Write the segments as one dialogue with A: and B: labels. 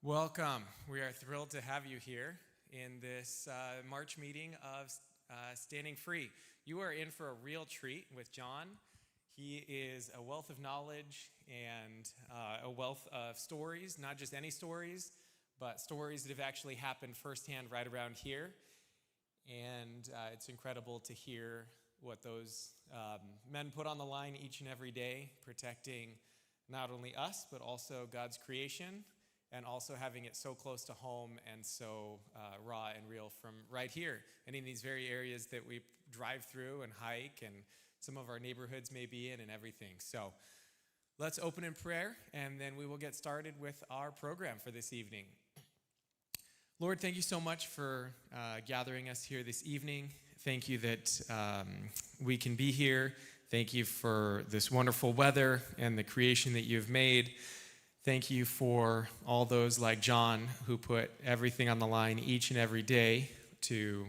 A: Welcome. We are thrilled to have you here in this March meeting of Standing Free. You are in for a real treat with John. He is a wealth of knowledge and a wealth of stories, not just any stories, but stories that have actually happened firsthand right around here. And it's incredible to hear what those men put on the line each and every day, protecting not only us, but also God's creation, and also having it so close to home and so raw and real from right here and in these very areas that we drive through and hike and some of our neighborhoods may be in and everything. So let's open in prayer, and then we will get started with our program for this evening. Lord, thank you so much for gathering us here this evening. Thank you that we can be here. Thank you for this wonderful weather and the creation that you've made. Thank you for all those like John who put everything on the line each and every day to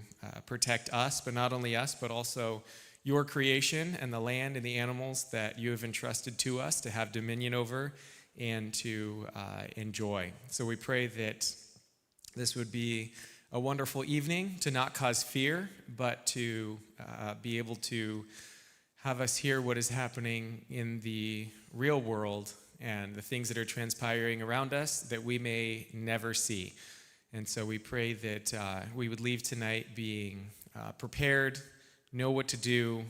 A: protect us, but not only us, but also your creation and the land and the animals that you have entrusted to us to have dominion over and to enjoy. So we pray that this would be a wonderful evening, to not cause fear, but to be able to have us hear what is happening in the real world and the things that are transpiring around us that we may never see. And so we pray that we would leave tonight being prepared, know what to do,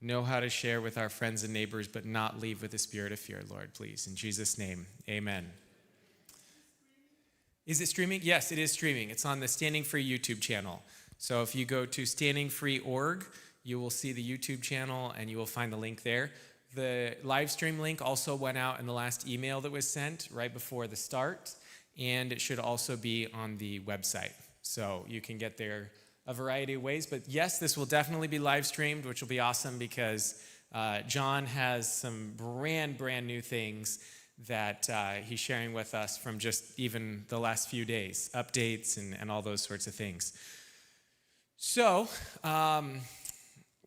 A: know how to share with our friends and neighbors, but not leave with a spirit of fear, Lord, please. In Jesus' name, amen. Is it streaming? Yes, it is streaming. It's on the Standing Free YouTube channel. So if you go to standingfree.org, you will see the YouTube channel and you will find the link there. The live stream link also went out in the last email that was sent right before the start, and it should also be on the website. So you can get there a variety of ways. But yes, this will definitely be live streamed, which will be awesome because John has some brand new things that he's sharing with us from just even the last few days, updates and all those sorts of things. So,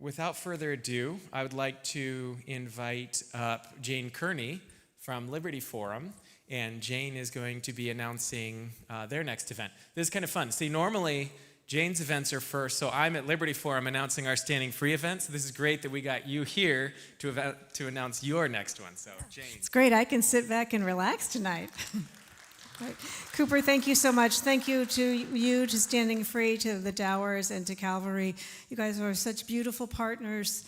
A: without further ado, I would like to invite up Jane Kearney from Liberty Forum, and Jane is going to be announcing their next event. This is kind of fun. See, normally Jane's events are first, so I'm at Liberty Forum announcing our Standing Free event, so this is great that we got you here to announce your next one. So, Jane.
B: It's great. I can sit back and relax tonight. Right. Cooper, thank you so much. Thank you to Standing Free, to the Dowers, and to Calvary. You guys are such beautiful partners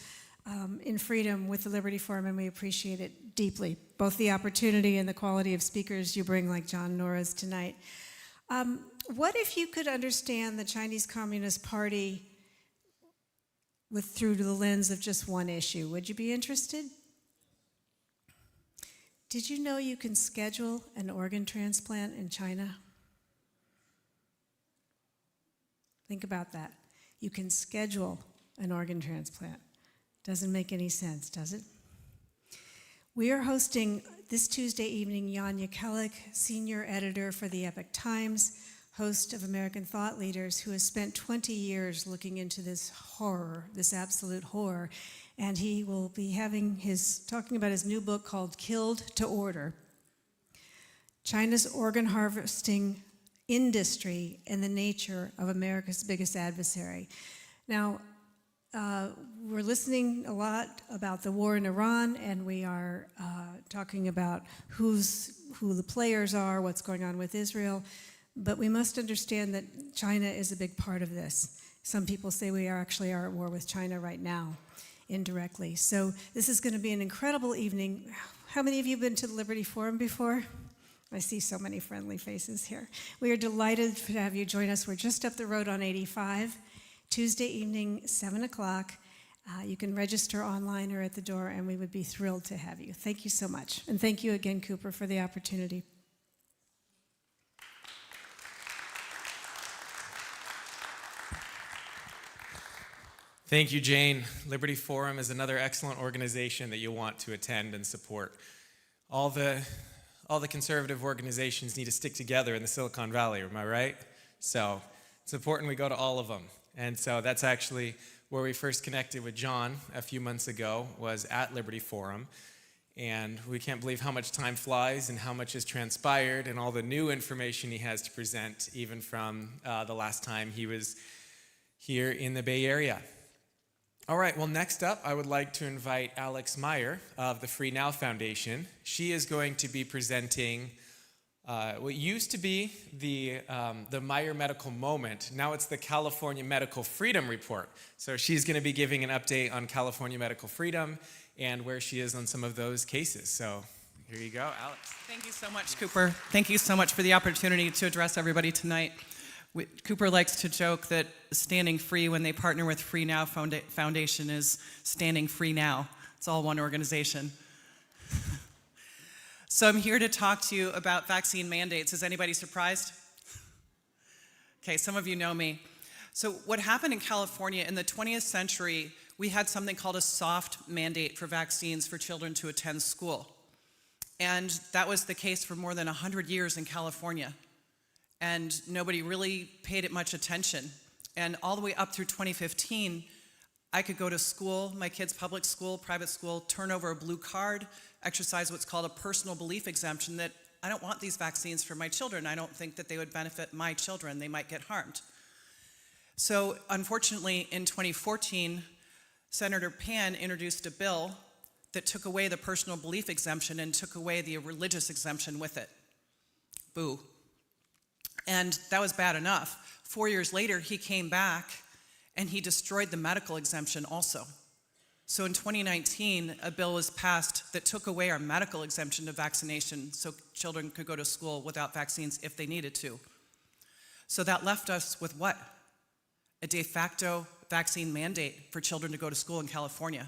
B: in freedom with the Liberty Forum, and we appreciate it deeply, both the opportunity and the quality of speakers you bring, like John Norris tonight. What if you could understand the Chinese Communist Party through the lens of just one issue? Would you be interested? Did you know you can schedule an organ transplant in China? Think about that. You can schedule an organ transplant. Doesn't make any sense, does it? We are hosting this Tuesday evening Yanya Kellick, senior editor for the Epoch Times, host of American Thought Leaders, who has spent 20 years looking into this horror, this absolute horror. And he will be talking about his new book called Killed to Order: China's Organ Harvesting Industry and the Nature of America's Biggest Adversary. Now, we're listening a lot about the war in Iran, and we are talking about who the players are, what's going on with Israel. But we must understand that China is a big part of this. Some people say we are at war with China right now, indirectly. So this is going to be an incredible evening. How many of you have been to the Liberty Forum before? I see so many friendly faces here. We are delighted to have you join us. We're just up the road on 85, Tuesday evening, 7 o'clock. You can register online or at the door, and we would be thrilled to have you. Thank you so much. And thank you again, Cooper, for the opportunity.
A: Thank you, Jane. Liberty Forum is another excellent organization that you'll want to attend and support. All the conservative organizations need to stick together in the Silicon Valley, am I right? So it's important we go to all of them. And so that's actually where we first connected with John a few months ago, was at Liberty Forum. And we can't believe how much time flies and how much has transpired and all the new information he has to present, even from the last time he was here in the Bay Area. All right, well, next up, I would like to invite Alex Meyer of the Free Now Foundation. She is going to be presenting what used to be the Meyer Medical Moment. Now it's the California Medical Freedom Report. So she's going to be giving an update on California medical freedom and where she is on some of those cases. So here you go, Alex.
C: Thank you so much, Cooper. Thank you so much for the opportunity to address everybody tonight. Cooper likes to joke that Standing Free, when they partner with Free Now Foundation, is Standing Free Now. It's all one organization. So I'm here to talk to you about vaccine mandates. Is anybody surprised? Okay, some of you know me. So what happened in California in the 20th century, we had something called a soft mandate for vaccines for children to attend school. And that was the case for more than 100 years in California. And nobody really paid it much attention. And all the way up through 2015, I could go to school, my kids' public school, private school, turn over a blue card, exercise what's called a personal belief exemption that I don't want these vaccines for my children. I don't think that they would benefit my children. They might get harmed. So unfortunately, in 2014, Senator Pan introduced a bill that took away the personal belief exemption and took away the religious exemption with it. Boo. And that was bad enough. 4 years later, he came back and he destroyed the medical exemption also. So in 2019, a bill was passed that took away our medical exemption to vaccination so children could go to school without vaccines if they needed to. So that left us with what? A de facto vaccine mandate for children to go to school in California.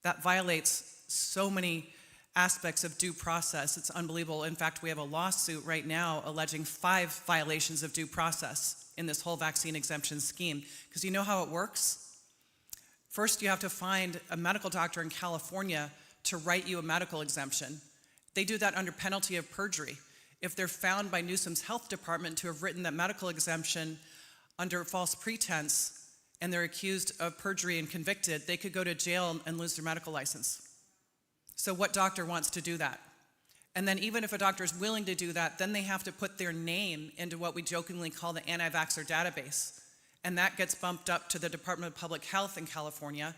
C: That violates so many aspects of due process. It's unbelievable. In fact, we have a lawsuit right now alleging 5 violations of due process in this whole vaccine exemption scheme. Because you know how it works? First, you have to find a medical doctor in California to write you a medical exemption. They do that under penalty of perjury. If they're found by Newsom's health department to have written that medical exemption under false pretense and they're accused of perjury and convicted, they could go to jail and lose their medical license. So what doctor wants to do that? And then even if a doctor is willing to do that, then they have to put their name into what we jokingly call the anti-vaxxer database. And that gets bumped up to the Department of Public Health in California.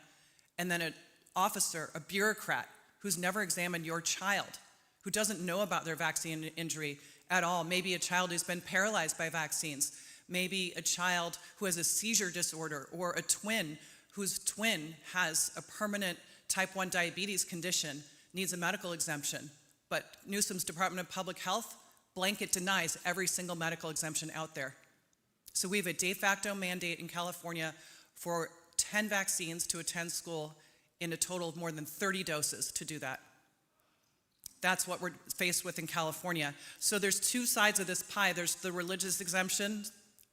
C: And then an officer, a bureaucrat, who's never examined your child, who doesn't know about their vaccine injury at all, maybe a child who's been paralyzed by vaccines, maybe a child who has a seizure disorder, or a twin whose twin has a permanent type 1 diabetes condition, needs a medical exemption. But Newsom's Department of Public Health blanket denies every single medical exemption out there. So we have a de facto mandate in California for 10 vaccines to attend school in a total of more than 30 doses to do that. That's what we're faced with in California. So there's 2 sides of this pie. There's the religious exemption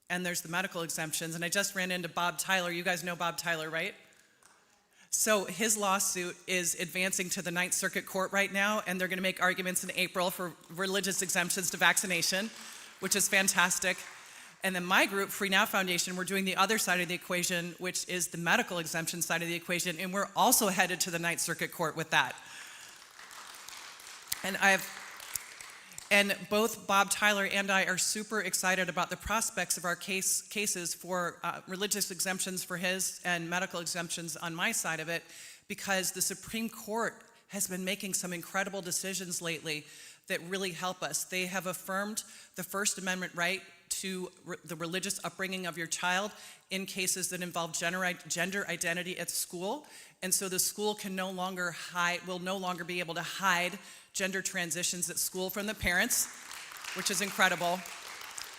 C: and there's the medical exemptions. And I just ran into Bob Tyler. You guys know Bob Tyler, right? So his lawsuit is advancing to the Ninth Circuit Court right now, and they're going to make arguments in April for religious exemptions to vaccination, which is fantastic. And then my group, Free Now Foundation, we're doing the other side of the equation, which is the medical exemption side of the equation, and we're also headed to the Ninth Circuit Court with that. And both Bob Tyler and I are super excited about the prospects of our cases for religious exemptions for his and medical exemptions on my side of it, because the Supreme Court has been making some incredible decisions lately that really help us. They have affirmed the First Amendment right to the religious upbringing of your child in cases that involve gender identity at school. And so the school will no longer be able to hide gender transitions at school from the parents, which is incredible.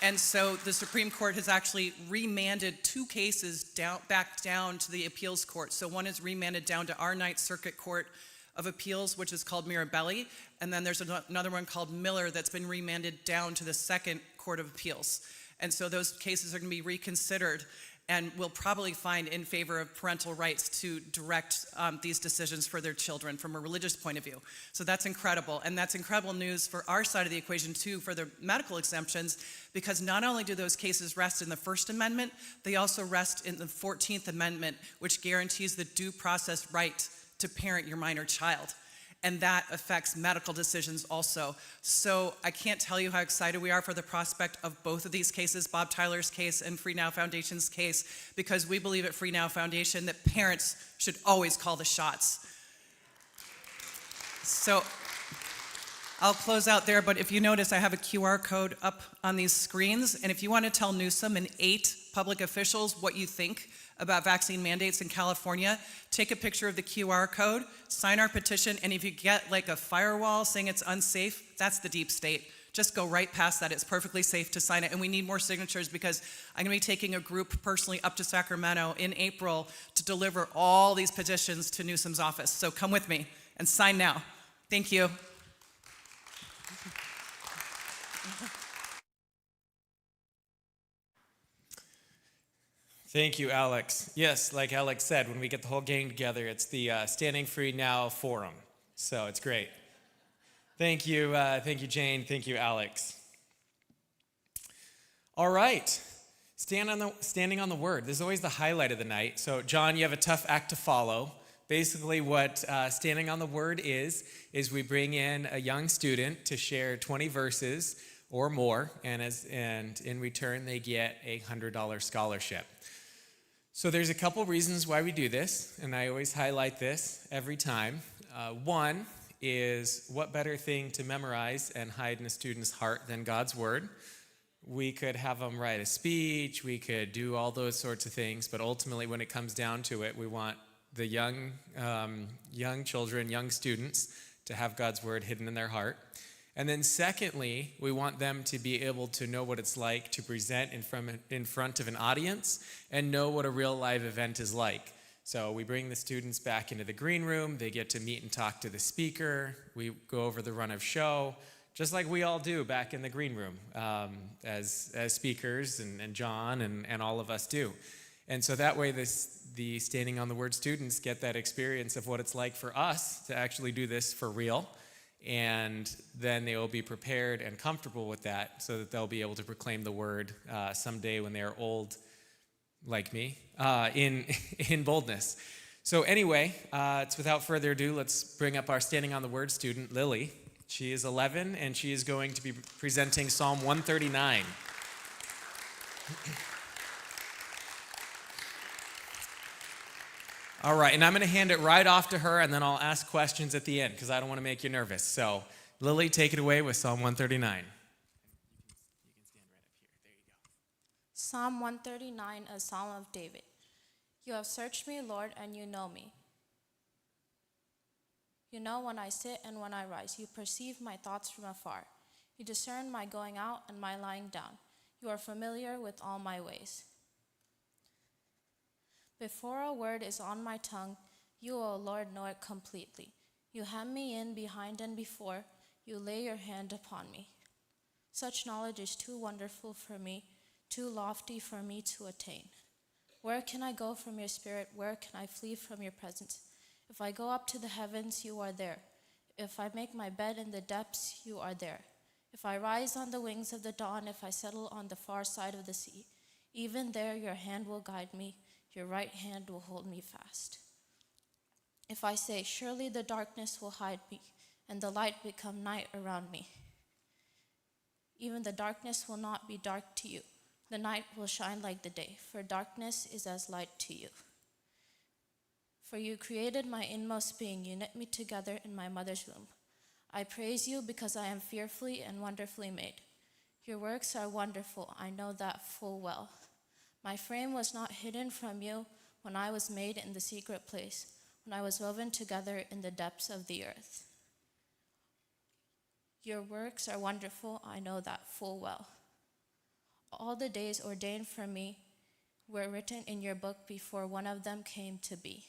C: And so the Supreme Court has actually remanded 2 cases back down to the appeals court. So one is remanded down to our Ninth Circuit Court of Appeals, which is called Mirabelli, and then there's another one called Miller that's been remanded down to the Second Court of Appeals. And so those cases are going to be reconsidered and will probably find in favor of parental rights to direct these decisions for their children from a religious point of view. So that's incredible, and that's incredible news for our side of the equation too, for the medical exemptions, because not only do those cases rest in the First Amendment, they also rest in the 14th Amendment, which guarantees the due process right to parent your minor child. and that affects medical decisions also. So I can't tell you how excited we are for the prospect of both of these cases, Bob Tyler's case and Free Now Foundation's case, because we believe at Free Now Foundation that parents should always call the shots. So I'll close out there, but if you notice, I have a QR code up on these screens, and if you want to tell Newsom and 8 public officials what you think about vaccine mandates in California, take a picture of the QR code, sign our petition, and if you get like a firewall saying it's unsafe, that's the deep state. Just go right past that. It's perfectly safe to sign it, and we need more signatures because I'm going to be taking a group personally up to Sacramento in April to deliver all these petitions to Newsom's office. So come with me and sign now. Thank you.
A: Thank you, Alex. Yes, like Alex said, when we get the whole gang together, it's the Standing Free Now Forum. So it's great. Thank you, Jane. Thank you, Alex. All right, standing on the word. This is always the highlight of the night. So, John, you have a tough act to follow. Basically, what standing on the word is we bring in a young student to share 20 verses or more, and in return, they get a $100 scholarship. So there's a couple reasons why we do this, and I always highlight this every time. One is, what better thing to memorize and hide in a student's heart than God's word? We could have them write a speech, we could do all those sorts of things, but ultimately when it comes down to it, we want the young children, young students, to have God's word hidden in their heart. And then secondly, we want them to be able to know what it's like to present in front of an audience and know what a real live event is like. So we bring the students back into the green room. They get to meet and talk to the speaker. We go over the run of show, just like we all do back in the green room as speakers, and John and all of us do. And so that way the Standing on the Word students get that experience of what it's like for us to actually do this for real. And then they will be prepared and comfortable with that so that they'll be able to proclaim the word someday when they are old, like me, in boldness. So anyway, it's without further ado, let's bring up our Standing on the Word student, Lily. She is 11, and she is going to be presenting Psalm 139. All right, and I'm going to hand it right off to her, and then I'll ask questions at the end because I don't want to make you nervous. So, Lily, take it away with Psalm 139.
D: Psalm 139, a psalm of David. You have searched me, Lord, and you know me. You know when I sit and when I rise. You perceive my thoughts from afar. You discern my going out and my lying down. You are familiar with all my ways. Before a word is on my tongue, you, O Lord, know it completely. You hem me in behind and before. You lay your hand upon me. Such knowledge is too wonderful for me, too lofty for me to attain. Where can I go from your spirit? Where can I flee from your presence? If I go up to the heavens, you are there. If I make my bed in the depths, you are there. If I rise on the wings of the dawn, if I settle on the far side of the sea, even there your hand will guide me. Your right hand will hold me fast. If I say, surely the darkness will hide me, and the light become night around me, even the darkness will not be dark to you. The night will shine like the day, for darkness is as light to you. For you created my inmost being. You knit me together in my mother's womb. I praise you because I am fearfully and wonderfully made. Your works are wonderful. I know that full well. My frame was not hidden from you when I was made in the secret place, when I was woven together in the depths of the earth. Your works are wonderful, I know that full well. All the days ordained for me were written in your book before one of them came to be.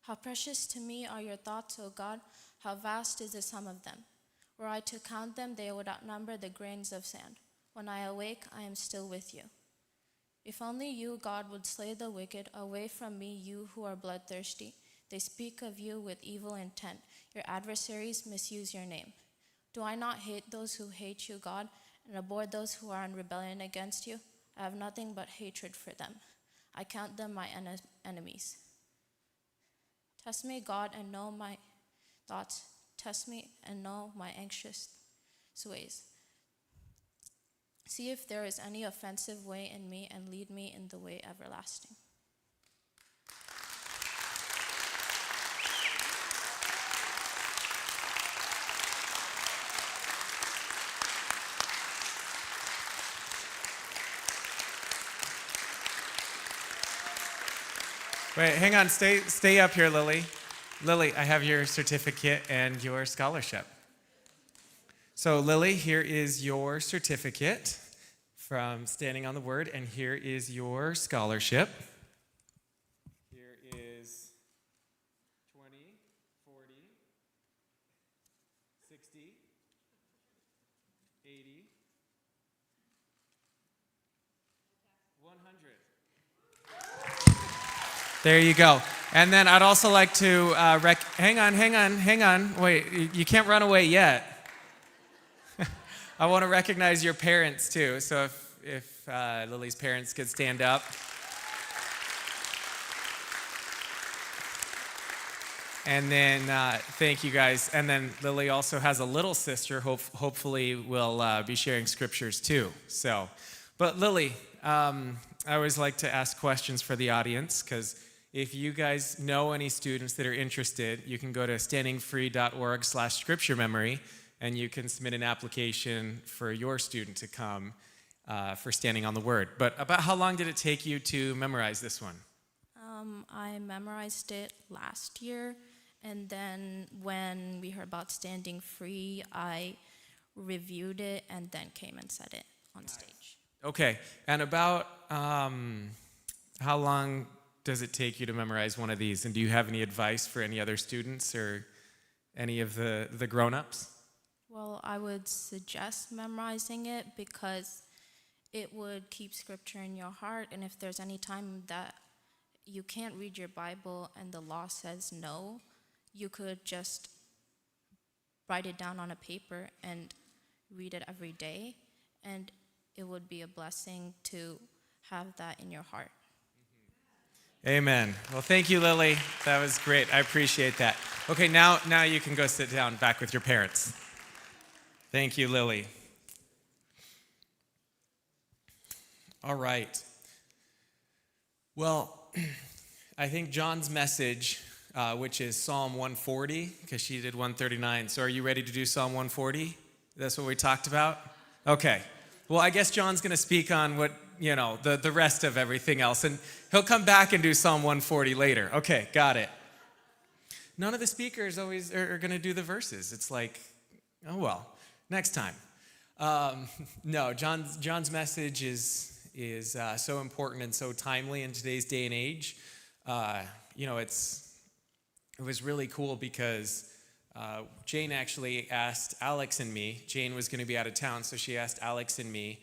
D: How precious to me are your thoughts, O God. How vast is the sum of them. Were I to count them, they would outnumber the grains of sand. When I awake, I am still with you. If only you, God, would slay the wicked. Away from me, you who are bloodthirsty. They speak of you with evil intent. Your adversaries misuse your name. Do I not hate those who hate you, God, and abhor those who are in rebellion against you? I have nothing but hatred for them. I count them my enemies. Test me, God, and know my thoughts. Test me and know my anxious ways. See if there is any offensive way in me, and lead me in the way everlasting.
A: Wait, hang on. Stay up here, Lily. Lily, I have your certificate and your scholarship. So, Lily, here is your certificate from Standing on the Word, and here is your scholarship. Here is 20, 40, 60, 80, 100. There you go. And then I'd also like to hang on. Wait, you can't run away yet. I want to recognize your parents too. So if Lily's parents could stand up. And then thank you guys. And then Lily also has a little sister. Hopefully will be sharing scriptures too. So, but Lily, I always like to ask questions for the audience, because if you guys know any students that are interested, you can go to standingfree.org/scripture memory, and you can submit an application for your student to come for Standing on the Word. But about how long did it take you to memorize this one?
D: I memorized it last year, and then when we heard about Standing Free, I reviewed it and then came and said it on stage.
A: Okay, and about how long does it take you to memorize one of these? And do you have any advice for any other students or any of the grown-ups?
D: Well, I would suggest memorizing it because it would keep scripture in your heart, and if there's any time that you can't read your Bible and the law says no, you could just write it down on a paper and read it every day, and it would be a blessing to have that in your heart.
A: Amen. Well, thank you, Lily. That was great. I appreciate that. Okay, now you can go sit down back with your parents. Thank you, Lily. All right. Well, I think John's message, which is Psalm 140, because she did 139. So are you ready to do Psalm 140? That's what we talked about? Okay. Well, I guess John's going to speak on what, the rest of everything else. And he'll come back and do Psalm 140 later. Okay, got it. None of the speakers always are going to do the verses. It's like, oh, well, next time. No, John's message is so important and so timely in today's day and age. It was really cool because Jane actually asked Alex and me. Jane was going to be out of town, so she asked Alex and me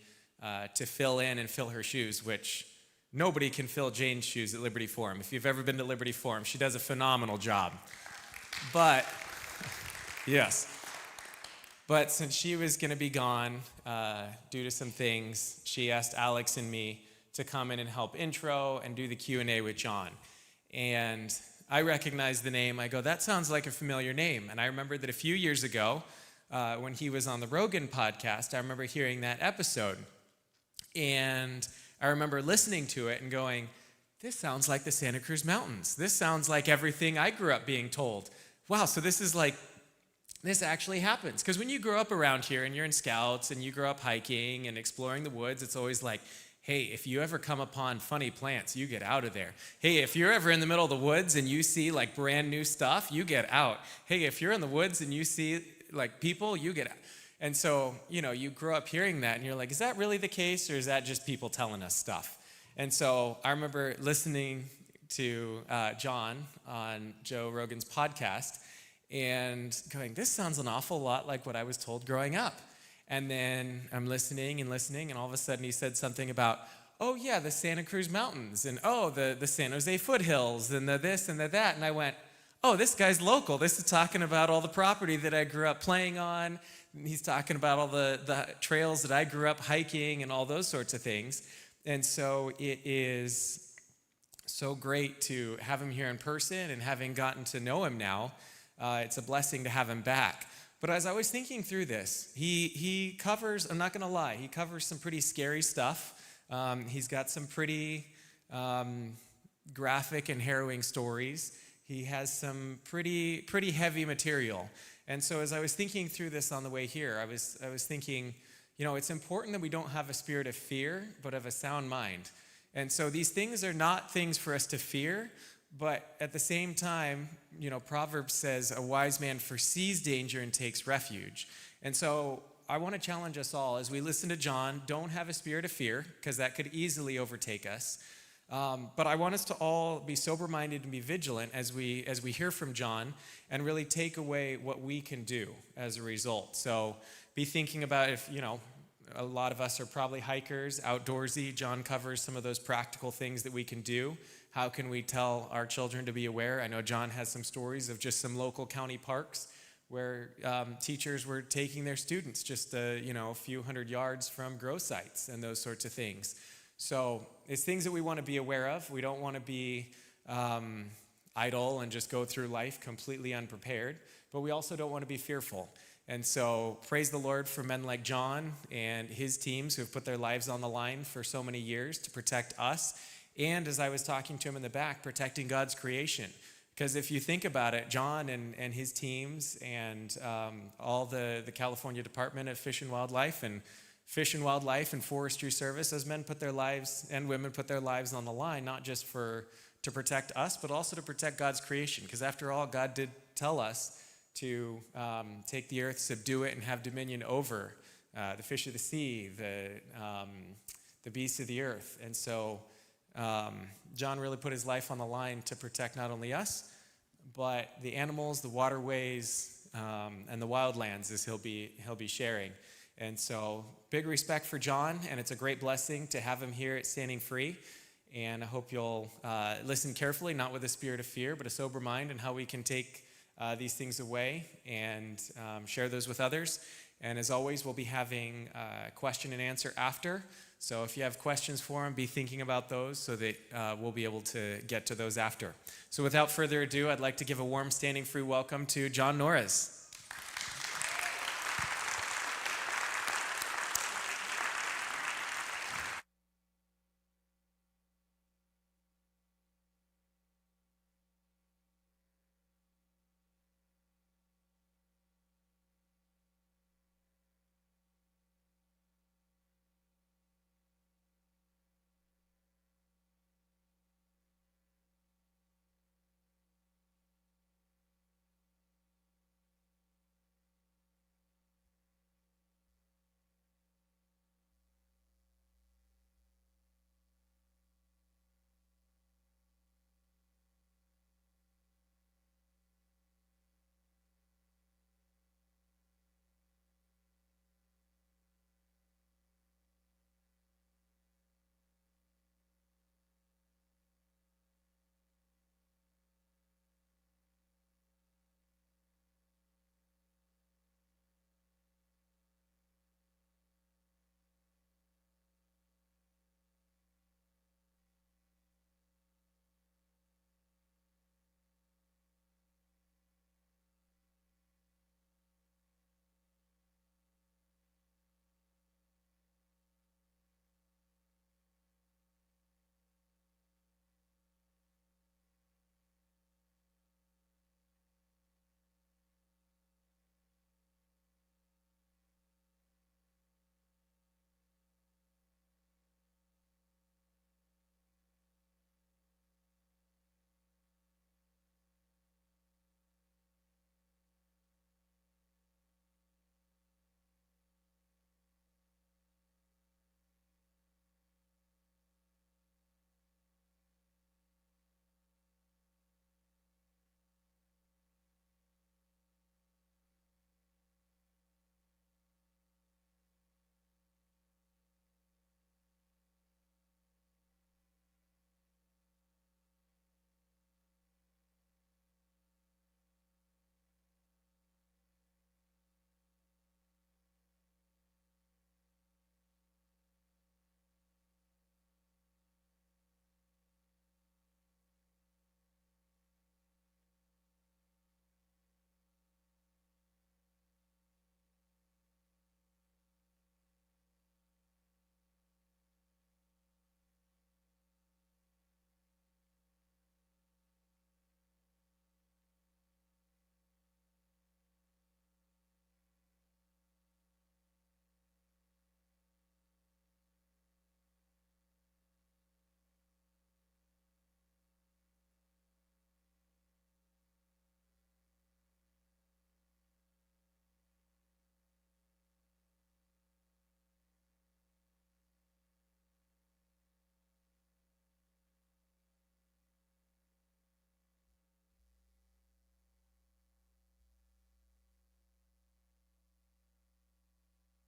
A: to fill in and fill her shoes, which nobody can fill Jane's shoes at Liberty Forum. If you've ever been to Liberty Forum, she does a phenomenal job. But, yes. But since she was going to be gone due to some things, she asked Alex and me to come in and help intro and do the Q&A with John. And I recognized the name. I go, that sounds like a familiar name. And I remembered that a few years ago, when he was on the Rogan podcast, I remember hearing that episode. And I remember listening to it and going, this sounds like the Santa Cruz Mountains. This sounds like everything I grew up being told. Wow, so this actually happens. Because when you grow up around here and you're in Scouts and you grow up hiking and exploring the woods, it's always like, hey, if you ever come upon funny plants, you get out of there. Hey, if you're ever in the middle of the woods and you see like brand new stuff, you get out. Hey, if you're in the woods and you see like people, you get out. And so, you grow up hearing that and you're like, is that really the case, or is that just people telling us stuff? And so I remember listening to John on Joe Rogan's podcast and going, this sounds an awful lot like what I was told growing up. And then I'm listening, and all of a sudden he said something about, oh yeah, the Santa Cruz Mountains, and oh, the San Jose foothills, and the this and the that. And I went, oh, this guy's local. This is talking about all the property that I grew up playing on, he's talking about all the trails that I grew up hiking and all those sorts of things. And so it is so great to have him here in person, and having gotten to know him now, it's a blessing to have him back. But as I was thinking through this, he covers, I'm not going to lie, he covers some pretty scary stuff. He's got some pretty graphic and harrowing stories. He has some pretty heavy material. And so as I was thinking through this on the way here, I was thinking, it's important that we don't have a spirit of fear, but of a sound mind. And so these things are not things for us to fear, but at the same time, Proverbs says, a wise man foresees danger and takes refuge. And so I want to challenge us all, as we listen to John, don't have a spirit of fear, because that could easily overtake us. But I want us to all be sober-minded and be vigilant as we hear from John, and really take away what we can do as a result. So be thinking about, if, a lot of us are probably hikers, outdoorsy. John covers some of those practical things that we can do. How can we tell our children to be aware? I know John has some stories of just some local county parks where teachers were taking their students just a few hundred yards from grow sites and those sorts of things. So it's things that we want to be aware of. We don't want to be idle and just go through life completely unprepared, but we also don't want to be fearful. And so praise the Lord for men like John and his teams who have put their lives on the line for so many years to protect us. And as I was talking to him in the back, protecting God's creation. Because if you think about it, John and his teams and all the California Department of Fish and Wildlife and Forestry Service, those men put their lives, and women put their lives on the line, not just to protect us, but also to protect God's creation. Because after all, God did tell us to take the earth, subdue it, and have dominion over the fish of the sea, the beasts of the earth. And so John really put his life on the line to protect not only us, but the animals, the waterways, and the wildlands, as he'll be sharing. And so big respect for John, and it's a great blessing to have him here at Standing Free. And I hope you'll listen carefully, not with a spirit of fear, but a sober mind, and how we can take these things away and share those with others. And as always, we'll be having question and answer after. So if you have questions for him, be thinking about those so that we'll be able to get to those after. So without further ado, I'd like to give a warm Standing Free welcome to John Norris.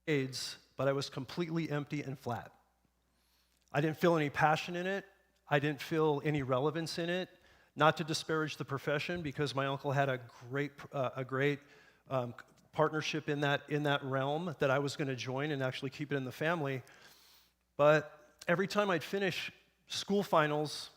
E: grades, but I was completely empty and flat. I didn't feel any passion in it. I didn't feel any relevance in it. Not to disparage the profession, because my uncle had a great partnership in that realm that I was going to join and actually keep it in the family. But every time I'd finish school finals,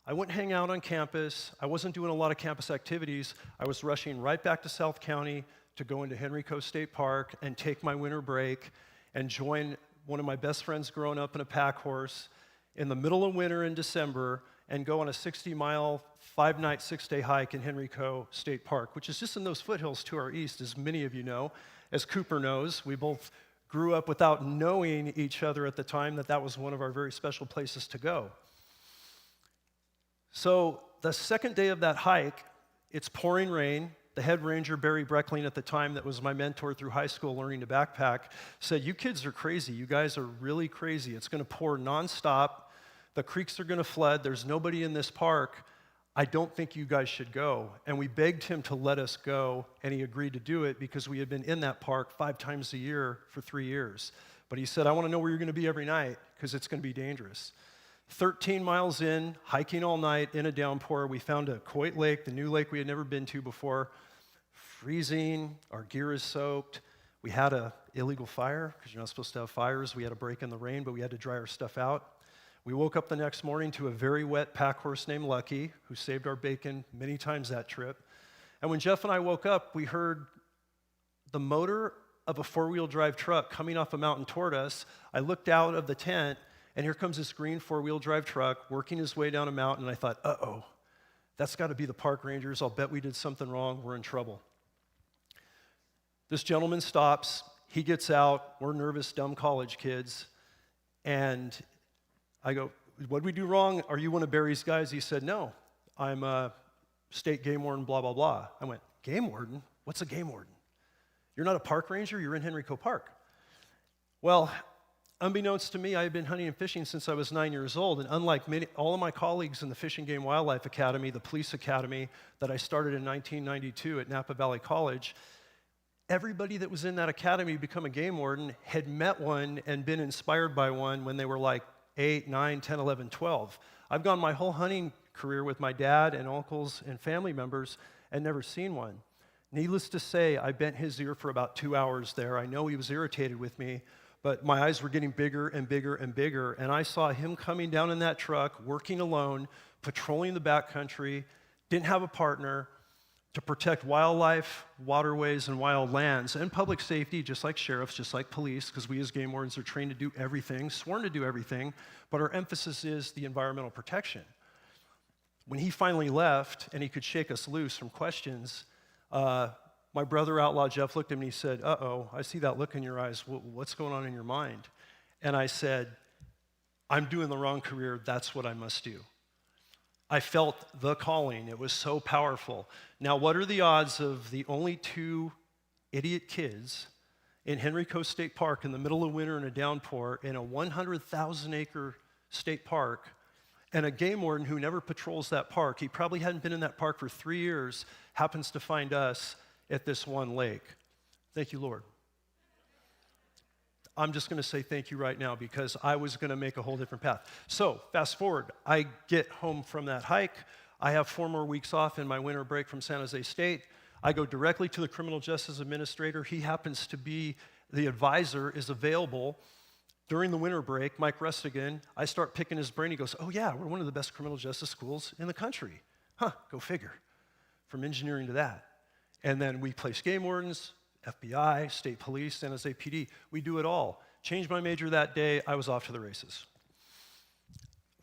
E: I wouldn't hang out on campus. I wasn't doing a lot of campus activities. I was rushing right back to South County to go into Henrico State Park and take my winter break and join one of my best friends growing up in a pack horse in the middle of winter in December and go on a 60-mile, 5-night, 6-day hike in Henrico State Park, which is just in those foothills to our east, as many of you know. As Cooper knows, we both grew up without knowing each other at the time that was one of our very special places to go. So the second day of that hike, it's pouring rain. The head ranger, Barry Breckling, at the time, that was my mentor through high school learning to backpack, said, "You kids are crazy. You guys are really crazy. It's going to pour nonstop. The creeks are going to flood. There's nobody in this park. I don't think you guys should go." And we begged him to let us go, and he agreed to do it because we had been in that park 5 times a year for 3 years. But he said, "I want to know where you're going to be every night because it's going to be dangerous." 13 miles in, hiking all night in a downpour, we found a Coit Lake, the new lake we had never been to before. Freezing, our gear is soaked. We had an illegal fire because you're not supposed to have fires. We had a break in the rain, but we had to dry our stuff out. We woke up the next morning to a very wet pack horse named Lucky, who saved our bacon many times that trip. And when Jeff and I woke up, we heard the motor of a 4-wheel drive truck coming off a mountain toward us. I looked out of the tent, and here comes this green 4-wheel drive truck working his way down a mountain, and I thought, uh-oh, that's got to be the park rangers. I'll bet we did something wrong. We're in trouble. This gentleman stops. He gets out. We're nervous, dumb college kids. And I go, "What'd we do wrong? Are you one of Barry's guys?" He said, "No, I'm a state game warden, blah, blah, blah." I went, "Game warden? What's a game warden? You're not a park ranger? You're in Henrico Park." Well, unbeknownst to me, I had been hunting and fishing since I was 9 years old, and unlike all of my colleagues in the Fish and Game Wildlife Academy, the police academy that I started in 1992 at Napa Valley College, everybody that was in that academy to become a game warden had met one and been inspired by one when they were like 8, 9, 10, 11, 12. I've gone my whole hunting career with my dad and uncles and family members and never seen one. Needless to say, I bent his ear for about 2 hours there. I know he was irritated with me, but my eyes were getting bigger and bigger and bigger, and I saw him coming down in that truck, working alone, patrolling the backcountry, didn't have a partner, to protect wildlife, waterways, and wild lands, and public safety, just like sheriffs, just like police, because we as game wardens are trained to do everything, sworn to do everything, but our emphasis is the environmental protection. When he finally left and he could shake us loose from questions, my brother outlaw Jeff looked at me and he said, "Uh-oh, I see that look in your eyes. What's going on in your mind?" And I said, "I'm doing the wrong career. That's what I must do." I felt the calling. It was so powerful. Now, what are the odds of the only 2 idiot kids in Henrico State Park in the middle of winter in a downpour in a 100,000-acre state park, and a game warden who never patrols that park, he probably hadn't been in that park for 3 years, happens to find us at this one lake? Thank you, Lord. I'm just going to say thank you right now because I was going to make a whole different path. So, fast forward. I get home from that hike. I have 4 more weeks off in my winter break from San Jose State. I go directly to the criminal justice administrator. He happens to be the advisor, is available during the winter break, Mike Rustigan. I start picking his brain. He goes, "Oh, yeah, we're one of the best criminal justice schools in the country." Go figure. From engineering to that. And then we place game wardens, FBI, state police, San Jose PD. We do it all. Changed my major that day. I was off to the races.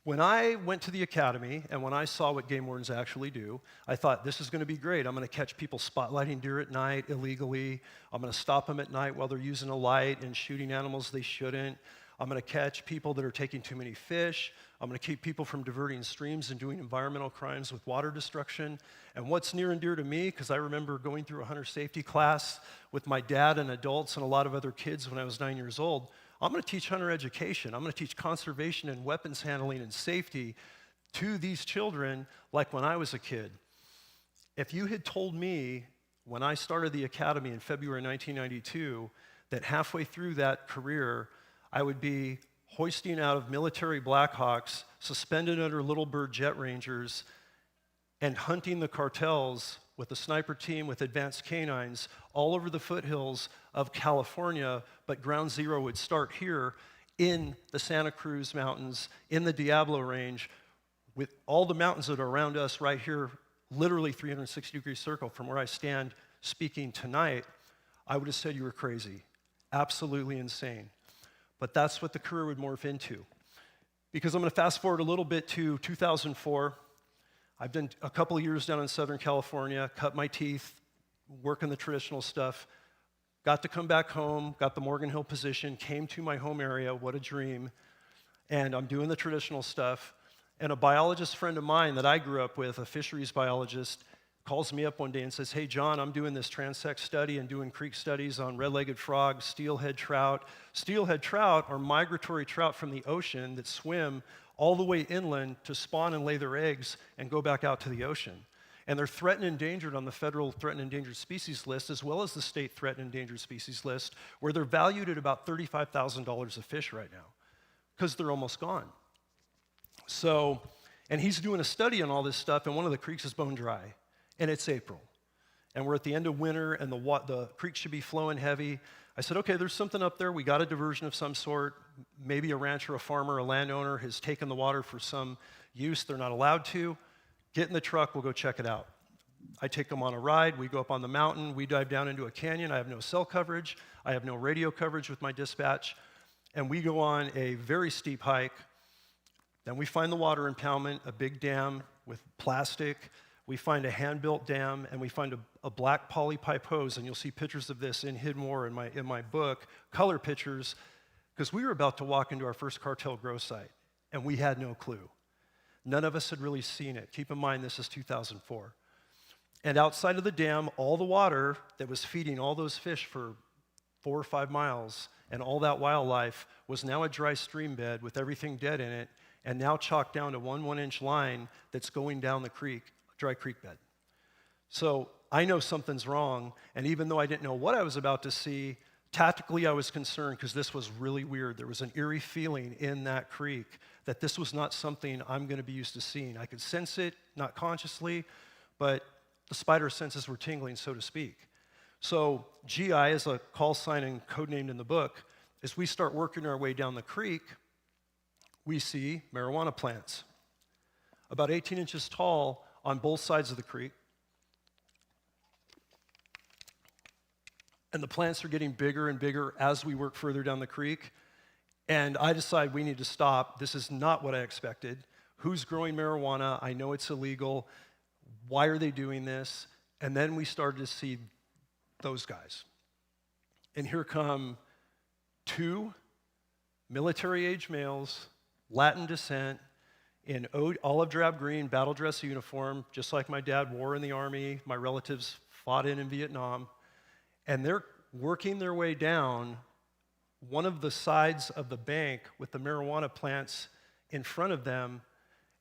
E: When I went to the academy and when I saw what game wardens actually do, I thought, this is going to be great. I'm going to catch people spotlighting deer at night illegally. I'm going to stop them at night while they're using a light and shooting animals they shouldn't. I'm going to catch people that are taking too many fish. I'm going to keep people from diverting streams and doing environmental crimes with water destruction. And what's near and dear to me, because I remember going through a hunter safety class with my dad and adults and a lot of other kids when I was 9 years old, I'm going to teach hunter education. I'm going to teach conservation and weapons handling and safety to these children like when I was a kid. If you had told me when I started the academy in February 1992 that halfway through that career, I would be hoisting out of military Blackhawks, suspended under Little Bird Jet Rangers, and hunting the cartels with a sniper team with advanced canines all over the foothills of California, but ground zero would start here in the Santa Cruz Mountains, in the Diablo Range, with all the mountains that are around us right here, literally 360-degree circle from where I stand speaking tonight. I would have said you were crazy, absolutely insane. But that's what the career would morph into. Because I'm going to fast forward a little bit to 2004. I've done a couple of years down in Southern California, cut my teeth, working the traditional stuff, got to come back home, got the Morgan Hill position, came to my home area, what a dream, and I'm doing the traditional stuff. And a biologist friend of mine that I grew up with, a fisheries biologist, calls me up one day and says, hey, John, I'm doing this transect study and doing creek studies on red-legged frogs, steelhead trout. Steelhead trout are migratory trout from the ocean that swim all the way inland to spawn and lay their eggs and go back out to the ocean. And they're threatened and endangered on the federal threatened and endangered species list, as well as the state threatened and endangered species list, where they're valued at about $35,000 a fish right now, because they're almost gone. So, and he's doing a study on all this stuff, and one of the creeks is bone dry, and it's April. And we're at the end of winter, and the creek should be flowing heavy. I said, okay, there's something up there. We got a diversion of some sort. Maybe a rancher, a farmer, a landowner has taken the water for some use they're not allowed to. Get in the truck, we'll go check it out. I take them on a ride. We go up on the mountain. We dive down into a canyon. I have no cell coverage. I have no radio coverage with my dispatch. And we go on a very steep hike. Then we find the water impoundment, a big dam with plastic. We find a hand-built dam, and we find a black poly pipe hose, and you'll see pictures of this in Hidden War in my book, color pictures, because we were about to walk into our first cartel grow site, and we had no clue. None of us had really seen it. Keep in mind, this is 2004. And outside of the dam, all the water that was feeding all those fish for 4 or 5 miles and all that wildlife was now a dry stream bed with everything dead in it, and now chalked down to 1-inch line that's going down the creek, dry creek bed. So I know something's wrong, and even though I didn't know what I was about to see, tactically I was concerned because this was really weird. There was an eerie feeling in that creek that this was not something I'm going to be used to seeing. I could sense it, not consciously, but the spider senses were tingling, so to speak. So GI is a call sign and codenamed in the book. As we start working our way down the creek, we see marijuana plants, about 18 inches tall on both sides of the creek. And the plants are getting bigger and bigger as we work further down the creek. And I decide we need to stop. This is not what I expected. Who's growing marijuana? I know it's illegal. Why are they doing this? And then we started to see those guys. And here come 2 military-age males, Latin descent, in olive drab green battle dress uniform, just like my dad wore in the Army, my relatives fought in Vietnam, and they're working their way down one of the sides of the bank with the marijuana plants in front of them,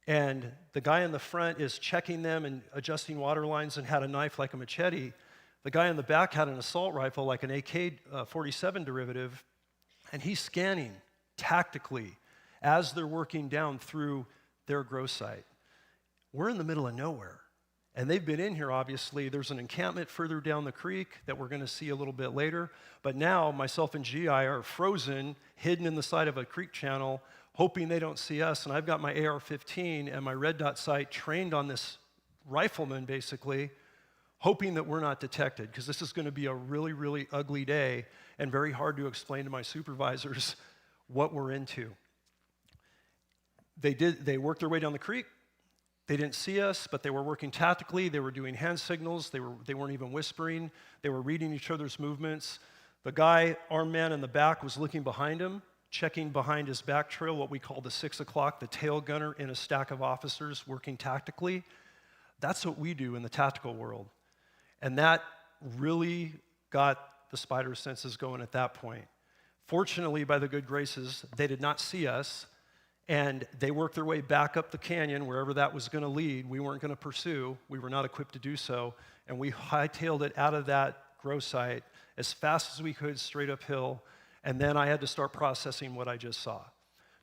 E: and the guy in the front is checking them and adjusting water lines and had a knife like a machete. The guy in the back had an assault rifle like an AK-47 derivative, and he's scanning tactically as they're working down through their grow site. We're in the middle of nowhere. And they've been in here, obviously. There's an encampment further down the creek that we're going to see a little bit later. But now, myself and GI are frozen, hidden in the side of a creek channel, hoping they don't see us. And I've got my AR-15 and my red dot sight trained on this rifleman, basically, hoping that we're not detected, because this is going to be a really, really ugly day and very hard to explain to my supervisors what we're into. They worked their way down the creek. They didn't see us, but they were working tactically. They were doing hand signals. They weren't even whispering. They were reading each other's movements. The guy, armed man in the back, was looking behind him, checking behind his back trail, what we call the 6 o'clock, the tail gunner in a stack of officers working tactically. That's what we do in the tactical world. And that really got the spider senses going at that point. Fortunately, by the good graces, they did not see us. And they worked their way back up the canyon, wherever that was going to lead. We weren't going to pursue. We were not equipped to do so. And we hightailed it out of that grow site as fast as we could, straight uphill, and then I had to start processing what I just saw.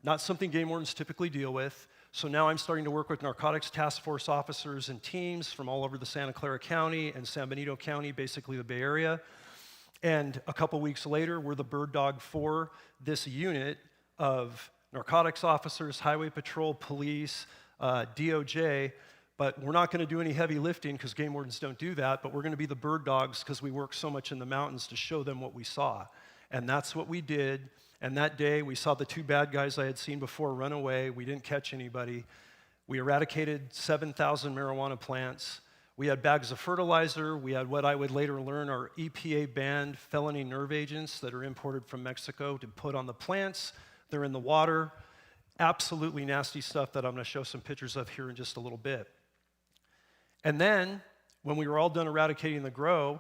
E: Not something game wardens typically deal with, so now I'm starting to work with narcotics task force officers and teams from all over the Santa Clara County and San Benito County, basically the Bay Area. And a couple weeks later, we're the bird dog for this unit of narcotics officers, highway patrol, police, DOJ, but we're not going to do any heavy lifting because game wardens don't do that, but we're going to be the bird dogs because we work so much in the mountains to show them what we saw. And that's what we did. And that day, we saw the 2 bad guys I had seen before run away. We didn't catch anybody. We eradicated 7,000 marijuana plants. We had bags of fertilizer. We had what I would later learn are EPA-banned felony nerve agents that are imported from Mexico to put on the plants. They're in the water. Absolutely nasty stuff that I'm going to show some pictures of here in just a little bit. And then, when we were all done eradicating the grow,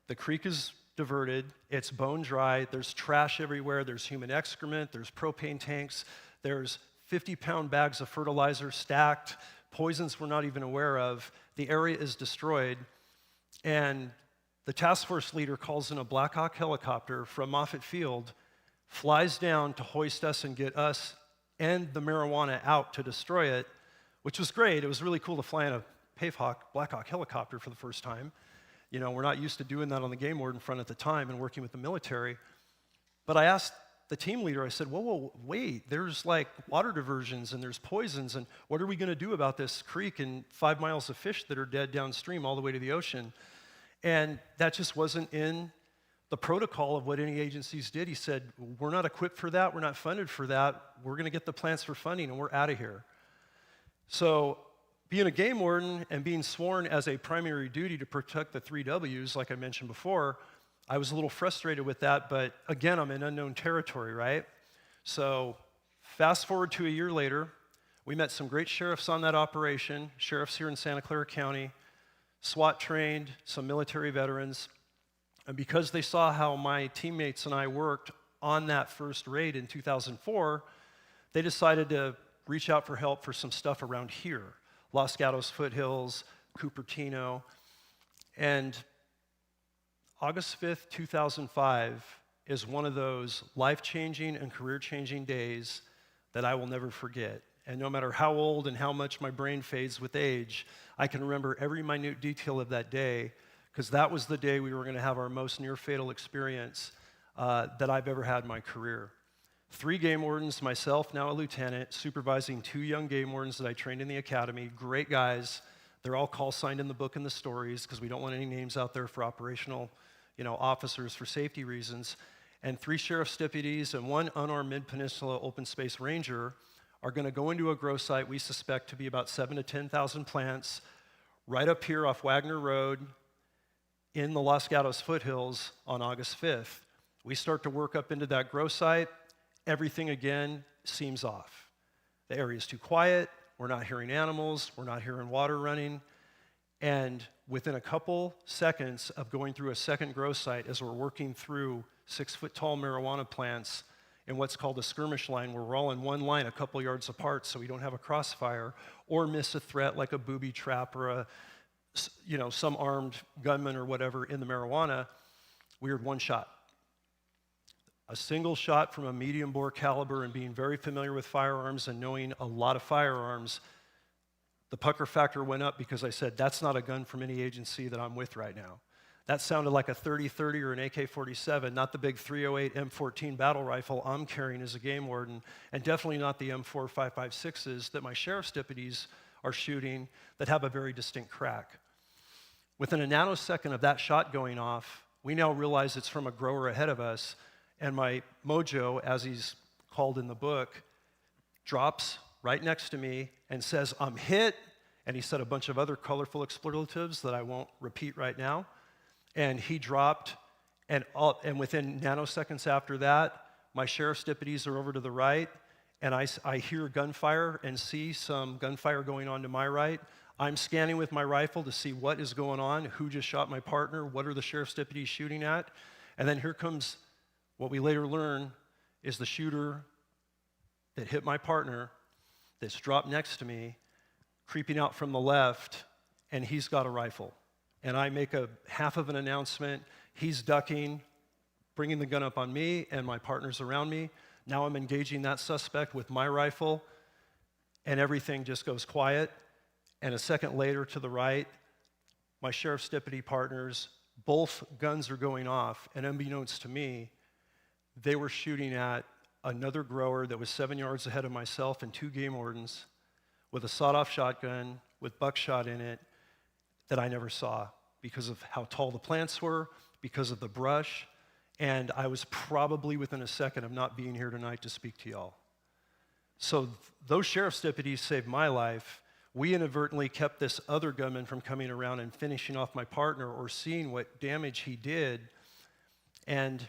E: the creek is diverted, it's bone dry, there's trash everywhere, there's human excrement, there's propane tanks, there's 50-pound bags of fertilizer stacked, poisons we're not even aware of. The area is destroyed, and the task force leader calls in a Black Hawk helicopter from Moffett Field, flies down to hoist us and get us and the marijuana out to destroy it, which was great. It was really cool to fly in a Black Hawk helicopter for the first time. You know, we're not used to doing that on the game warden front at the time and working with the military. But I asked the team leader, I said, whoa, wait, there's like water diversions and there's poisons, and what are we going to do about this creek and 5 miles of fish that are dead downstream all the way to the ocean? And that just wasn't in the protocol of what any agencies did. He said, we're not equipped for that, we're not funded for that, we're going to get the plants for funding and we're out of here. So being a game warden and being sworn as a primary duty to protect the 3 Ws, like I mentioned before, I was a little frustrated with that, but again, I'm in unknown territory, right? So fast forward to a year later, we met some great sheriffs on that operation, sheriffs here in Santa Clara County, SWAT trained, some military veterans, and because they saw how my teammates and I worked on that first raid in 2004, they decided to reach out for help for some stuff around here. Los Gatos Foothills, Cupertino, and August 5th, 2005 is one of those life-changing and career-changing days that I will never forget. And no matter how old and how much my brain fades with age, I can remember every minute detail of that day because that was the day we were going to have our most near-fatal experience that I've ever had in my career. 3 game wardens, myself, now a lieutenant, supervising 2 young game wardens that I trained in the academy, great guys. They're all call signed in the book and the stories because we don't want any names out there for operational, officers for safety reasons. And 3 sheriff's deputies and 1 unarmed Mid-Peninsula open space ranger are going to go into a grow site we suspect to be about 7,000 to 10,000 plants right up here off Wagner Road in the Los Gatos Foothills on August 5th. We start to work up into that grow site. Everything again seems off. The area's too quiet, we're not hearing animals, we're not hearing water running, and within a couple seconds of going through a second grow site as we're working through 6-foot-tall marijuana plants in what's called a skirmish line, where we're all in one line a couple yards apart so we don't have a crossfire or miss a threat like a booby trap or some armed gunman or whatever in the marijuana, we heard 1 shot. A single shot from a medium bore caliber, and being very familiar with firearms and knowing a lot of firearms, the pucker factor went up because I said, that's not a gun from any agency that I'm with right now. That sounded like a 30-30 or an AK-47, not the big 308 M14 battle rifle I'm carrying as a game warden, and definitely not the M4 5.56s that my sheriff's deputies are shooting that have a very distinct crack. Within a nanosecond of that shot going off, we now realize it's from a grower ahead of us, and my mojo, as he's called in the book, drops right next to me and says, I'm hit, and he said a bunch of other colorful expletives that I won't repeat right now, and he dropped, and within nanoseconds after that, my sheriff's deputies are over to the right, and I hear gunfire and see some gunfire going on to my right. I'm scanning with my rifle to see what is going on, who just shot my partner, what are the sheriff's deputies shooting at, and then here comes what we later learn is the shooter that hit my partner that's dropped next to me, creeping out from the left, and he's got a rifle. and I make a half of an announcement. He's ducking, bringing the gun up on me, and my partner's around me. Now I'm engaging that suspect with my rifle, and everything just goes quiet. And a second later, to the right, my sheriff's deputy partners, both guns are going off, and unbeknownst to me, they were shooting at another grower that was 7 yards ahead of myself and 2 game wardens with a sawed-off shotgun with buckshot in it that I never saw because of how tall the plants were, because of the brush, and I was probably within a second of not being here tonight to speak to y'all. So those sheriff's deputies saved my life. We inadvertently kept this other gunman from coming around and finishing off my partner or seeing what damage he did. And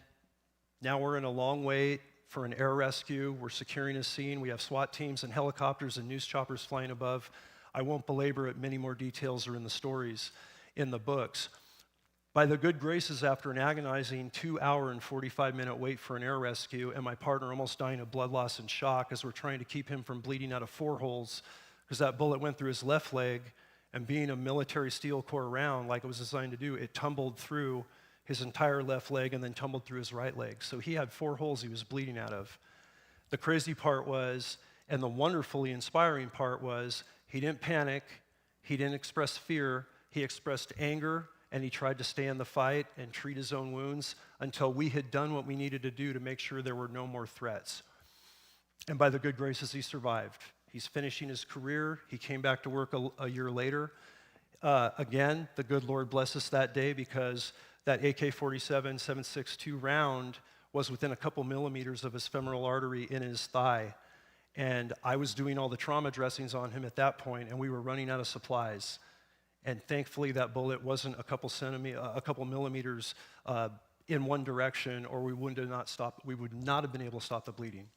E: now we're in a long wait for an air rescue. We're securing a scene. We have SWAT teams and helicopters and news choppers flying above. I won't belabor it. Many more details are in the stories in the books. By the good graces, after an agonizing 2-hour and 45-minute wait for an air rescue, and my partner almost dying of blood loss and shock as we're trying to keep him from bleeding out of 4 holes, because that bullet went through his left leg, and being a military steel core round like it was designed to do, it tumbled through his entire left leg and then tumbled through his right leg. So he had 4 holes he was bleeding out of. The crazy part was, and the wonderfully inspiring part was, he didn't panic, he didn't express fear, he expressed anger, and he tried to stay in the fight and treat his own wounds until we had done what we needed to do to make sure there were no more threats. And by the good graces, he survived. He's finishing his career. He came back to work a year later. Again, the good Lord bless us that day because that AK-47 7.62 round was within a couple millimeters of his femoral artery in his thigh. And I was doing all the trauma dressings on him at that point, and we were running out of supplies. And thankfully, that bullet wasn't a couple millimeters in one direction, or we would not have been able to stop the bleeding.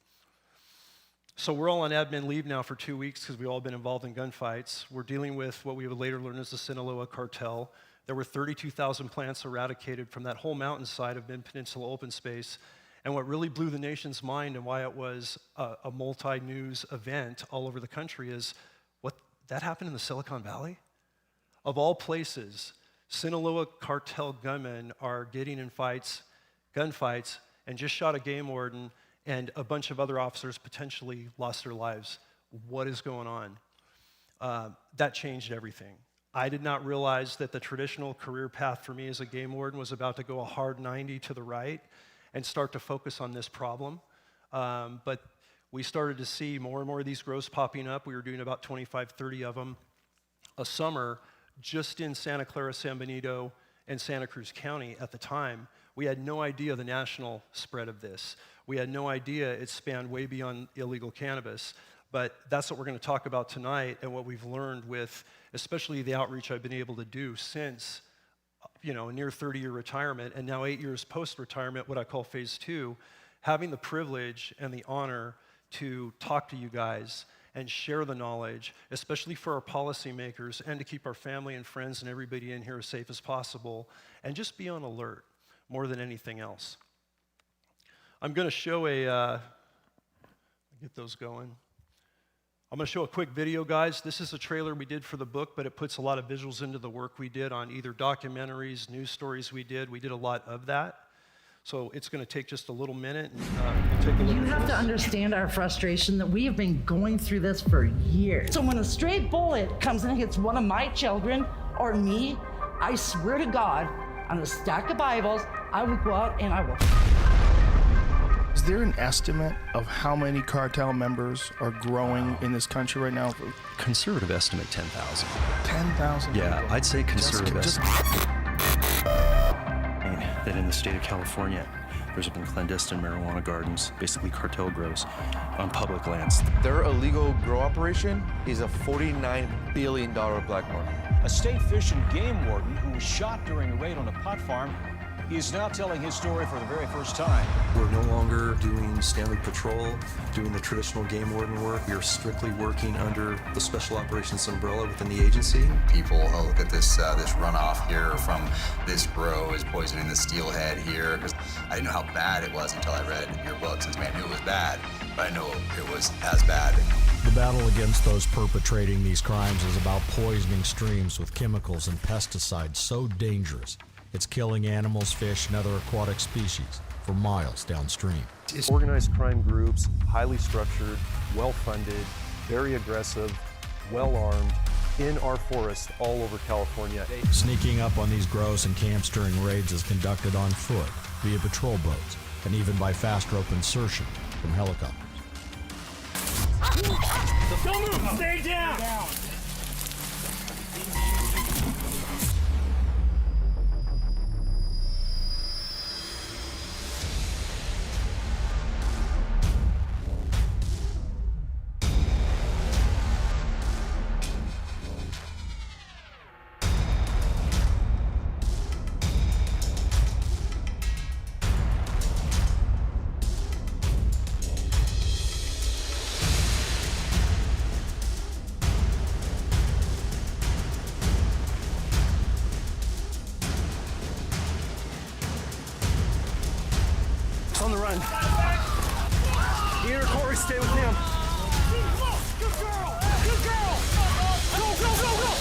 E: So we're all on admin leave now for 2 weeks because we've all been involved in gunfights. We're dealing with what we would later learn as the Sinaloa cartel. There were 32,000 plants eradicated from that whole mountainside of Mid-Peninsula open space. And what really blew the nation's mind and why it was a multi-news event all over the country is what that happened in the Silicon Valley? Of all places, Sinaloa cartel gunmen are getting in gunfights, and just shot a game warden, and a bunch of other officers potentially lost their lives. What is going on? That changed everything. I did not realize that the traditional career path for me as a game warden was about to go a hard 90 to the right and start to focus on this problem. But we started to see more and more of these grows popping up. We were doing about 25, 30 of them a summer just in Santa Clara, San Benito, and Santa Cruz County at the time. We had no idea the national spread of this. We had no idea it spanned way beyond illegal cannabis. But that's what we're going to talk about tonight and what we've learned with, especially the outreach I've been able to do since, a near 30-year retirement, and now 8 years post-retirement, what I call phase 2, having the privilege and the honor to talk to you guys and share the knowledge, especially for our policymakers, and to keep our family and friends and everybody in here as safe as possible, and just be on alert more than anything else. I'm going to show get those going. I'm going to show a quick video, guys. This is a trailer we did for the book, but it puts a lot of visuals into the work we did on either documentaries, news stories we did. We did a lot of that. So it's going to take just a little minute, and we'll take a look.
F: You have to understand our frustration that we have been going through this for years. So when a stray bullet comes and hits one of my children or me, I swear to God, on a stack of Bibles, I will go out and I will.
G: Is there an estimate of how many cartel members are growing in this country right now?
H: Conservative estimate, 10,000.
G: 10,000?
H: Yeah,
G: people.
H: I'd say conservative estimate. That in the state of California, there's been clandestine marijuana gardens, basically cartel grows, on public lands.
I: Their illegal grow operation is a $49 billion black market.
J: A state fish and game warden who was shot during a raid on a pot farm He is now telling his story for the very first time.
H: We're no longer doing standard patrol, doing the traditional game warden work. We are strictly working under the Special Operations umbrella within the agency.
K: People look at this runoff here from this grow is poisoning the steelhead here. Because I didn't know how bad it was until I read your books. And I knew it was bad, but I know it was as bad.
L: The battle against those perpetrating these crimes is about poisoning streams with chemicals and pesticides so dangerous it's killing animals, fish, and other aquatic species for miles downstream.
E: It's organized crime groups, highly structured, well-funded, very aggressive, well-armed, in our forests all over California.
L: Sneaking up on these grows and camps during raids is conducted on foot, via patrol boats, and even by fast rope insertion from helicopters.
J: Don't move! Stay down!
E: On the run. Ian or Corey, stay with him.
J: Good girl! Good girl! Go, go, go, go!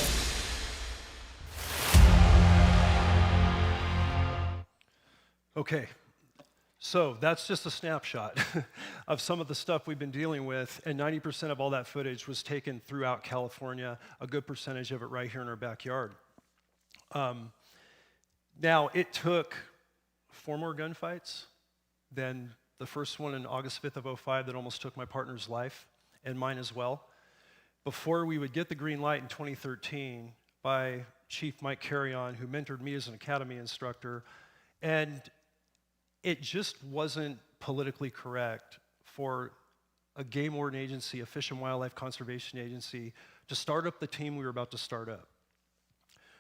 E: Okay, so that's just a snapshot of some of the stuff we've been dealing with, and 90% of all that footage was taken throughout California, a good percentage of it right here in our backyard. Now, it took 4 more gunfights than the first one in August 5th of 2005 that almost took my partner's life, and mine as well, before we would get the green light in 2013 by Chief Mike Carrion, who mentored me as an academy instructor, and it just wasn't politically correct for a game warden agency, a fish and wildlife conservation agency, to start up the team we were about to start up.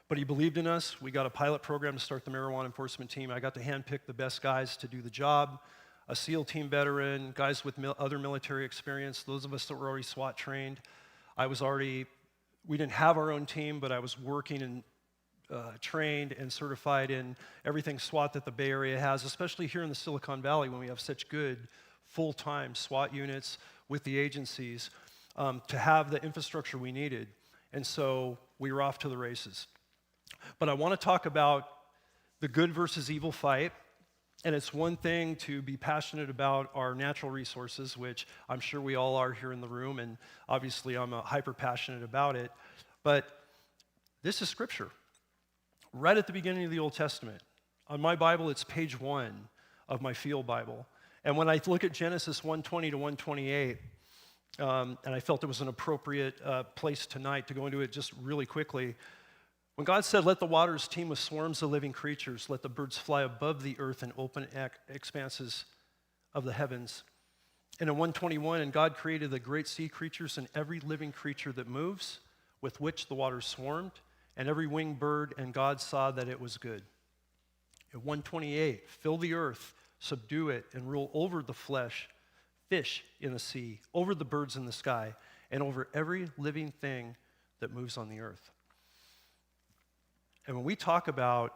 E: But he believed in us. We got a pilot program to start the marijuana enforcement team. I got to handpick the best guys to do the job, a SEAL team veteran, guys with other military experience, those of us that were already SWAT trained. We didn't have our own team, but I was working and trained and certified in everything SWAT that the Bay Area has, especially here in the Silicon Valley when we have such good full-time SWAT units with the agencies to have the infrastructure we needed. And so we were off to the races. But I want to talk about the good versus evil fight. And it's one thing to be passionate about our natural resources, which I'm sure we all are here in the room, and obviously I'm hyper passionate about it. But this is scripture. Right at the beginning of the Old Testament. On my Bible, it's page 1 of my field Bible. And when I look at Genesis 1:20 to 1:28, and I felt it was an appropriate place tonight to go into it just really quickly. When God said, let the waters teem with swarms of living creatures, let the birds fly above the earth in open expanses of the heavens. And in 1:21, and God created the great sea creatures and every living creature that moves, with which the waters swarmed, and every winged bird, and God saw that it was good. At 1:28, fill the earth, subdue it, and rule over the fish in the sea, over the birds in the sky, and over every living thing that moves on the earth. And when we talk about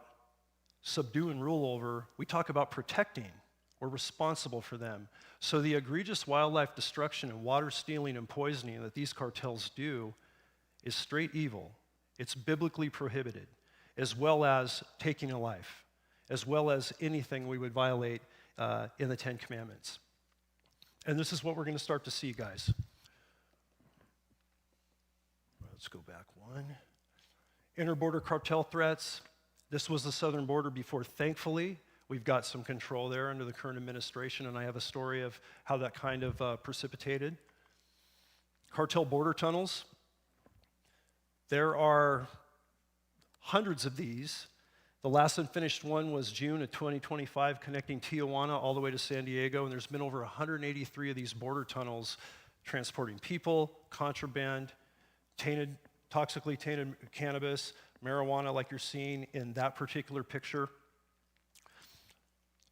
E: subdue and rule over, we talk about protecting. We're responsible for them. So the egregious wildlife destruction and water stealing and poisoning that these cartels do is straight evil. It's biblically prohibited, as well as taking a life, as well as anything we would violate in the 10 Commandments. And this is what we're going to start to see, guys. Let's go back one. Interborder cartel threats. This was the southern border before. Thankfully, we've got some control there under the current administration, and I have a story of how that kind of precipitated. Cartel border tunnels. There are hundreds of these. The last unfinished one was June of 2025, connecting Tijuana all the way to San Diego, and there's been over 183 of these border tunnels transporting people, contraband, toxically tainted cannabis, marijuana like you're seeing in that particular picture.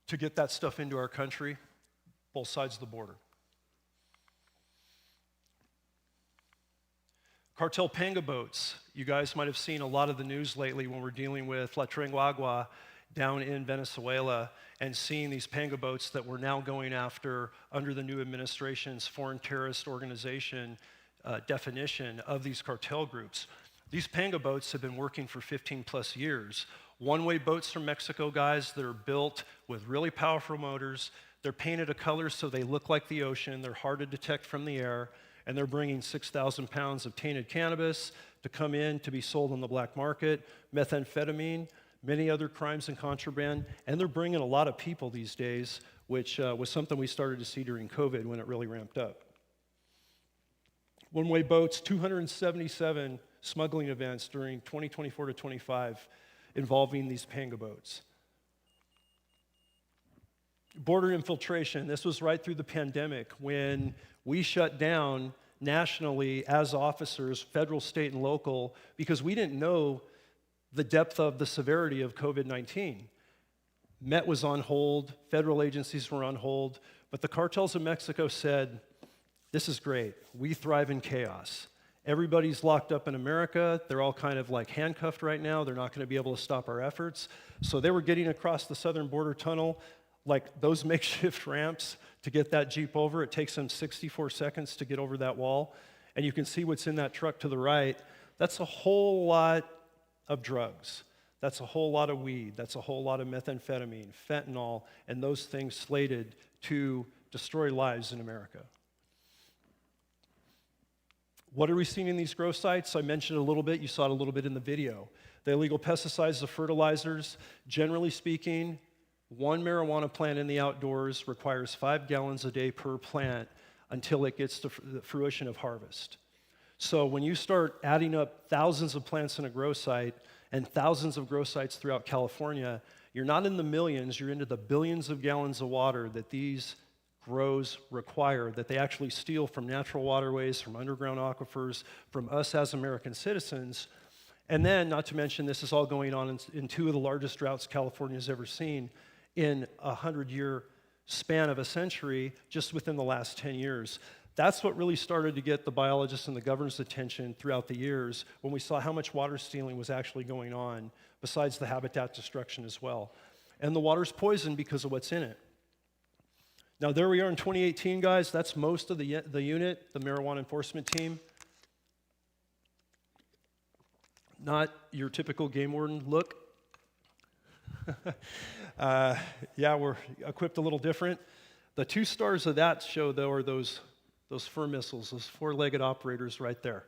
E: to get that stuff into our country, both sides of the border. Cartel panga boats. You guys might have seen a lot of the news lately when we're dealing with La Tringuagua down in Venezuela and seeing these panga boats that we're now going after under the new administration's foreign terrorist organization definition of these cartel groups. These panga boats have been working for 15 plus years. One-way boats from Mexico, guys, that are built with really powerful motors. They're painted a color so they look like the ocean. They're hard to detect from the air. And they're bringing 6,000 pounds of tainted cannabis to come in to be sold on the black market, methamphetamine, many other crimes and contraband. And they're bringing a lot of people these days, which was something we started to see during COVID when it really ramped up. One-way boats, 277 smuggling events during 2024 to 25 involving these panga boats. Border infiltration, this was right through the pandemic when we shut down nationally as officers, federal, state, and local, because we didn't know the depth of the severity of COVID-19. Met was on hold, federal agencies were on hold, but the cartels of Mexico said, this is great, we thrive in chaos. Everybody's locked up in America, they're all kind of like handcuffed right now, they're not gonna be able to stop our efforts. So they were getting across the southern border tunnel, like those makeshift ramps to get that Jeep over. It takes them 64 seconds to get over that wall. And you can see what's in that truck to the right. That's a whole lot of drugs. That's a whole lot of weed. That's a whole lot of methamphetamine, fentanyl, and those things slated to destroy lives in America. What are we seeing in these grow sites? I mentioned a little bit. You saw it a little bit in the video. The illegal pesticides, the fertilizers, generally speaking, one marijuana plant in the outdoors requires 5 gallons a day per plant until it gets to the fruition of harvest. So when you start adding up thousands of plants in a grow site and thousands of grow sites throughout California, you're not in the millions, you're into the billions of gallons of water that these grows require, that they actually steal from natural waterways, from underground aquifers, from us as American citizens. And then, not to mention, this is all going on in 2 of the largest droughts California's ever seen in a 100-year span of a century, just within the last 10 years. That's what really started to get the biologists and the governor's attention throughout the years when we saw how much water stealing was actually going on, besides the habitat destruction as well. And the water's poisoned because of what's in it. Now there we are in 2018, guys. That's most of the unit, the marijuana enforcement team. Not your typical game warden look. Yeah, we're equipped a little different. The 2 stars of that show, though, are those fur missiles, those 4-legged operators right there.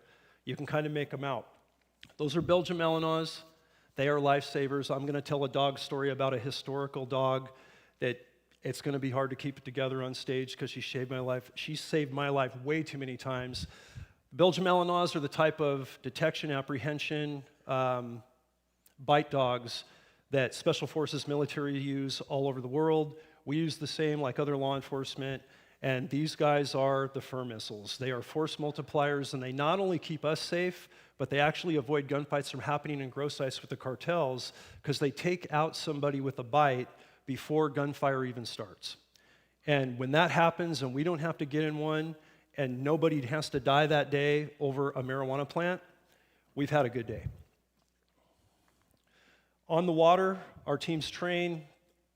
E: You can kind of make them out. Those are Belgian Malinois. They are lifesavers. I'm going to tell a dog story about a historical dog that it's going to be hard to keep it together on stage because she saved my life. She saved my life way too many times. Belgian Malinois are the type of detection, apprehension, bite dogs that Special Forces military use all over the world. We use the same like other law enforcement, and these guys are the fur missiles. They are force multipliers, and they not only keep us safe, but they actually avoid gunfights from happening in grow sites with the cartels because they take out somebody with a bite before gunfire even starts. And when that happens and we don't have to get in one and nobody has to die that day over a marijuana plant, we've had a good day. On the water, our teams train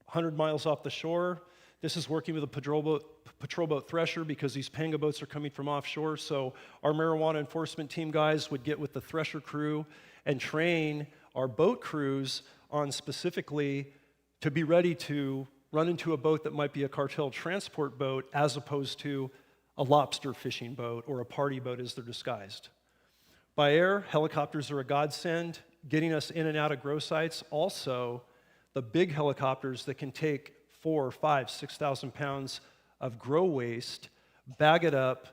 E: 100 miles off the shore. This is working with a patrol boat thresher because these panga boats are coming from offshore. So our marijuana enforcement team guys would get with the thresher crew and train our boat crews on specifically to be ready to run into a boat that might be a cartel transport boat as opposed to a lobster fishing boat or a party boat as they're disguised. By air, helicopters are a godsend, getting us in and out of grow sites. Also, the big helicopters that can take 4, 5, 6,000 pounds of grow waste, bag it up,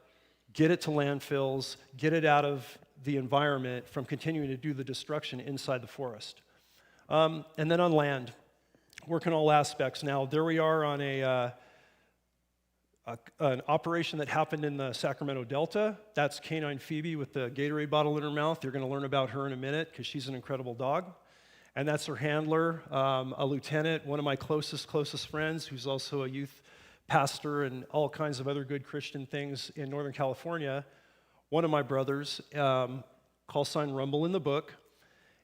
E: get it to landfills, get it out of the environment from continuing to do the destruction inside the forest. And then on land, working all aspects. Now, there we are on an operation that happened in the Sacramento Delta. That's Canine Phoebe with the Gatorade bottle in her mouth. You're going to learn about her in a minute because she's an incredible dog. and that's her handler, a lieutenant, one of my closest friends, who's also a youth pastor and all kinds of other good Christian things in Northern California. One of my brothers, call sign Rumble in the book,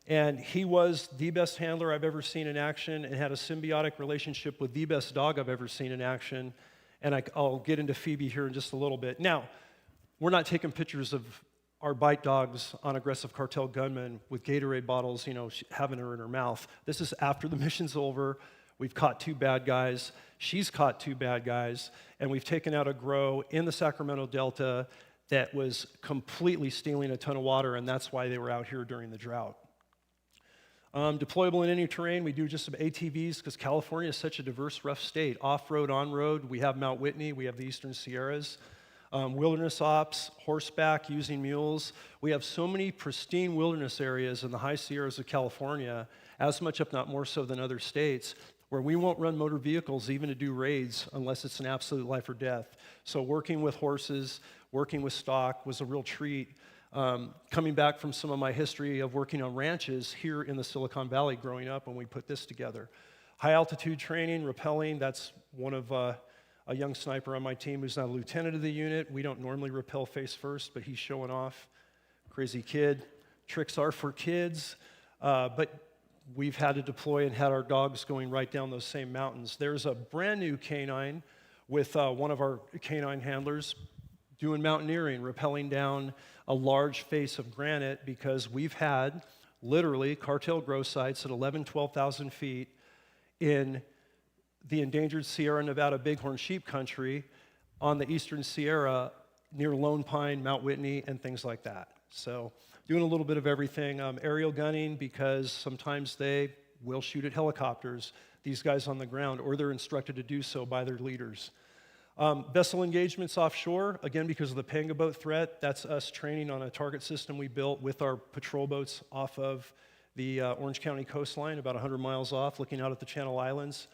E: and he was the best handler I've ever seen in action and had a symbiotic relationship with the best dog I've ever seen in action. And I'll get into Phoebe here in just a little bit. Now, we're not taking pictures of our bite dogs on aggressive cartel gunmen with Gatorade bottles, having her in her mouth. This is after the mission's over. We've caught 2 bad guys. She's caught 2 bad guys. And we've taken out a grow in the Sacramento Delta that was completely stealing a ton of water, and that's why they were out here during the drought. Deployable in any terrain, we do just some ATVs because California is such a diverse, rough state. Off-road, on-road, we have Mount Whitney, we have the Eastern Sierras. Wilderness ops, horseback, using mules. We have so many pristine wilderness areas in the high Sierras of California, as much if not more so than other states, where we won't run motor vehicles even to do raids unless it's an absolute life or death. So working with horses, working with stock was a real treat. Coming back from some of my history of working on ranches here in the Silicon Valley growing up when we put this together. High altitude training, rappelling, that's one of a young sniper on my team who's now a lieutenant of the unit. We don't normally rappel face first, but he's showing off. Crazy kid. Tricks are for kids, but we've had to deploy and had our dogs going right down those same mountains. There's a brand new canine with one of our canine handlers doing mountaineering, rappelling down a large face of granite because we've had literally cartel grow sites at 11,000, 12,000 feet in the endangered Sierra Nevada bighorn sheep country on the Eastern Sierra near Lone Pine, Mount Whitney, and things like that. So doing a little bit of everything. Aerial gunning because sometimes they will shoot at helicopters, these guys on the ground, or they're instructed to do so by their leaders. Vessel engagements offshore, again, because of the panga boat threat. That's us training on a target system we built with our patrol boats off of the Orange County coastline, about 100 miles off, looking out at the Channel Islands.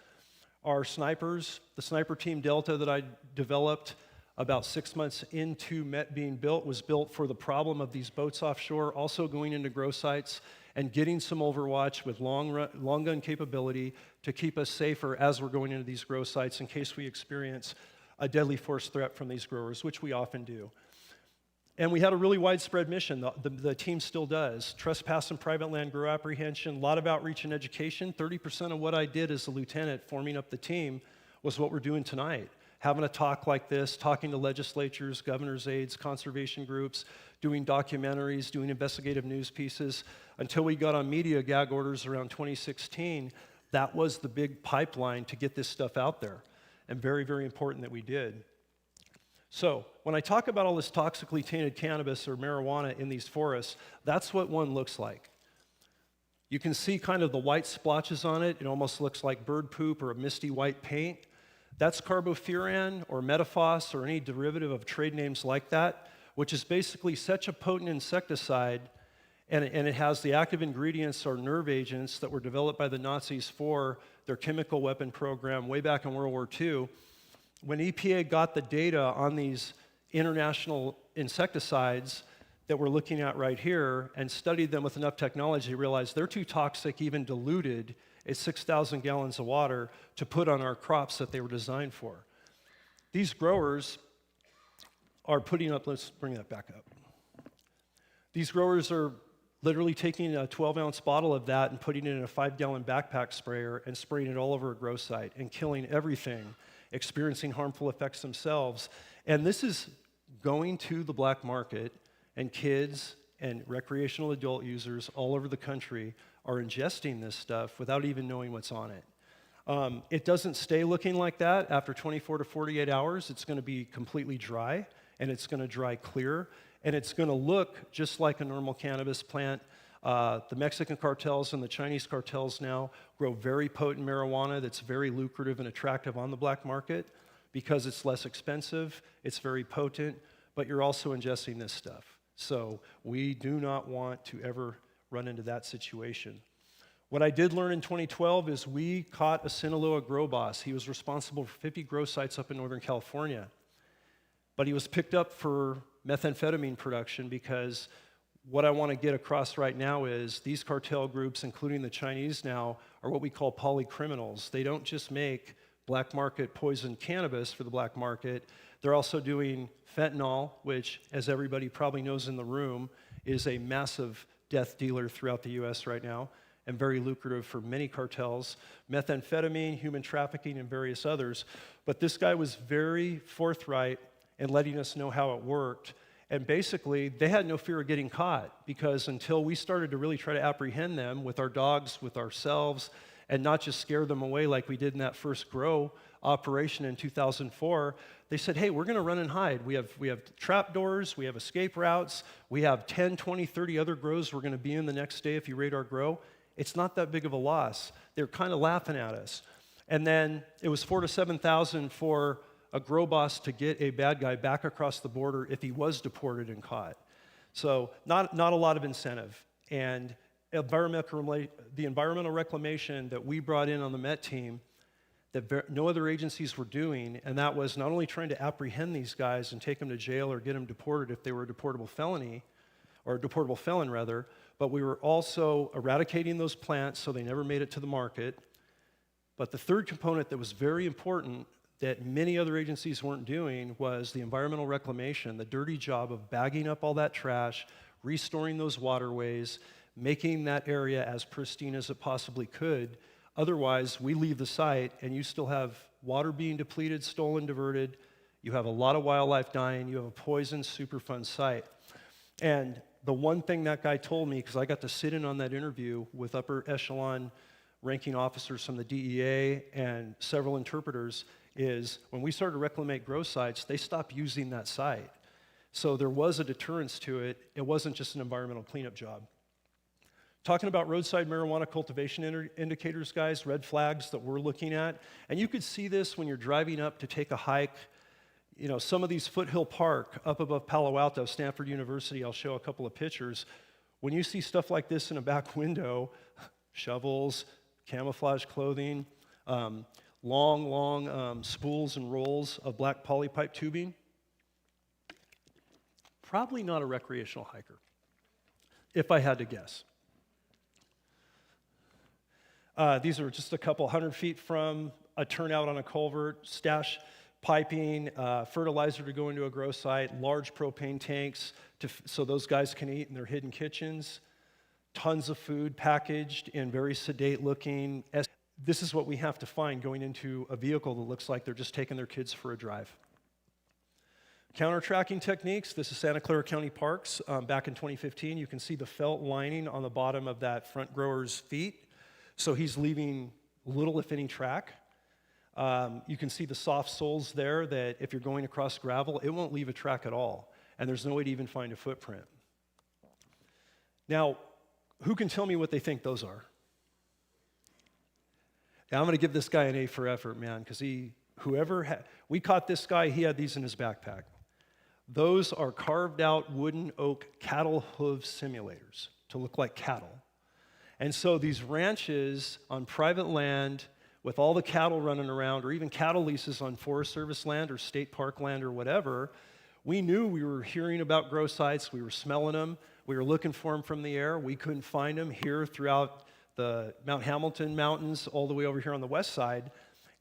E: Our snipers, the sniper team Delta that I developed about 6 months into MET being built, was built for the problem of these boats offshore, also going into grow sites and getting some overwatch with long gun capability to keep us safer as we're going into these grow sites in case we experience a deadly force threat from these growers, which we often do. And we had a really widespread mission. The team still does. Trespass and private land grow apprehension, a lot of outreach and education. 30% of what I did as a lieutenant forming up the team was what we're doing tonight. Having a talk like this, talking to legislatures, governor's aides, conservation groups, doing documentaries, doing investigative news pieces. Until we got on media gag orders around 2016, that was the big pipeline to get this stuff out there. And very, very important that we did. So when I talk about all this toxically tainted cannabis or marijuana in these forests, that's what one looks like. You can see kind of the white splotches on it. It almost looks like bird poop or a misty white paint. That's carbofuran or metaphos or any derivative of trade names like that, which is basically such a potent insecticide, and it has the active ingredients or nerve agents that were developed by the Nazis for their chemical weapon program way back in World War II. When EPA got the data on these international insecticides that we're looking at right here and studied them with enough technology, realized they're too toxic, even diluted at 6,000 gallons of water, to put on our crops that they were designed for. These growers are putting up, let's bring that back up. These growers are literally taking a 12-ounce bottle of that and putting it in a 5-gallon backpack sprayer and spraying it all over a grow site and killing everything, experiencing harmful effects themselves. And this is going to the black market, and kids and recreational adult users all over the country are ingesting this stuff without even knowing what's on it. It doesn't stay looking like that. After 24 to 48 hours, it's going to be completely dry, and it's going to dry clear, and it's going to look just like a normal cannabis plant. The Mexican cartels and the Chinese cartels now grow very potent marijuana that's very lucrative and attractive on the black market because it's less expensive, it's very potent, but you're also ingesting this stuff. So we do not want to ever run into that situation. What I did learn in 2012 is we caught a Sinaloa grow boss. He was responsible for 50 grow sites up in Northern California. But he was picked up for methamphetamine production because what I want to get across right now is these cartel groups, including the Chinese now, are what we call polycriminals. They don't just make black market poison cannabis for the black market. They're also doing fentanyl, which, as everybody probably knows in the room, is a massive death dealer throughout the US right now and very lucrative for many cartels. Methamphetamine, human trafficking, and various others. But this guy was very forthright in letting us know how it worked. And basically, they had no fear of getting caught, because until we started to really try to apprehend them with our dogs, with ourselves, and not just scare them away like we did in that first grow operation in 2004, they said, hey, we're going to run and hide. We have trap doors, we have escape routes, we have 10, 20, 30 other grows we're going to be in the next day if you raid our grow. It's not that big of a loss. They're kind of laughing at us. And then it was $4,000 to $7,000 for a grow boss to get a bad guy back across the border if he was deported and caught. So not a lot of incentive. And the environmental reclamation that we brought in on the Met team that no other agencies were doing, and that was not only trying to apprehend these guys and take them to jail or get them deported if they were a deportable felony, or a deportable felon rather, but we were also eradicating those plants so they never made it to the market. But the third component that was very important that many other agencies weren't doing was the environmental reclamation, the dirty job of bagging up all that trash, restoring those waterways, making that area as pristine as it possibly could. Otherwise, we leave the site and you still have water being depleted, stolen, diverted. You have a lot of wildlife dying. You have a poisoned, Superfund site. And the one thing that guy told me, because I got to sit in on that interview with upper echelon ranking officers from the DEA and several interpreters, is when we started to reclaim grow sites, they stopped using that site. So there was a deterrence to it. It wasn't just an environmental cleanup job. Talking about roadside marijuana cultivation indicators, guys, red flags that we're looking at. And you could see this when you're driving up to take a hike. You know, some of these Foothill Park up above Palo Alto, Stanford University, I'll show a couple of pictures. When you see stuff like this in a back window, shovels, camouflage clothing, long spools and rolls of black polypipe tubing, probably not a recreational hiker, if I had to guess. These are just a couple 100 feet from a turnout on a culvert, stash piping, fertilizer to go into a grow site, large propane tanks so those guys can eat in their hidden kitchens, tons of food packaged in very sedate looking. This is what we have to find going into a vehicle that looks like they're just taking their kids for a drive. Counter-tracking techniques. This is Santa Clara County Parks back in 2015. You can see the felt lining on the bottom of that front grower's feet. So he's leaving little, if any, track. You can see the soft soles there that if you're going across gravel, it won't leave a track at all. And there's no way to even find a footprint. Now, who can tell me what they think those are? Yeah, I'm going to give this guy an A for effort, man, because we caught this guy, he had these in his backpack. Those are carved out wooden oak cattle hoof simulators to look like cattle. And so these ranches on private land with all the cattle running around, or even cattle leases on Forest Service land or state park land or whatever, we knew we were hearing about grow sites, we were smelling them, we were looking for them from the air, we couldn't find them here throughout the Mount Hamilton Mountains all the way over here on the west side.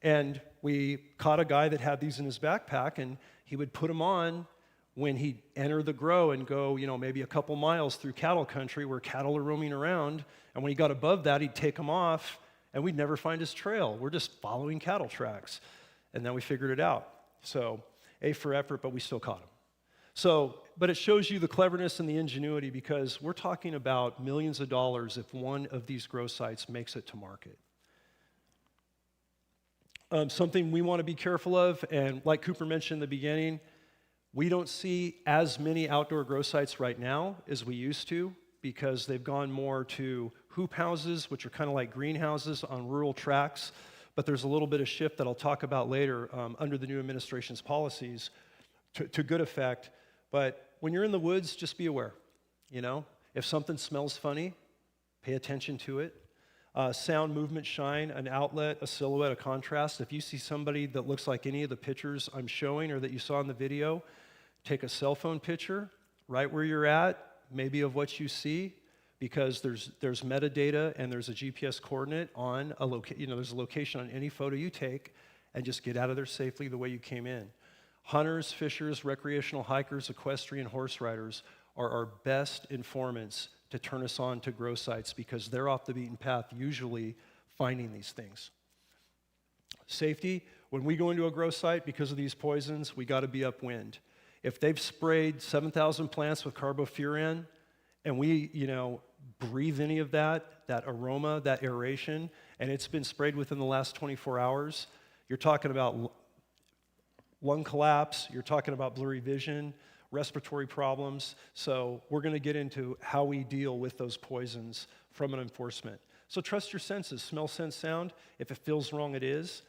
E: And we caught a guy that had these in his backpack, and he would put them on when he'd enter the grow and go, maybe a couple miles through cattle country where cattle are roaming around. And when he got above that, he'd take them off, and we'd never find his trail. We're just following cattle tracks. And then we figured it out. So A for effort, but we still caught him. But it shows you the cleverness and the ingenuity, because we're talking about millions of dollars if one of these grow sites makes it to market. Something we want to be careful of, and like Cooper mentioned in the beginning, we don't see as many outdoor grow sites right now as we used to, because they've gone more to hoop houses, which are kind of like greenhouses on rural tracts. But there's a little bit of shift that I'll talk about later under the new administration's policies to good effect. But when you're in the woods, just be aware. If something smells funny, pay attention to it. Sound, movement, shine, an outlet, a silhouette, a contrast. If you see somebody that looks like any of the pictures I'm showing or that you saw in the video, take a cell phone picture right where you're at, maybe of what you see, because there's metadata and there's a GPS coordinate on a there's a location on any photo you take, and just get out of there safely the way you came in. Hunters, fishers, recreational hikers, equestrian horse riders are our best informants to turn us on to grow sites, because they're off the beaten path usually finding these things. Safety, when we go into a grow site because of these poisons, we got to be upwind. If they've sprayed 7,000 plants with carbofuran and we, breathe any of that aroma, that aeration, and it's been sprayed within the last 24 hours, you're talking about lung collapse, you're talking about blurry vision, respiratory problems. So we're going to get into how we deal with those poisons from an enforcement. So trust your senses, smell, sense, sound. If it feels wrong, it is.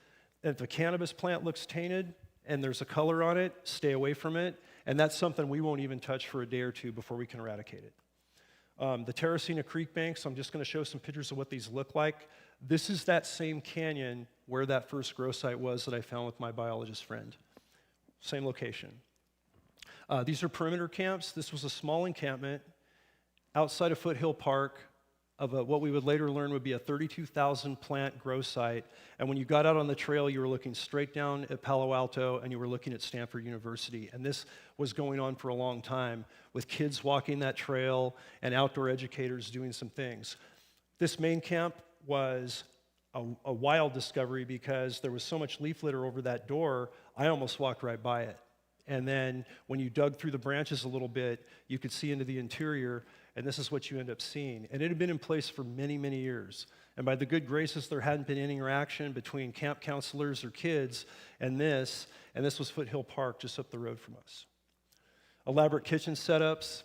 E: If a cannabis plant looks tainted and there's a color on it, stay away from it. And that's something we won't even touch for a day or two before we can eradicate it. The Terracina Creek banks, I'm just going to show some pictures of what these look like. This is that same canyon where that first grow site was that I found with my biologist friend. Same location. These are perimeter camps. This was a small encampment outside of Foothill Park of what we would later learn would be a 32,000 plant grow site. And when you got out on the trail, you were looking straight down at Palo Alto and you were looking at Stanford University. And this was going on for a long time with kids walking that trail and outdoor educators doing some things. This main camp was a wild discovery because there was so much leaf litter over that door, I almost walked right by it. And then when you dug through the branches a little bit, you could see into the interior, and this is what you end up seeing. And it had been in place for many, many years. And by the good graces, there hadn't been any interaction between camp counselors or kids and this was Foothill Park just up the road from us. Elaborate kitchen setups.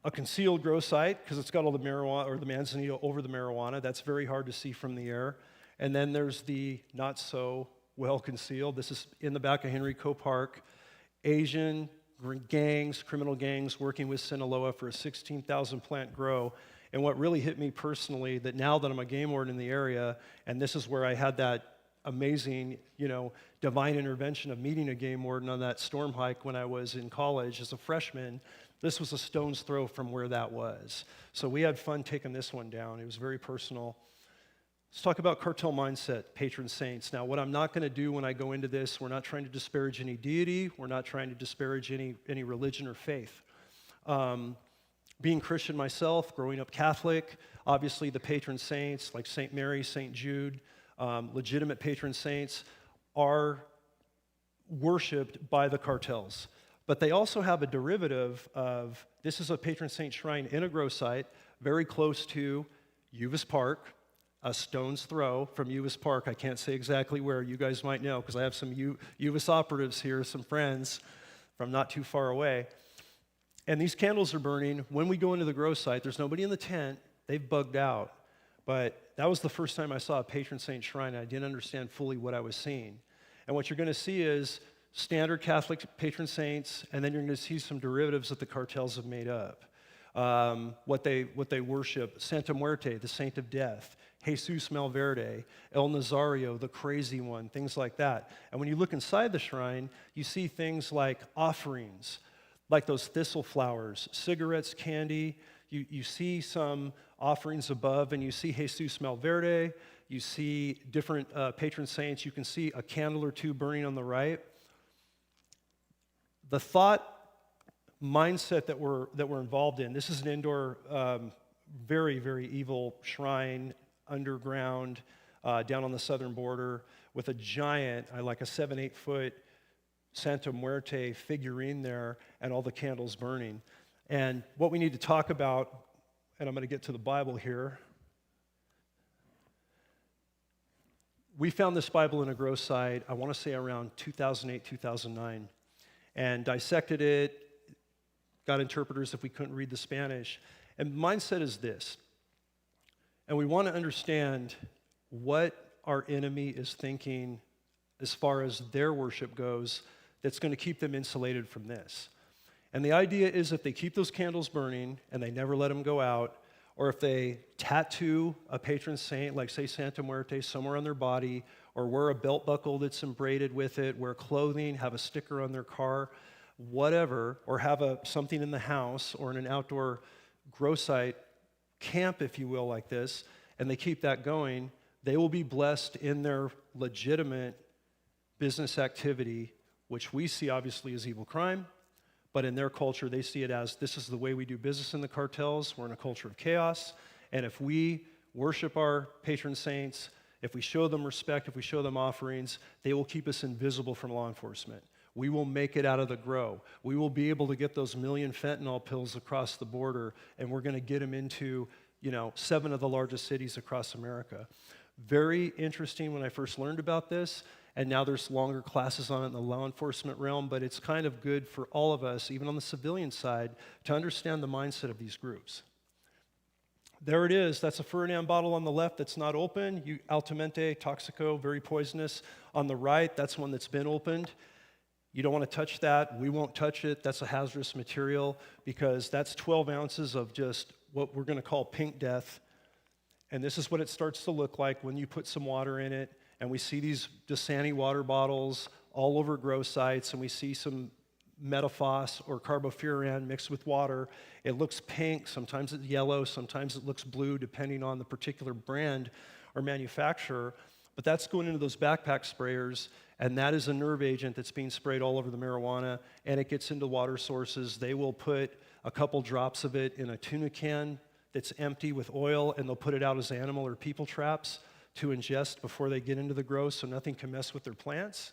E: A concealed grow site, because it's got all the marijuana or the manzanita over the marijuana. That's very hard to see from the air. And then there's the not so well concealed. This is in the back of Henrico Park. Asian gangs, criminal gangs working with Sinaloa for a 16,000 plant grow. And what really hit me personally, that now that I'm a game warden in the area, and this is where I had that amazing, divine intervention of meeting a game warden on that storm hike when I was in college as a freshman. This was a stone's throw from where that was. So we had fun taking this one down. It was very personal. Let's talk about cartel mindset, patron saints. Now, what I'm not going to do when I go into this, we're not trying to disparage any deity. We're not trying to disparage any religion or faith. Being Christian myself, growing up Catholic, obviously the patron saints like St. Mary, St. Jude, legitimate patron saints are worshipped by the cartels. But they also have a derivative of, this is a patron saint shrine in a grow site, very close to Uvis Park, a stone's throw from Uvis Park. I can't say exactly where. You guys might know because I have some Uvis operatives here, some friends from not too far away. And these candles are burning. When we go into the grow site, there's nobody in the tent. They've bugged out. But that was the first time I saw a patron saint shrine. I didn't understand fully what I was seeing. And what you're going to see is standard Catholic patron saints, and then you're going to see some derivatives that the cartels have made up. What they worship, Santa Muerte, the saint of death, Jesus Malverde, El Nazario, the crazy one, things like that. And when you look inside the shrine, you see things like offerings, like those thistle flowers, cigarettes, candy. You see some offerings above, and you see Jesus Malverde. You see different patron saints. You can see a candle or two burning on the right. The thought mindset that we're involved in, this is an indoor, very, very evil shrine, underground, down on the southern border, with a giant, like a 7-8 foot Santa Muerte figurine there, and all the candles burning. And what we need to talk about, and I'm going to get to the Bible here. We found this Bible in a grow site, I want to say around 2008, 2009, and dissected it, got interpreters if we couldn't read the Spanish. And mindset is this. And we want to understand what our enemy is thinking as far as their worship goes that's going to keep them insulated from this. And the idea is if they keep those candles burning and they never let them go out, or if they tattoo a patron saint, like say Santa Muerte, somewhere on their body, or wear a belt buckle that's embroidered with it, wear clothing, have a sticker on their car, whatever, or have something in the house or in an outdoor grow site camp, if you will, like this, and they keep that going, they will be blessed in their legitimate business activity, which we see obviously as evil crime, but in their culture, they see it as this is the way we do business in the cartels. We're in a culture of chaos, and if we worship our patron saints, if we show them respect, if we show them offerings, they will keep us invisible from law enforcement. We will make it out of the grow. We will be able to get those 1 million fentanyl pills across the border, and we're going to get them into, 7 of the largest cities across America. Very interesting when I first learned about this, and now there's longer classes on it in the law enforcement realm, but it's kind of good for all of us, even on the civilian side, to understand the mindset of these groups. There it is. That's a Ferdinand bottle on the left that's not open. Altamente, Toxico, very poisonous. On the right, that's one that's been opened. You don't want to touch that. We won't touch it. That's a hazardous material because that's 12 ounces of just what we're going to call pink death. And this is what it starts to look like when you put some water in it. And we see these Dasani water bottles all over grow sites, and we see some metaphos or carbofuran mixed with water. It looks pink, sometimes it's yellow, sometimes it looks blue, depending on the particular brand or manufacturer. But that's going into those backpack sprayers, and that is a nerve agent that's being sprayed all over the marijuana, and it gets into water sources. They will put a couple drops of it in a tuna can that's empty with oil, and they'll put it out as animal or people traps to ingest before they get into the grow so nothing can mess with their plants.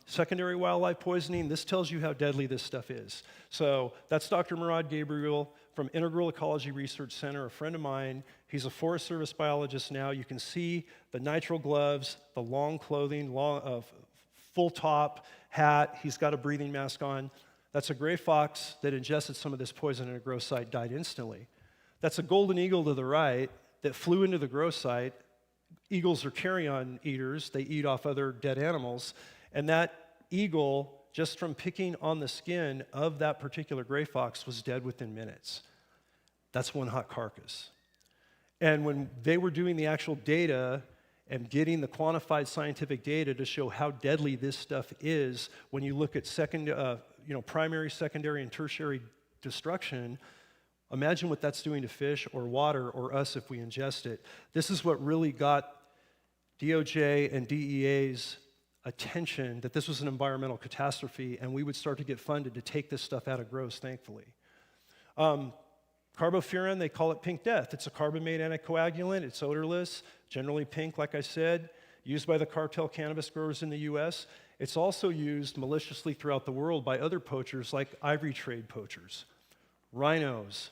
E: Secondary wildlife poisoning, this tells you how deadly this stuff is. So that's Dr. Murad Gabriel from Integral Ecology Research Center, a friend of mine. He's a Forest Service biologist now. You can see the nitrile gloves, the long clothing, full top hat. He's got a breathing mask on. That's a gray fox that ingested some of this poison in a grow site, died instantly. That's a golden eagle to the right that flew into the grow site. Eagles are carrion eaters. They eat off other dead animals. And that eagle, just from picking on the skin of that particular gray fox, was dead within minutes. That's one hot carcass. And when they were doing the actual data and getting the quantified scientific data to show how deadly this stuff is, when you look at primary, secondary, and tertiary destruction, imagine what that's doing to fish or water or us if we ingest it. This is what really got DOJ and DEA's attention, that this was an environmental catastrophe, and we would start to get funded to take this stuff out of grows, thankfully. Carbofuran, they call it pink death. It's a carbamate anticoagulant. It's odorless, generally pink, like I said, used by the cartel cannabis growers in the US. It's also used maliciously throughout the world by other poachers like ivory trade poachers, rhinos,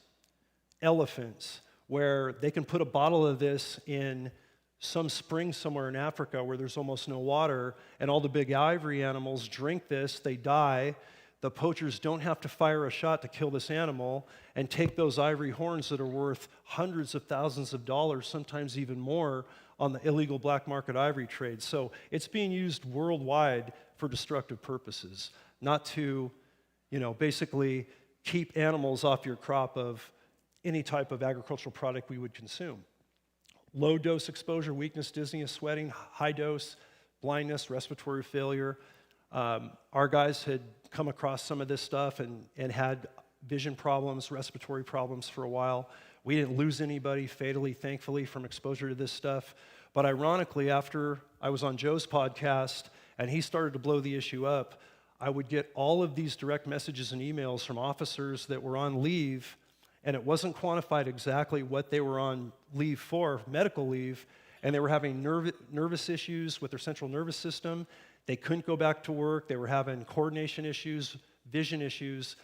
E: elephants, where they can put a bottle of this in some spring somewhere in Africa where there's almost no water, and all the big ivory animals drink this, they die. The poachers don't have to fire a shot to kill this animal and take those ivory horns that are worth hundreds of thousands of dollars, sometimes even more, on the illegal black market ivory trade. So it's being used worldwide for destructive purposes, not to, basically keep animals off your crop of any type of agricultural product we would consume. Low dose exposure, weakness, dizziness, sweating. High dose, blindness, respiratory failure. Our guys had come across some of this stuff and had vision problems, respiratory problems for a while. We didn't lose anybody fatally, thankfully, from exposure to this stuff. But ironically, after I was on Joe's podcast and he started to blow the issue up, I would get all of these direct messages and emails from officers that were on leave, and it wasn't quantified exactly what they were on leave for, medical leave, and they were having nervous issues with their central nervous system. They couldn't go back to work. They were having coordination issues, vision issues,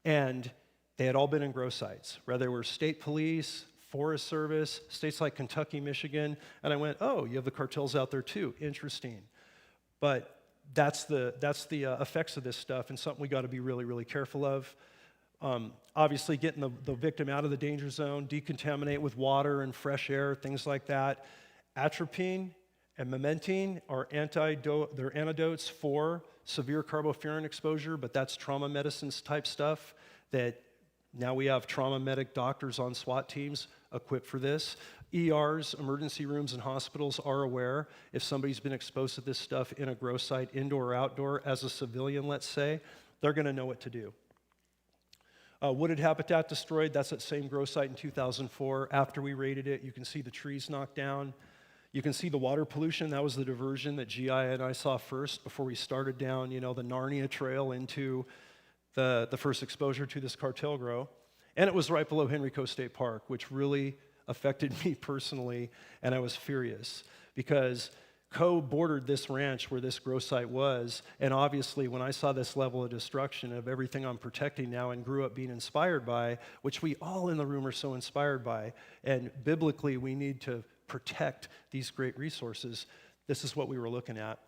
E: and they had all been in grow sites, whether they were state police, Forest Service, states like Kentucky, Michigan, and I went, oh, you have the cartels out there too, interesting. But that's the effects of this stuff, and something we got to be really, really careful of. Obviously, getting the victim out of the danger zone, decontaminate with water and fresh air, things like that. Atropine and memantine are they're antidotes for severe carbofuran exposure, but that's trauma medicines type stuff that Now we have trauma medic doctors on SWAT teams equipped for this. ERs, emergency rooms, and hospitals are aware if somebody's been exposed to this stuff in a grow site, indoor or outdoor, as a civilian, let's say, they're going to know what to do. Wooded habitat destroyed, that's that same grow site in 2004. After we raided it, you can see the trees knocked down. You can see the water pollution. That was the diversion that GI and I saw first before we started down, the Narnia Trail into the first exposure to this cartel grow. And it was right below Henrico State Park, which really affected me personally, and I was furious because co-bordered this ranch where this grow site was, and obviously when I saw this level of destruction of everything I'm protecting now and grew up being inspired by, which we all in the room are so inspired by, and biblically we need to protect these great resources, this is what we were looking at.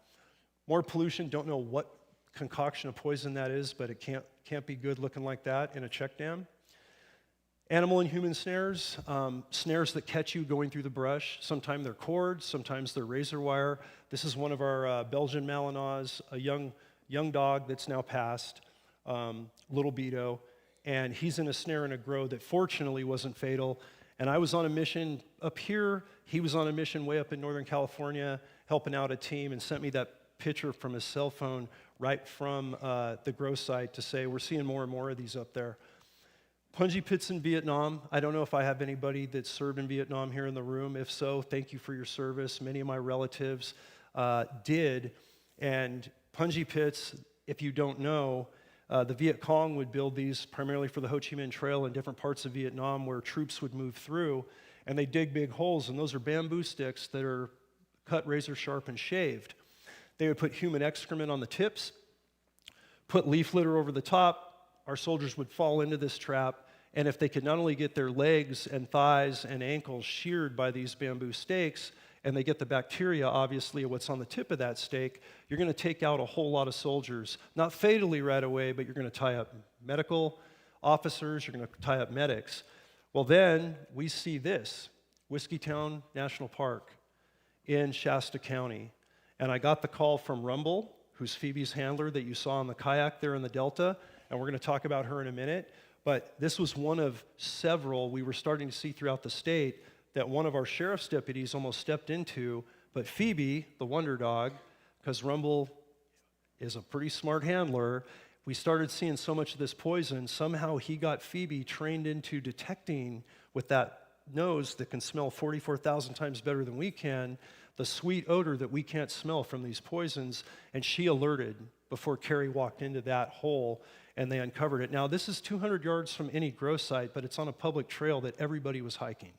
E: More pollution, don't know what concoction of poison that is, but it can't be good looking like that in a check dam. Animal and human snares, snares that catch you going through the brush. Sometimes they're cords, sometimes they're razor wire. This is one of our Belgian Malinois, a young dog that's now passed, little Beto, and he's in a snare in a grow that fortunately wasn't fatal. And I was on a mission up here. He was on a mission way up in Northern California, helping out a team, and sent me that picture from his cell phone right from the grow site to say, we're seeing more and more of these up there. Punji pits in Vietnam. I don't know if I have anybody that served in Vietnam here in the room. If so, thank you for your service. Many of my relatives did. And punji pits, if you don't know, the Viet Cong would build these primarily for the Ho Chi Minh Trail in different parts of Vietnam where troops would move through, and they dig big holes, and those are bamboo sticks that are cut razor sharp and shaved. They would put human excrement on the tips, put leaf litter over the top. Our soldiers would fall into this trap, and if they could not only get their legs and thighs and ankles sheared by these bamboo stakes, and they get the bacteria, obviously, of what's on the tip of that stake, you're going to take out a whole lot of soldiers. Not fatally right away, but you're going to tie up medical officers, you're going to tie up medics. Well, then we see this, Whiskeytown National Park in Shasta County. And I got the call from Rumble, who's Phoebe's handler that you saw in the kayak there in the Delta, and we're going to talk about her in a minute. But this was one of several we were starting to see throughout the state that one of our sheriff's deputies almost stepped into, but Phoebe, the wonder dog, because Rumble is a pretty smart handler, we started seeing so much of this poison, somehow he got Phoebe trained into detecting with that nose that can smell 44,000 times better than we can, the sweet odor that we can't smell from these poisons, and she alerted before Carrie walked into that hole, and they uncovered it. Now, this is 200 yards from any grow site, but it's on a public trail that everybody was hiking.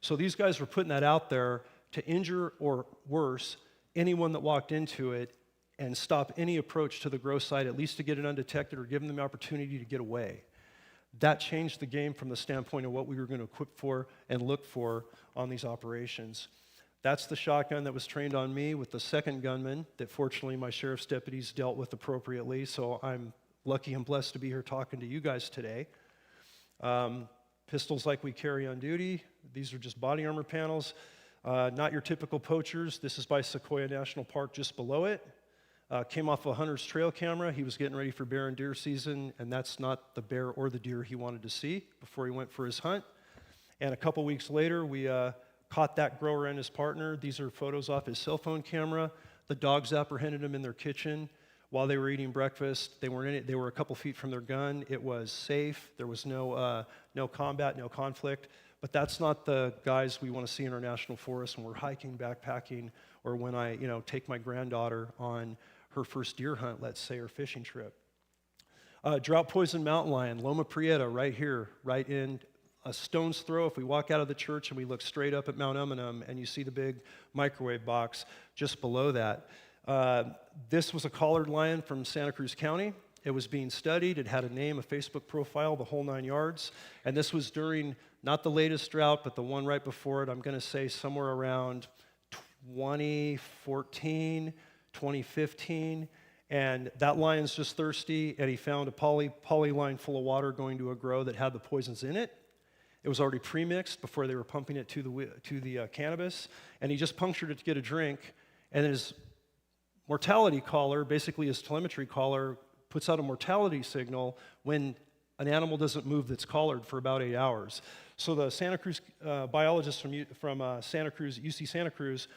E: So these guys were putting that out there to injure, or worse, anyone that walked into it and stop any approach to the grow site, at least to get it undetected or give them the opportunity to get away. That changed the game from the standpoint of what we were going to equip for and look for on these operations. That's the shotgun that was trained on me with the second gunman that fortunately my sheriff's deputies dealt with appropriately, so I'm lucky and blessed to be here talking to you guys today. Pistols like we carry on duty. These are just body armor panels. Not your typical poachers. This is by Sequoia National Park just below it. Came off a hunter's trail camera. He was getting ready for bear and deer season, and that's not the bear or the deer he wanted to see before he went for his hunt. And a couple weeks later, we caught that grower and his partner. These are photos off his cell phone camera. The dogs apprehended him in their kitchen while they were eating breakfast. They weren't in it. They were a couple feet from their gun. It was safe. There was no combat, no conflict. But that's not the guys we want to see in our national forest when we're hiking, backpacking, or when I, take my granddaughter on her first deer hunt, let's say, or fishing trip. Drought poison mountain lion, Loma Prieta, right here, right in a stone's throw. If we walk out of the church and we look straight up at Mount Umunhum and you see the big microwave box just below that. This was a collared lion from Santa Cruz County. It was being studied. It had a name, a Facebook profile, the whole 9 yards. And this was during, not the latest drought, but the one right before it. I'm going to say somewhere around 2014, 2015. And that lion's just thirsty, and he found a poly line full of water going to a grow that had the poisons in it. It was already pre-mixed before they were pumping it to the cannabis, and he just punctured it to get a drink, and his mortality collar, basically his telemetry collar, puts out a mortality signal when an animal doesn't move that's collared for about 8 hours. So the Santa Cruz biologists from Santa Cruz, UC Santa Cruz,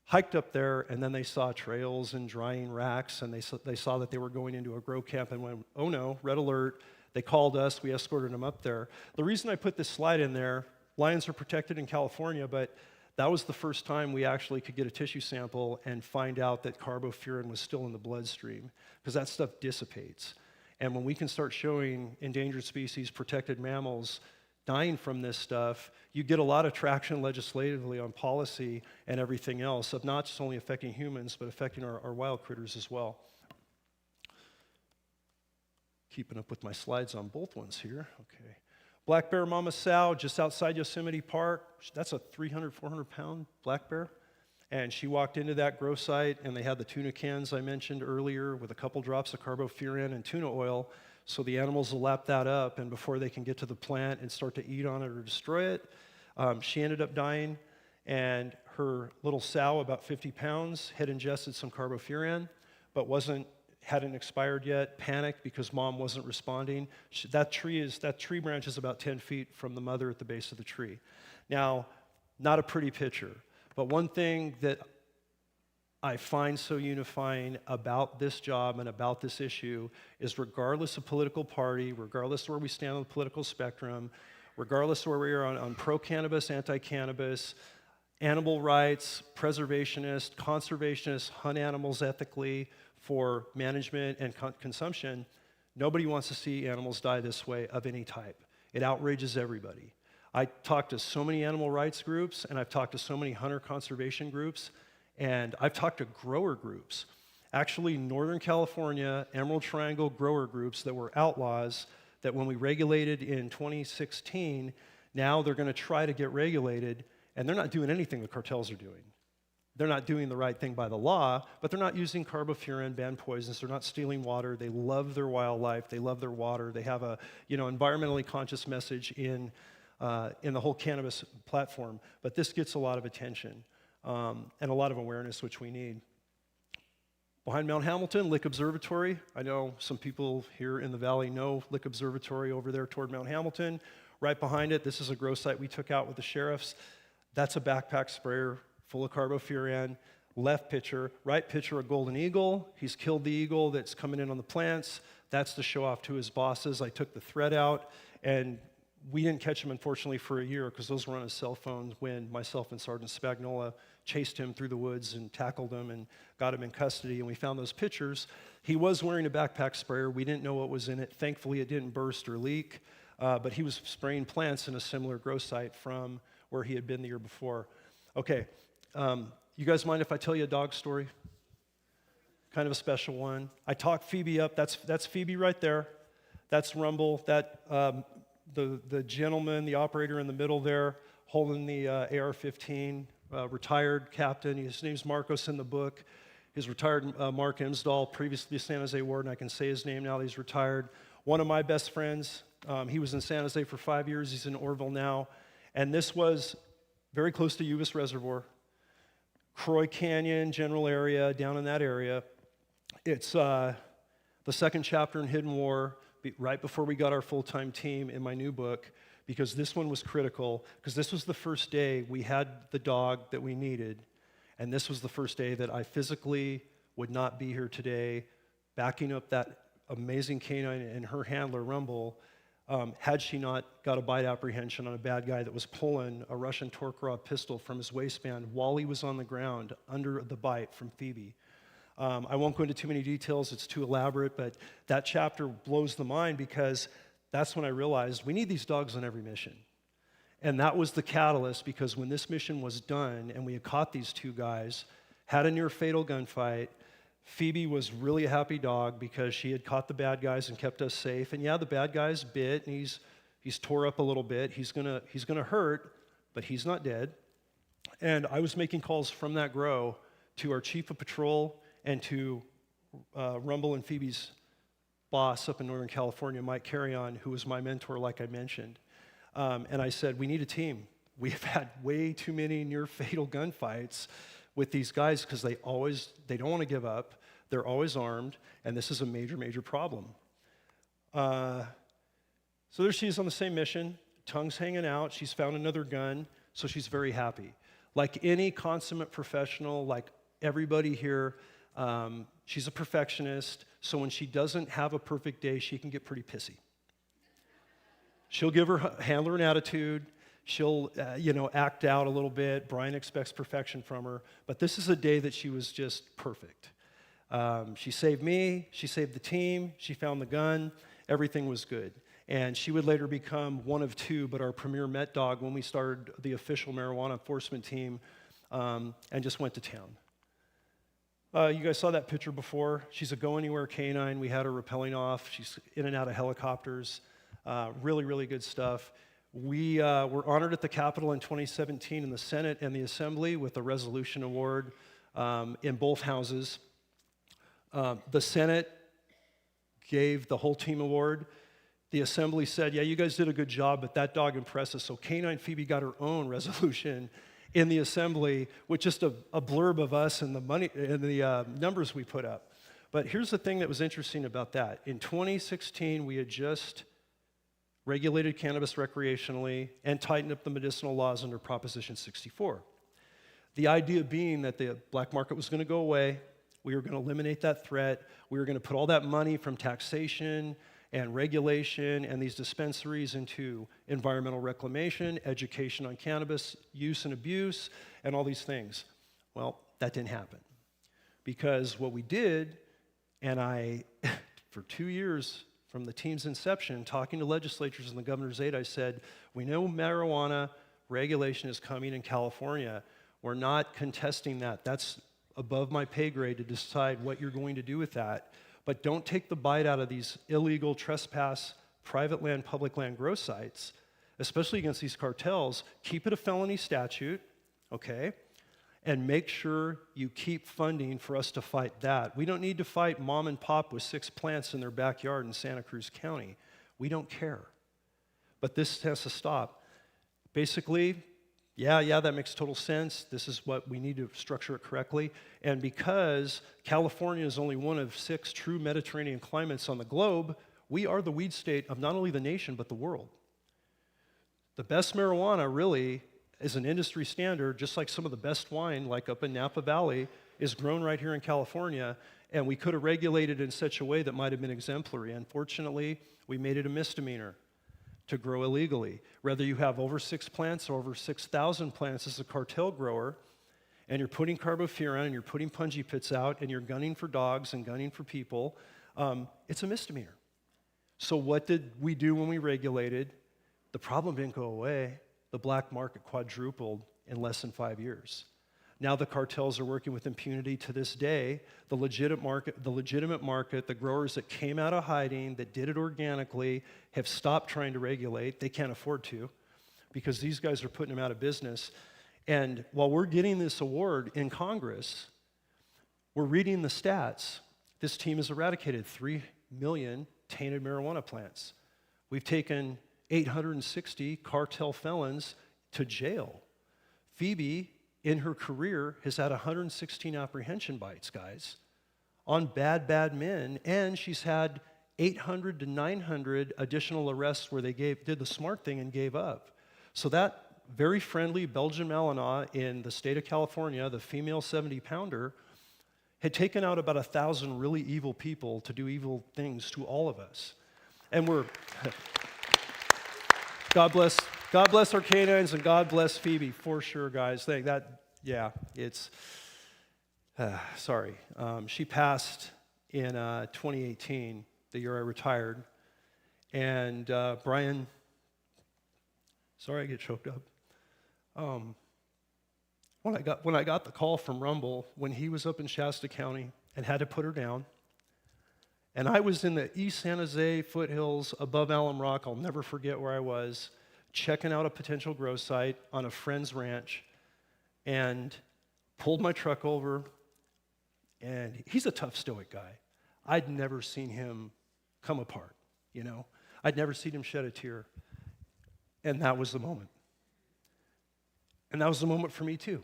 E: hiked up there, and then they saw trails and drying racks, and they saw that they were going into a grow camp and went, oh no, red alert. They called us, we escorted them up there. The reason I put this slide in there, lions are protected in California, but that was the first time we actually could get a tissue sample and find out that carbofuran was still in the bloodstream, because that stuff dissipates. And when we can start showing endangered species, protected mammals dying from this stuff, you get a lot of traction legislatively on policy and everything else of not just only affecting humans, but affecting our wild critters as well. Keeping up with my slides on both ones here. Okay. Black bear mama sow just outside Yosemite Park. That's a 300, 400-pound black bear. And she walked into that grow site, and they had the tuna cans I mentioned earlier with a couple drops of carbofuran and tuna oil. So the animals will lap that up, and before they can get to the plant and start to eat on it or destroy it, she ended up dying. And her little sow, about 50 pounds, had ingested some carbofuran, but hadn't expired yet, panicked because mom wasn't responding. That tree branch is about 10 feet from the mother at the base of the tree. Now, not a pretty picture, but one thing that I find so unifying about this job and about this issue is regardless of political party, regardless of where we stand on the political spectrum, regardless of where we are on pro-cannabis, anti-cannabis, animal rights, preservationist, conservationist, hunt animals ethically, for management and consumption, nobody wants to see animals die this way of any type. It outrages everybody. I talk to so many animal rights groups, and I've talked to so many hunter conservation groups, and I've talked to grower groups. Actually, Northern California, Emerald Triangle grower groups that were outlaws that when we regulated in 2016, now they're going to try to get regulated, and they're not doing anything the cartels are doing. They're not doing the right thing by the law, but they're not using carbofuran, banned poisons. They're not stealing water. They love their wildlife. They love their water. They have a environmentally conscious message in the whole cannabis platform. But this gets a lot of attention and a lot of awareness, which we need. Behind Mount Hamilton, Lick Observatory. I know some people here in the valley know Lick Observatory over there toward Mount Hamilton. Right behind it, this is a grow site we took out with the sheriffs. That's a backpack sprayer full of carbofuran. Left picture, right picture, a golden eagle. He's killed the eagle that's coming in on the plants. That's to show off to his bosses. I took the thread out, and we didn't catch him, unfortunately, for a year because those were on his cell phones when myself and Sergeant Spagnola chased him through the woods and tackled him and got him in custody, and we found those pictures. He was wearing a backpack sprayer. We didn't know what was in it. Thankfully, it didn't burst or leak, but he was spraying plants in a similar grow site from where he had been the year before. Okay. You guys mind if I tell you a dog story? Kind of a special one. I talked Phoebe up. That's Phoebe right there. That's Rumble. That the gentleman, the operator in the middle there, holding the AR-15, retired captain. His name's Marcos in the book. He's retired Mark Imsdahl, previously San Jose warden. I can say his name now that he's retired. One of my best friends. He was in San Jose for 5 years. He's in Orville now. And this was very close to Uvis Reservoir. Croy Canyon, general area, down in that area. It's the second chapter in Hidden War, right before we got our full-time team in my new book, because this one was critical, because this was the first day we had the dog that we needed, and this was the first day that I physically would not be here today, backing up that amazing canine and her handler, Rumble, had she not got a bite apprehension on a bad guy that was pulling a Russian Torkurov pistol from his waistband while he was on the ground under the bite from Phoebe. I won't go into too many details, it's too elaborate, but that chapter blows the mind because that's when I realized we need these dogs on every mission. And that was the catalyst, because when this mission was done and we had caught these two guys, had a near fatal gunfight, Phoebe was really a happy dog because she had caught the bad guys and kept us safe. And yeah, the bad guys bit, and he's tore up a little bit. He's gonna hurt, but he's not dead. And I was making calls from that grow to our chief of patrol and to Rumble and Phoebe's boss up in Northern California, Mike Carrion, who was my mentor, like I mentioned. And I said, we need a team. We have had way too many near fatal gunfights with these guys because they don't want to give up. They're always armed, and this is a major, major problem. So there she is on the same mission, tongue's hanging out, she's found another gun, so she's very happy. Like any consummate professional, like everybody here, she's a perfectionist, so when she doesn't have a perfect day, she can get pretty pissy. She'll give her handler an attitude, she'll act out a little bit. Brian expects perfection from her, but this is a day that she was just perfect. She saved me, she saved the team, she found the gun, everything was good. And she would later become one of two, but our premier Met dog when we started the official marijuana enforcement team, and just went to town. You guys saw that picture before. She's a go-anywhere canine. We had her rappelling off. She's in and out of helicopters. Really, really good stuff. We were honored at the Capitol in 2017 in the Senate and the Assembly with a resolution award in both houses. The Senate gave the whole team award. The Assembly said, yeah, you guys did a good job, but that dog impressed us. So Canine Phoebe got her own resolution in the Assembly with just a blurb of us and the money and the numbers we put up. But here's the thing that was interesting about that. In 2016, we had just regulated cannabis recreationally and tightened up the medicinal laws under Proposition 64. The idea being that the black market was going to go away, we were going to eliminate that threat, we were going to put all that money from taxation and regulation and these dispensaries into environmental reclamation, education on cannabis use and abuse, and all these things. Well, that didn't happen. Because what we did, and I, for 2 years from the team's inception, talking to legislatures and the governor's aide, I said, we know marijuana regulation is coming in California. We're not contesting that. That's above my pay grade to decide what you're going to do with that. But don't take the bite out of these illegal trespass, private land, public land grow sites, especially against these cartels. Keep it a felony statute, okay? And make sure you keep funding for us to fight that. We don't need to fight mom and pop with 6 plants in their backyard in Santa Cruz County. We don't care. But this has to stop. Basically, yeah, that makes total sense. This is what we need to structure it correctly. And because California is only one of 6 true Mediterranean climates on the globe, we are the weed state of not only the nation, but the world. The best marijuana really is an industry standard, just like some of the best wine, like up in Napa Valley, is grown right here in California, and we could have regulated it in such a way that might have been exemplary. Unfortunately, we made it a misdemeanor to grow illegally. Whether you have over 6 plants or over 6,000 plants as a cartel grower, and you're putting carbofuran and you're putting punji pits out and you're gunning for dogs and gunning for people, it's a misdemeanor. So what did we do when we regulated? The problem didn't go away. The black market quadrupled in less than 5 years. Now the cartels are working with impunity to this day. The legitimate market, the growers that came out of hiding, that did it organically, have stopped trying to regulate. They can't afford to because these guys are putting them out of business. And while we're getting this award in Congress, we're reading the stats. This team has eradicated 3 million tainted marijuana plants. We've taken 860 cartel felons to jail. Phoebe, in her career, has had 116 apprehension bites, guys, on bad men, and she's had 800 to 900 additional arrests where they did the smart thing and gave up. So that very friendly Belgian Malinois in the state of California, the female 70-pounder, had taken out about 1,000 really evil people to do evil things to all of us. And we're... God bless our canines and God bless Phoebe, for sure, guys. Sorry. She passed in 2018, the year I retired. And Brian, sorry I get choked up. When I got the call from Rumble, when he was up in Shasta County and had to put her down, and I was in the East San Jose foothills above Alum Rock, I'll never forget where I was, checking out a potential grow site on a friend's ranch, and pulled my truck over, and he's a tough, stoic guy. I'd never seen him come apart, you know? I'd never seen him shed a tear. And that was the moment. And that was the moment for me too.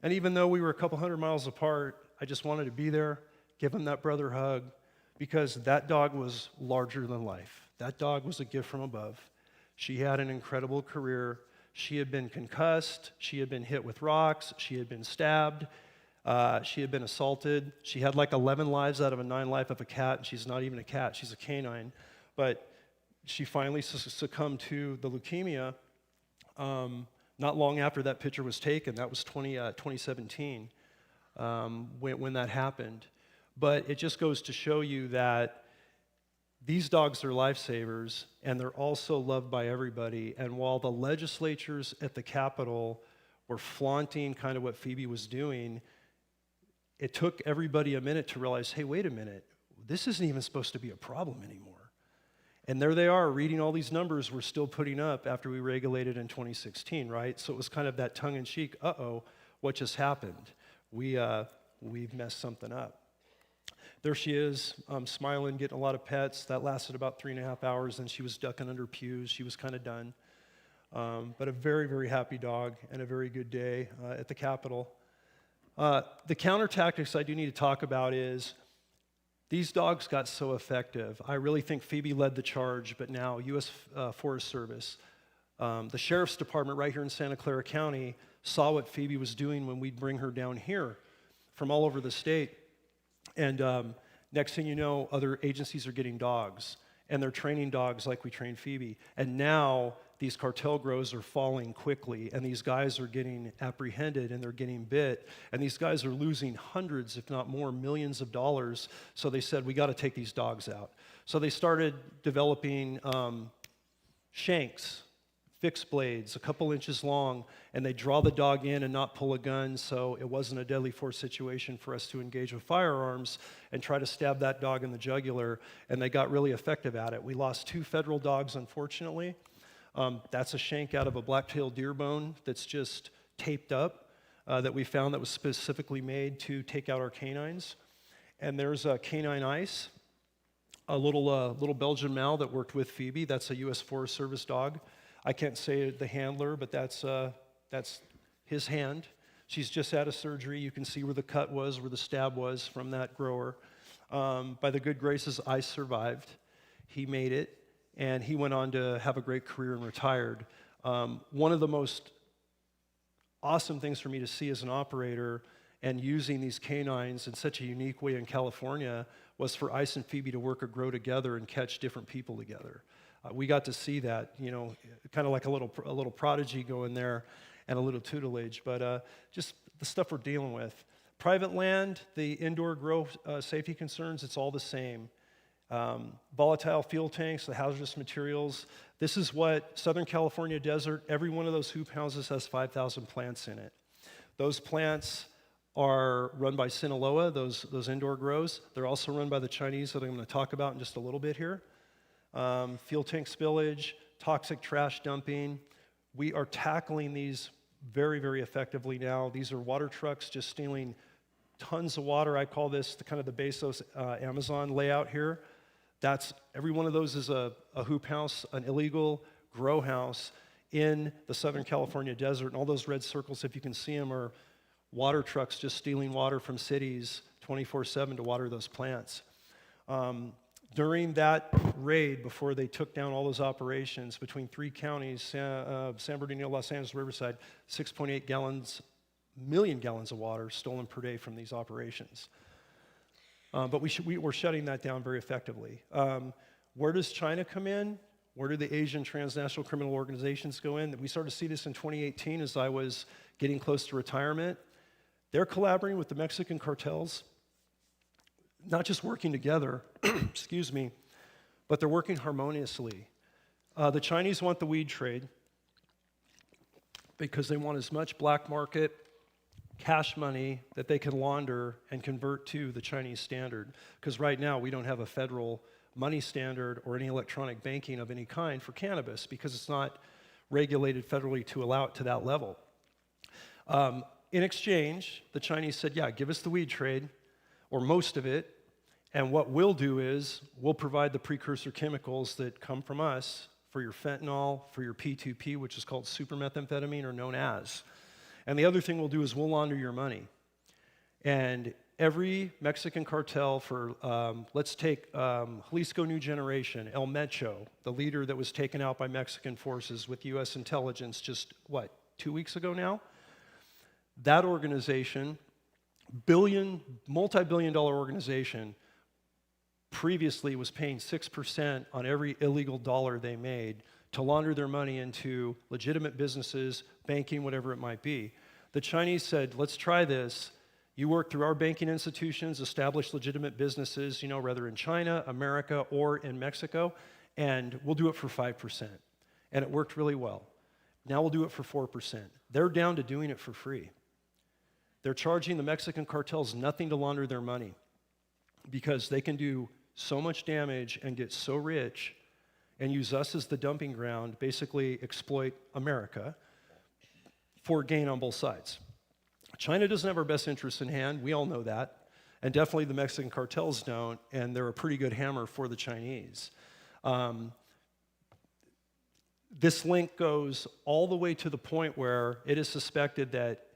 E: And even though we were a couple hundred miles apart, I just wanted to be there, give him that brother hug, because that dog was larger than life. That dog was a gift from above. She had an incredible career. She had been concussed. She had been hit with rocks. She had been stabbed. She had been assaulted. She had like 11 lives out of a 9 life of a cat, and she's not even a cat. She's a canine. But she finally succumbed to the leukemia not long after that picture was taken. That was 2017 when that happened. But it just goes to show you that these dogs are lifesavers, and they're also loved by everybody. And while the legislatures at the Capitol were flaunting kind of what Phoebe was doing, it took everybody a minute to realize, hey, wait a minute, this isn't even supposed to be a problem anymore. And there they are, reading all these numbers we're still putting up after we regulated in 2016, right? So it was kind of that tongue-in-cheek, uh-oh, what just happened? We've messed something up. There she is, smiling, getting a lot of pets. That lasted about 3.5 hours, and she was ducking under pews. She was kind of done. But a very, very happy dog and a very good day at the Capitol. The counter tactics I do need to talk about is these dogs got so effective. I really think Phoebe led the charge, but now U.S. Forest Service, the Sheriff's Department right here in Santa Clara County saw what Phoebe was doing when we'd bring her down here from all over the state. And next thing you know, other agencies are getting dogs, and they're training dogs like we trained Phoebe. And now these cartel grows are falling quickly, and these guys are getting apprehended, and they're getting bit, and these guys are losing hundreds, if not more, millions of dollars. So they said, we got to take these dogs out. So they started developing shanks, fixed blades, a couple inches long, and they draw the dog in and not pull a gun, so it wasn't a deadly force situation for us to engage with firearms and try to stab that dog in the jugular, and they got really effective at it. We lost 2 federal dogs, unfortunately. That's a shank out of a black-tailed deer bone that's just taped up that we found that was specifically made to take out our canines. And there's a canine ice, a little Belgian Mal that worked with Phoebe. That's a U.S. Forest Service dog. I can't say the handler, but that's his hand. She's just had a surgery. You can see where the cut was, where the stab was from that grower. By the good graces, I survived. He made it, and he went on to have a great career and retired. One of the most awesome things for me to see as an operator and using these canines in such a unique way in California was for Ice and Phoebe to work or grow together and catch different people together. We got to see that, you know, kind of like a little prodigy going there and a little tutelage, but just the stuff we're dealing with. Private land, the indoor grow safety concerns, it's all the same. Volatile fuel tanks, the hazardous materials. This is what Southern California desert, every one of those hoop houses has 5,000 plants in it. Those plants are run by Sinaloa, those indoor grows. They're also run by the Chinese that I'm going to talk about in just a little bit here. Fuel tank spillage, toxic trash dumping. We are tackling these very, very effectively now. These are water trucks just stealing tons of water. I call this the kind of the Bezos Amazon layout here. That's every one of those is a hoop house, an illegal grow house in the Southern California desert. And all those red circles, if you can see them, are water trucks just stealing water from cities 24/7 to water those plants. During that raid, before they took down all those operations, between 3 counties, San Bernardino, Los Angeles, Riverside, 6.8 million gallons of water stolen per day from these operations. But we're shutting that down very effectively. Where does China come in? Where do the Asian transnational criminal organizations go in? We started to see this in 2018 as I was getting close to retirement. They're collaborating with the Mexican cartels, not just working together, excuse me, but they're working harmoniously. The Chinese want the weed trade because they want as much black market cash money that they can launder and convert to the Chinese standard. Because right now we don't have a federal money standard or any electronic banking of any kind for cannabis because it's not regulated federally to allow it to that level. In exchange, the Chinese said, yeah, give us the weed trade, or most of it, and what we'll do is we'll provide the precursor chemicals that come from us for your fentanyl, for your P2P, which is called supermethamphetamine or known as. And the other thing we'll do is we'll launder your money. And every Mexican cartel for, let's take Jalisco New Generation, El Mecho, the leader that was taken out by Mexican forces with US intelligence just, 2 weeks ago now? That organization, multi-billion dollar organization, previously was paying 6% on every illegal dollar they made to launder their money into legitimate businesses, banking, whatever it might be. The Chinese said, let's try this. You work through our banking institutions, establish legitimate businesses, whether in China, America, or in Mexico, and we'll do it for 5%. And it worked really well. Now we'll do it for 4%. They're down to doing it for free. They're charging the Mexican cartels nothing to launder their money because they can do so much damage and get so rich and use us as the dumping ground, basically exploit America for gain on both sides. China doesn't have our best interests in hand. We all know that. And definitely the Mexican cartels don't, and they're a pretty good hammer for the Chinese. This link goes all the way to the point where it is suspected that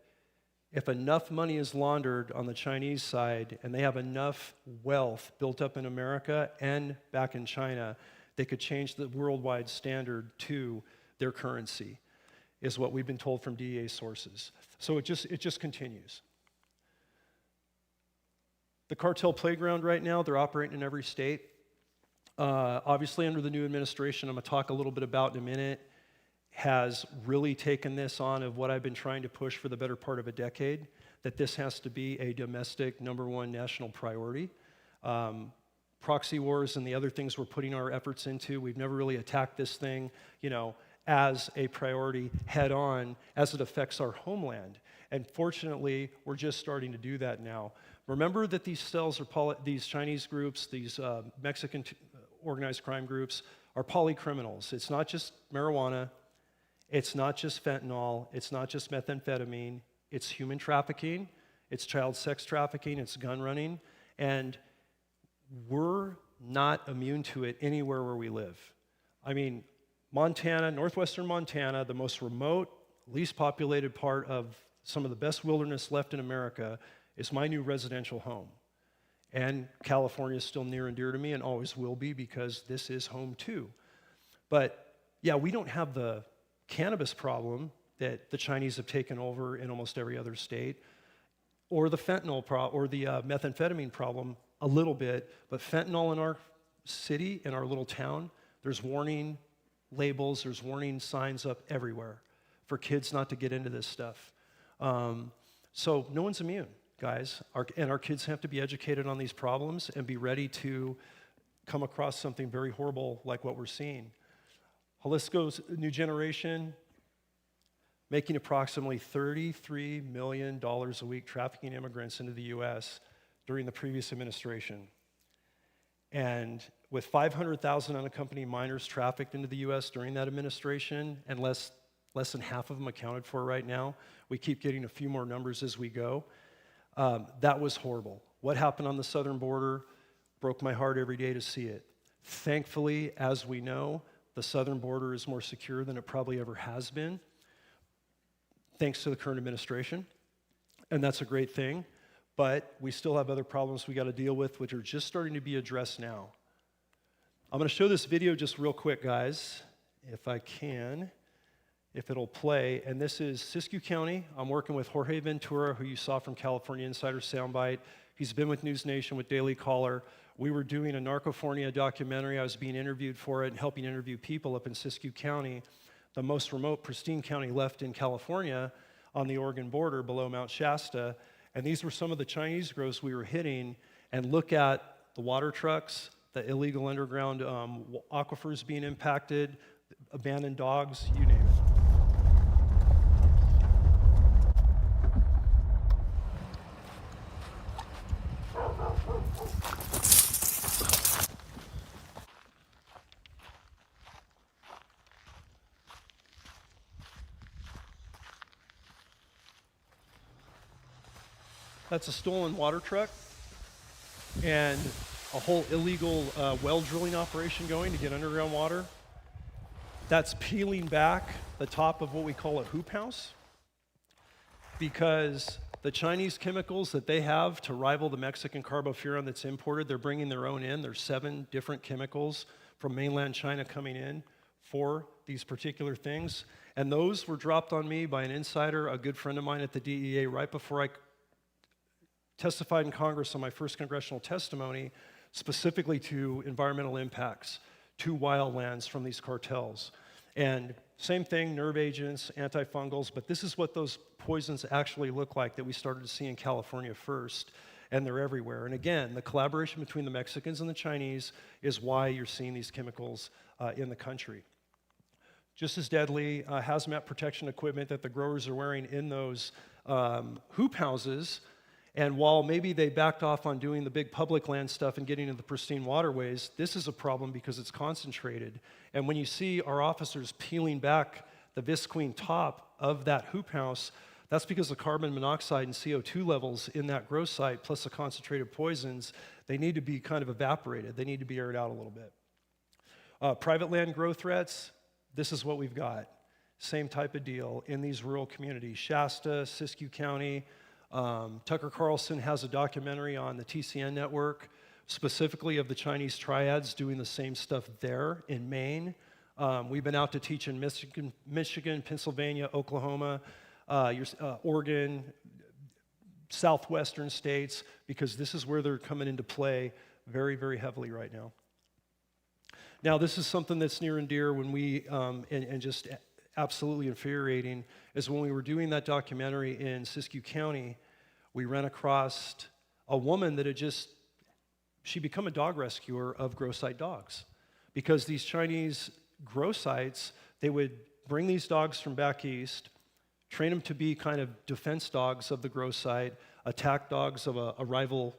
E: if enough money is laundered on the Chinese side and they have enough wealth built up in America and back in China, they could change the worldwide standard to their currency, is what we've been told from DEA sources. So it just continues. The cartel playground right now, they're operating in every state. Obviously, under the new administration, I'm going to talk a little bit about in a minute, has really taken this on of what I've been trying to push for the better part of a decade, that this has to be a domestic #1 national priority. Proxy wars and the other things we're putting our efforts into, we've never really attacked this thing, as a priority head on as it affects our homeland. And fortunately, we're just starting to do that now. Remember that these cells are these Chinese groups, these Mexican organized crime groups are polycriminals. It's not just marijuana, it's not just fentanyl, it's not just methamphetamine, it's human trafficking, it's child sex trafficking, it's gun running, and we're not immune to it anywhere where we live. I mean, Montana, northwestern Montana, the most remote, least populated part of some of the best wilderness left in America, is my new residential home. And California is still near and dear to me and always will be because this is home too. But yeah, we don't have the cannabis problem that the Chinese have taken over in almost every other state, or the fentanyl or the methamphetamine problem a little bit, but fentanyl in our city, in our little town, there's warning labels, there's warning signs up everywhere for kids not to get into this stuff. So no one's immune, guys. And our kids have to be educated on these problems and be ready to come across something very horrible like what we're seeing. Jalisco's New Generation making approximately $33 million a week trafficking immigrants into the US during the previous administration. And with 500,000 unaccompanied minors trafficked into the US during that administration, and less than half of them accounted for right now, we keep getting a few more numbers as we go. That was horrible. What happened on the southern border broke my heart every day to see it. Thankfully, as we know, the southern border is more secure than it probably ever has been, thanks to the current administration, and that's a great thing. But we still have other problems we got to deal with, which are just starting to be addressed now. I'm going to show this video just real quick, guys, if I can, if it'll play. And this is Siskiyou County. I'm working with Jorge Ventura, who you saw from California Insider Soundbite. He's been with News Nation, with Daily Caller. We were doing a Narcofornia documentary. I was being interviewed for it and helping interview people up in Siskiyou County, the most remote, pristine county left in California on the Oregon border below Mount Shasta. And these were some of the Chinese grows we were hitting. And look at the water trucks, the illegal underground aquifers being impacted, abandoned dogs, you name it. That's a stolen water truck and a whole illegal well drilling operation going to get underground water. That's peeling back the top of what we call a hoop house. because the Chinese chemicals that they have to rival the Mexican carbofuran that's imported, they're bringing their own in. There's 7 different chemicals from mainland China coming in for these particular things. And those were dropped on me by an insider, a good friend of mine at the DEA, right before I testified in Congress on my first congressional testimony, specifically to environmental impacts to wildlands from these cartels. And same thing, nerve agents, antifungals, but this is what those poisons actually look like that we started to see in California first, and they're everywhere. And again, the collaboration between the Mexicans and the Chinese is why you're seeing these chemicals in the country. Just as deadly, hazmat protection equipment that the growers are wearing in those hoop houses. And while maybe they backed off on doing the big public land stuff and getting into the pristine waterways, this is a problem because it's concentrated. And when you see our officers peeling back the visqueen top of that hoop house, that's because the carbon monoxide and CO2 levels in that grow site, plus the concentrated poisons, they need to be kind of evaporated. They need to be aired out a little bit. Private land grow threats, this is what we've got. Same type of deal in these rural communities. Shasta, Siskiyou County. Tucker Carlson has a documentary on the TCN network, specifically of the Chinese triads doing the same stuff there in Maine. We've been out to teach in Michigan, Pennsylvania, Oklahoma, Oregon, southwestern states, because this is where they're coming into play very, very heavily right now. Now, this is something that's near and dear when we, and just absolutely infuriating, is when we were doing that documentary in Siskiyou County, we ran across a woman that had she'd become a dog rescuer of grow site dogs. Because these Chinese grow sites, they would bring these dogs from back east, train them to be kind of defense dogs of the grow site, attack dogs of a rival,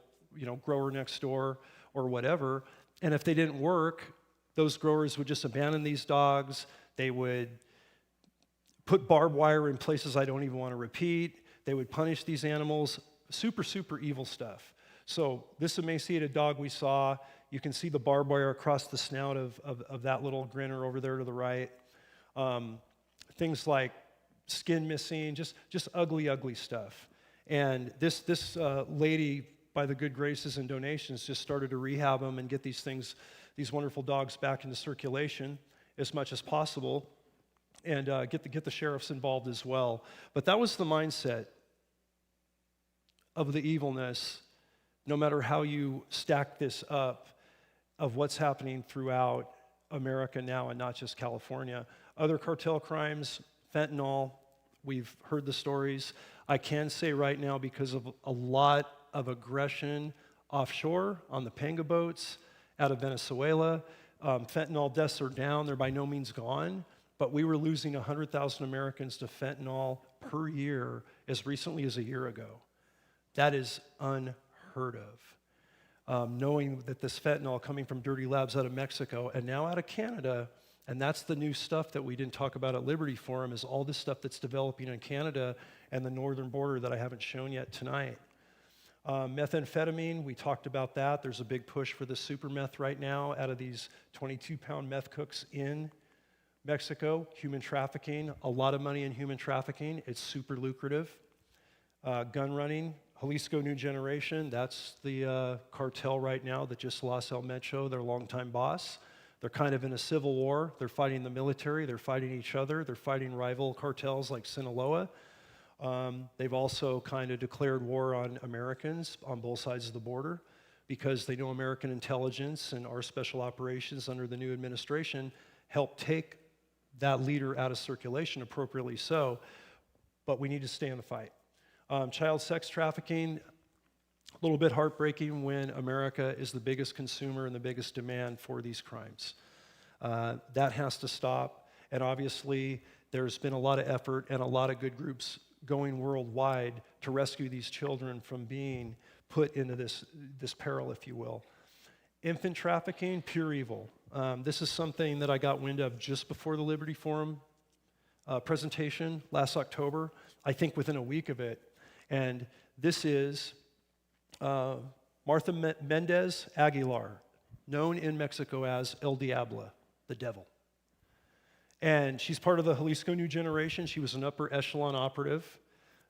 E: grower next door or whatever. And if they didn't work, those growers would just abandon these dogs. They would put barbed wire in places I don't even want to repeat. They would punish these animals. Super, super evil stuff. So this emaciated dog we saw, you can see the barbed wire across the snout of that little grinner over there to the right. Things like skin missing, just ugly, ugly stuff. And this lady, by the good graces and donations, just started to rehab them and get these wonderful dogs back into circulation as much as possible, and get the sheriffs involved as well. But that was the mindset of the evilness, no matter how you stack this up, of what's happening throughout America now and not just California. Other cartel crimes, fentanyl, we've heard the stories. I can say right now, because of a lot of aggression offshore on the panga boats out of Venezuela, fentanyl deaths are down. They're by no means gone, but we were losing 100,000 Americans to fentanyl per year as recently as a year ago. That is unheard of. Knowing that this fentanyl coming from dirty labs out of Mexico and now out of Canada, and that's the new stuff that we didn't talk about at Liberty Forum, is all this stuff that's developing in Canada and the northern border that I haven't shown yet tonight. Methamphetamine, we talked about that. There's a big push for the super meth right now out of these 22-pound meth cooks in Mexico. Human trafficking, a lot of money in human trafficking. It's super lucrative. Gun running, Jalisco New Generation, that's the cartel right now that just lost El Mencho, their longtime boss. They're kind of in a civil war. They're fighting the military. They're fighting each other. They're fighting rival cartels like Sinaloa. They've also kind of declared war on Americans on both sides of the border because they know American intelligence and our special operations under the new administration helped take that leader out of circulation, appropriately so, but we need to stay in the fight. Child sex trafficking, a little bit heartbreaking when America is the biggest consumer and the biggest demand for these crimes. That has to stop, and obviously there's been a lot of effort and a lot of good groups going worldwide to rescue these children from being put into this peril, if you will. Infant trafficking, pure evil. This is something that I got wind of just before the Liberty Forum presentation last October, I think within a week of it. And this is Martha Mendez Aguilar, known in Mexico as El Diablo, the devil. And she's part of the Jalisco New Generation. She was an upper echelon operative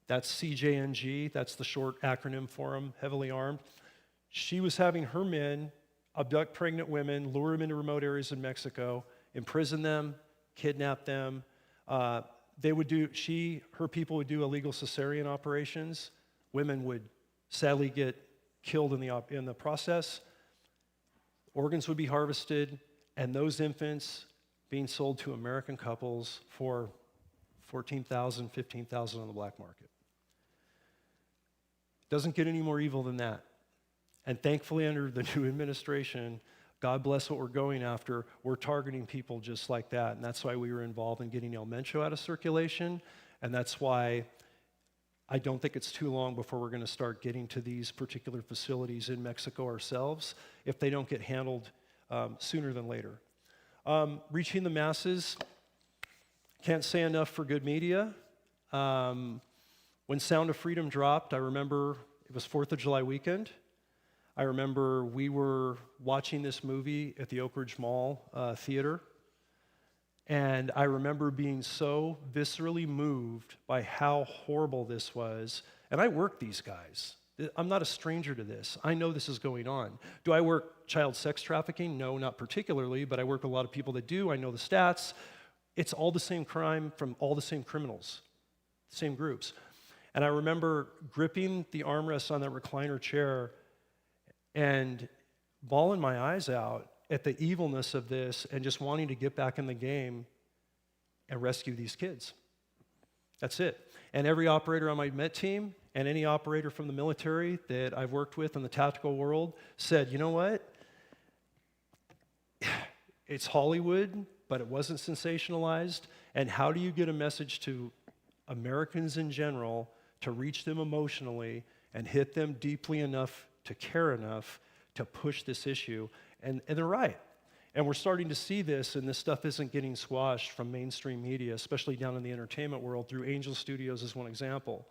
E: That's CJNG, that's the short acronym for them, heavily armed. She was having her men abduct pregnant women, lure them into remote areas in Mexico, imprison them, kidnap them. Her people would do illegal cesarean operations. Women would sadly get killed in the process. Organs would be harvested, and those infants being sold to American couples for $14,000, $15,000 on the black market. Doesn't get any more evil than that. And thankfully, under the new administration, God bless what we're going after, we're targeting people just like that. And that's why we were involved in getting El Mencho out of circulation. And that's why I don't think it's too long before we're going to start getting to these particular facilities in Mexico ourselves if they don't get handled sooner than later. Reaching the masses, can't say enough for good media. When Sound of Freedom dropped, I remember it was 4th of July weekend. I remember we were watching this movie at the Oak Ridge Mall theater, and I remember being so viscerally moved by how horrible this was. And I work these guys. I'm not a stranger to this. I know this is going on. Do I work child sex trafficking? No, not particularly, but I work with a lot of people that do. I know the stats. It's all the same crime from all the same criminals, same groups. And I remember gripping the armrest on that recliner chair and bawling my eyes out at the evilness of this and just wanting to get back in the game and rescue these kids. That's it. And every operator on my MET team and any operator from the military that I've worked with in the tactical world said, you know what? It's Hollywood, but it wasn't sensationalized. And how do you get a message to Americans in general to reach them emotionally and hit them deeply enough to care enough to push this issue? And they're right. And we're starting to see this, and this stuff isn't getting squashed from mainstream media, especially down in the entertainment world, through Angel Studios as one example.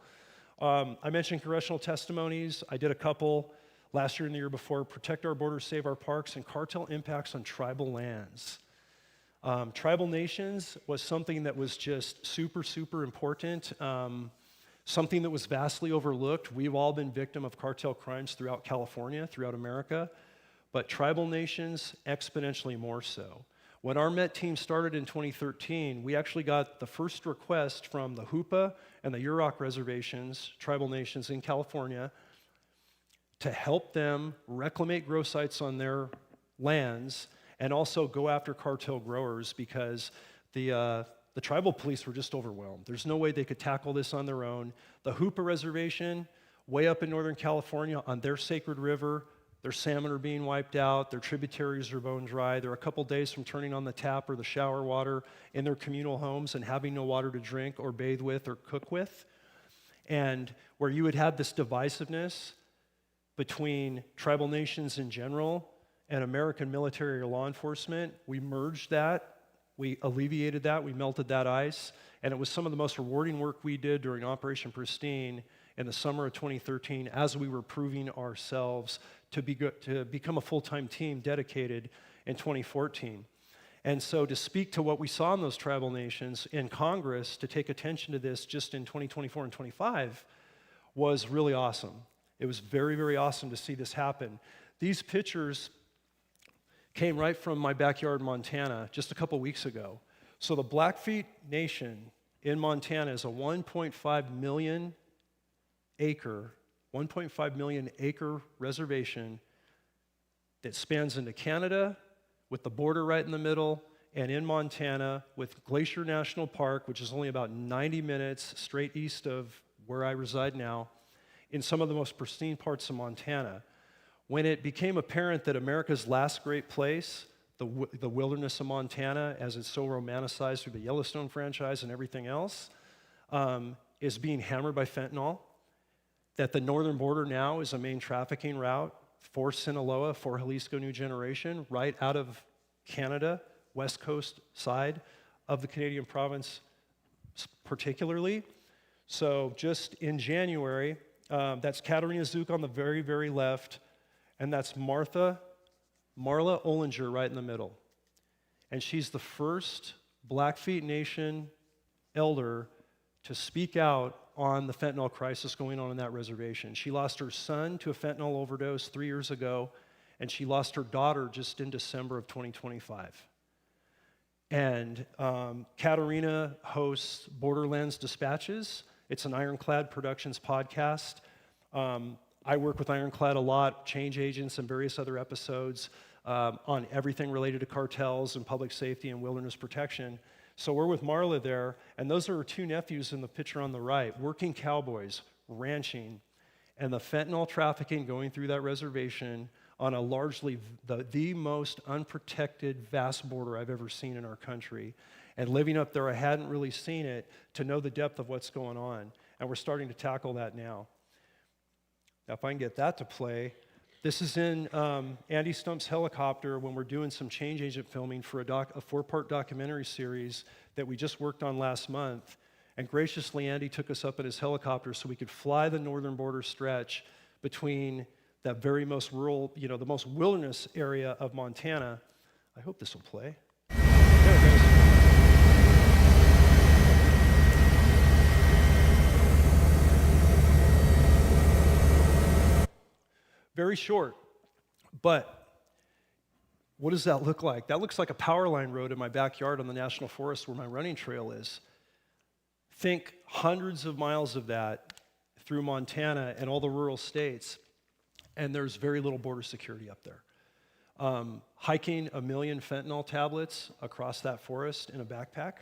E: I mentioned congressional testimonies. I did a couple last year and the year before, Protect Our Borders, Save Our Parks, and Cartel Impacts on Tribal Lands. Tribal nations was something that was just super, super important. Something that was vastly overlooked. We've all been victim of cartel crimes throughout California, throughout America, but tribal nations exponentially more so. When our MET team started in 2013, we actually got the first request from the Hoopa and the Yurok reservations, tribal nations in California, to help them reclamate grow sites on their lands and also go after cartel growers because the tribal police were just overwhelmed. There's no way they could tackle this on their own. The Hoopa Reservation, way up in Northern California, on their sacred river, their salmon are being wiped out, their tributaries are bone dry. They're a couple days from turning on the tap or the shower water in their communal homes and having no water to drink or bathe with or cook with. And where you would have this divisiveness between tribal nations in general and American military or law enforcement, we merged that. We alleviated that, we melted that ice, and it was some of the most rewarding work we did during Operation Pristine in the summer of 2013 as we were proving ourselves to become a full-time team dedicated in 2014. And so to speak to what we saw in those tribal nations in Congress, to take attention to this just in 2024 and 25 was really awesome. It was very, very awesome to see this happen. These pictures came right from my backyard in Montana just a couple weeks ago. So the Blackfeet Nation in Montana is a 1.5 million acre reservation that spans into Canada with the border right in the middle, and in Montana with Glacier National Park, which is only about 90 minutes straight east of where I reside now, in some of the most pristine parts of Montana. When it became apparent that America's last great place, the wilderness of Montana, as it's so romanticized through the Yellowstone franchise and everything else, is being hammered by fentanyl, that the northern border now is a main trafficking route for Sinaloa, for Jalisco New Generation, right out of Canada, west coast side of the Canadian province particularly. So just in January, that's Katarina Zook on the very, very left, and that's Marla Ollinger right in the middle. And she's the first Blackfeet Nation elder to speak out on the fentanyl crisis going on in that reservation. She lost her son to a fentanyl overdose 3 years ago, and she lost her daughter just in December of 2025. And Katerina hosts Borderlands Dispatches. It's an Ironclad Productions podcast. I work with Ironclad a lot, change agents and various other episodes on everything related to cartels and public safety and wilderness protection. So we're with Marla there, and those are her two nephews in the picture on the right, working cowboys, ranching, and the fentanyl trafficking going through that reservation on a largely the most unprotected, vast border I've ever seen in our country. And living up there, I hadn't really seen it to know the depth of what's going on. And we're starting to tackle that now. Now, if I can get that to play, this is in Andy Stump's helicopter when we're doing some change agent filming for a 4-part documentary series that we just worked on last month. And graciously, Andy took us up in his helicopter so we could fly the northern border stretch between that very most rural, the most wilderness area of Montana. I hope this will play. There it goes. Very short, but what does that look like? That looks like a power line road in my backyard on the National Forest where my running trail is. Think hundreds of miles of that through Montana and all the rural states, and there's very little border security up there. Hiking 1 million fentanyl tablets across that forest in a backpack,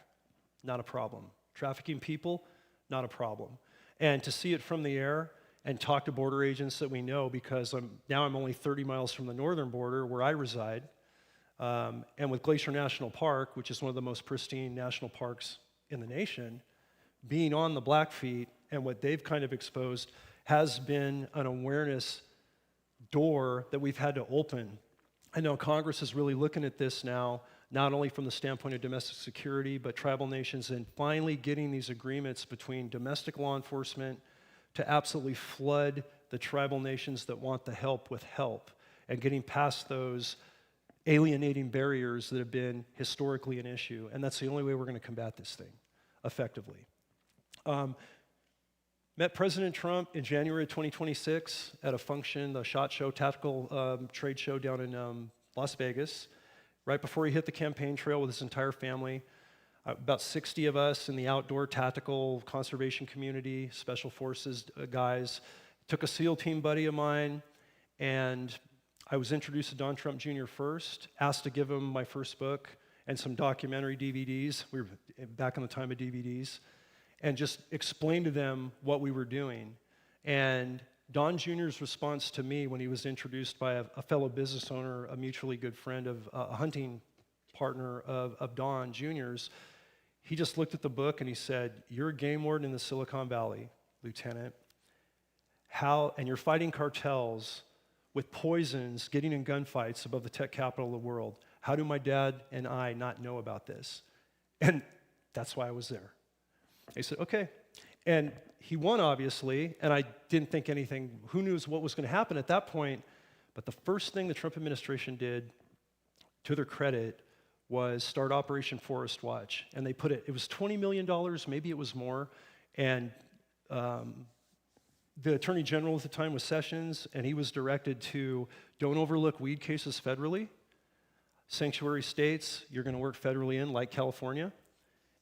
E: not a problem. Trafficking people, not a problem. And to see it from the air and talk to border agents that we know, because I'm only 30 miles from the northern border where I reside, and with Glacier National Park, which is one of the most pristine national parks in the nation, being on the Blackfeet and what they've kind of exposed has been an awareness door that we've had to open. I know Congress is really looking at this now, not only from the standpoint of domestic security, but tribal nations, and finally getting these agreements between domestic law enforcement to absolutely flood the tribal nations that want the help with help, and getting past those alienating barriers that have been historically an issue. And that's the only way we're going to combat this thing effectively. Met President Trump in January of 2026 at a function, the SHOT Show, tactical trade show down in Las Vegas, right before he hit the campaign trail with his entire family. About 60 of us in the outdoor tactical conservation community, special forces guys, took a SEAL team buddy of mine, and I was introduced to Don Trump Jr. first, asked to give him my first book and some documentary DVDs. We were back in the time of DVDs. And just explained to them what we were doing. And Don Jr.'s response to me when he was introduced by a fellow business owner, a mutually good friend of a hunting partner of Don Jr.'s, he just looked at the book and he said, "You're a game warden in the Silicon Valley, Lieutenant. And you're fighting cartels with poisons, getting in gunfights above the tech capital of the world. How do my dad and I not know about this?" And that's why I was there. He said, "Okay." And he won, obviously, and I didn't think anything, who knows what was going to happen at that point. But the first thing the Trump administration did, to their credit, was start Operation Forest Watch. And they put it was $20 million, maybe it was more. And the Attorney General at the time was Sessions, and he was directed to don't overlook weed cases federally. Sanctuary states, you're going to work federally in, like California.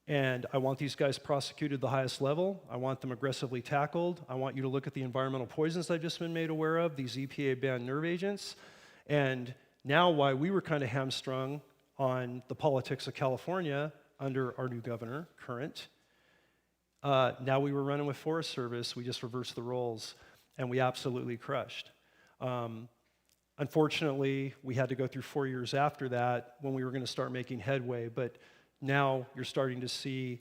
E: And I want these guys prosecuted the highest level. I want them aggressively tackled. I want you to look at the environmental poisons I've just been made aware of, these EPA-banned nerve agents. And now why we were kind of hamstrung on the politics of California under our new governor, current, now we were running with Forest Service. We just reversed the roles, and we absolutely crushed. Unfortunately, we had to go through 4 years after that when we were going to start making headway, but now you're starting to see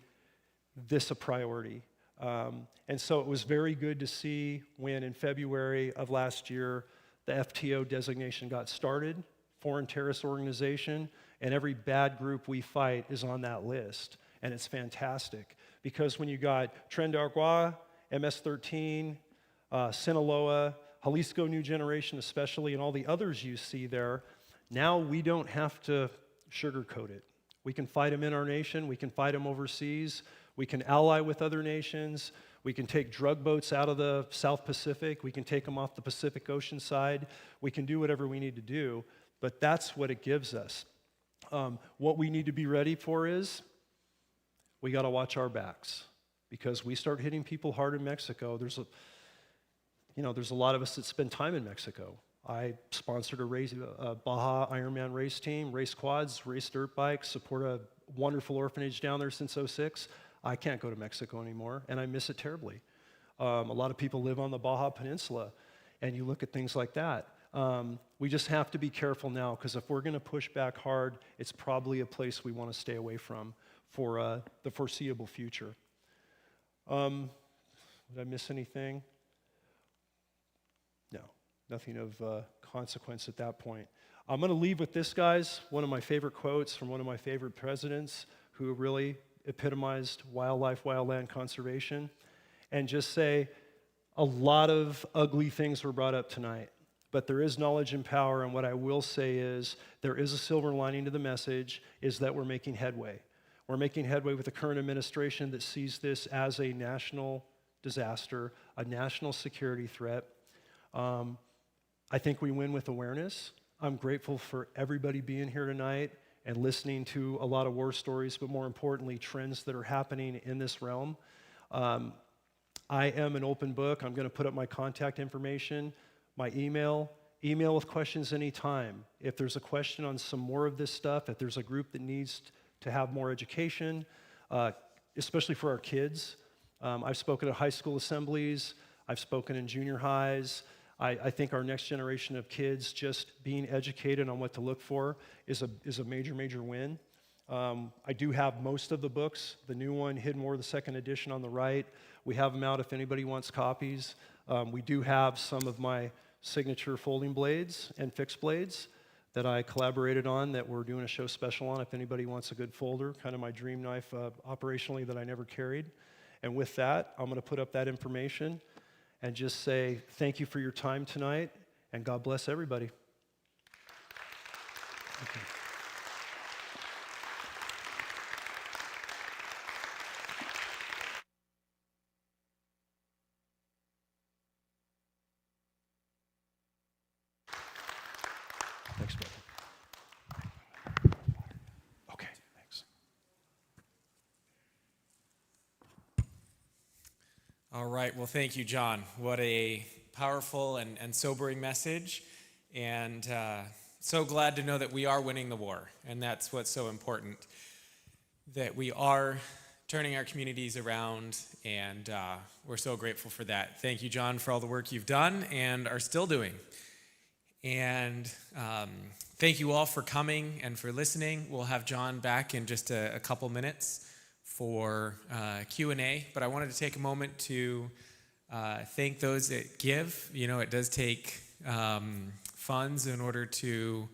E: this a priority. And so it was very good to see when in February of last year, the FTO designation got started, Foreign Terrorist Organization, and every bad group we fight is on that list. And it's fantastic because when you got Tren de Aragua, MS-13, Sinaloa, Jalisco New Generation especially, and all the others you see there, now we don't have to sugarcoat it. We can fight them in our nation. We can fight them overseas. We can ally with other nations. We can take drug boats out of the South Pacific. We can take them off the Pacific Ocean side. We can do whatever we need to do, but that's what it gives us. What we need to be ready for is we got to watch our backs, because we start hitting people hard in Mexico. There's a lot of us that spend time in Mexico. I sponsored a Baja Ironman race team, race quads, race dirt bikes, support a wonderful orphanage down there since '06. I can't go to Mexico anymore, and I miss it terribly. A lot of people live on the Baja Peninsula, and you look at things like that. We just have to be careful now, because if we're going to push back hard, it's probably a place we want to stay away from for the foreseeable future. Did I miss anything? No, nothing of consequence at that point. I'm going to leave with this, guys, one of my favorite quotes from one of my favorite presidents who really epitomized wildlife, wildland conservation, and just say a lot of ugly things were brought up tonight, but there is knowledge and power, and what I will say is there is a silver lining to the message, is that we're making headway. We're making headway with the current administration that sees this as a national disaster, a national security threat. I think we win with awareness. I'm grateful for everybody being here tonight and listening to a lot of war stories, but more importantly, trends that are happening in this realm. I am an open book. I'm going to put up my contact information, my email with questions anytime. If there's a question on some more of this stuff, if there's a group that needs to have more education, especially for our kids. I've spoken at high school assemblies. I've spoken in junior highs. I think our next generation of kids just being educated on what to look for is a major, major win. I do have most of the books. The new one, Hidden War, the second edition on the right. We have them out if anybody wants copies. We do have some of my signature folding blades and fixed blades that I collaborated on that we're doing a show special on if anybody wants a good folder, kind of my dream knife operationally that I never carried. And with that, I'm going to put up that information and just say thank you for your time tonight, and God bless everybody. Okay. Thanks, brother. Okay, thanks.
A: All right, well, thank you, John. What a powerful and sobering message, and so glad to know that we are winning the war, and that's what's so important, that we are turning our communities around, and we're so grateful for that. Thank you, John, for all the work you've done and are still doing. And thank you all for coming and for listening. We'll have John back in just a couple minutes for Q&A, but I wanted to take a moment to thank those that give. You know, it does take funds in order to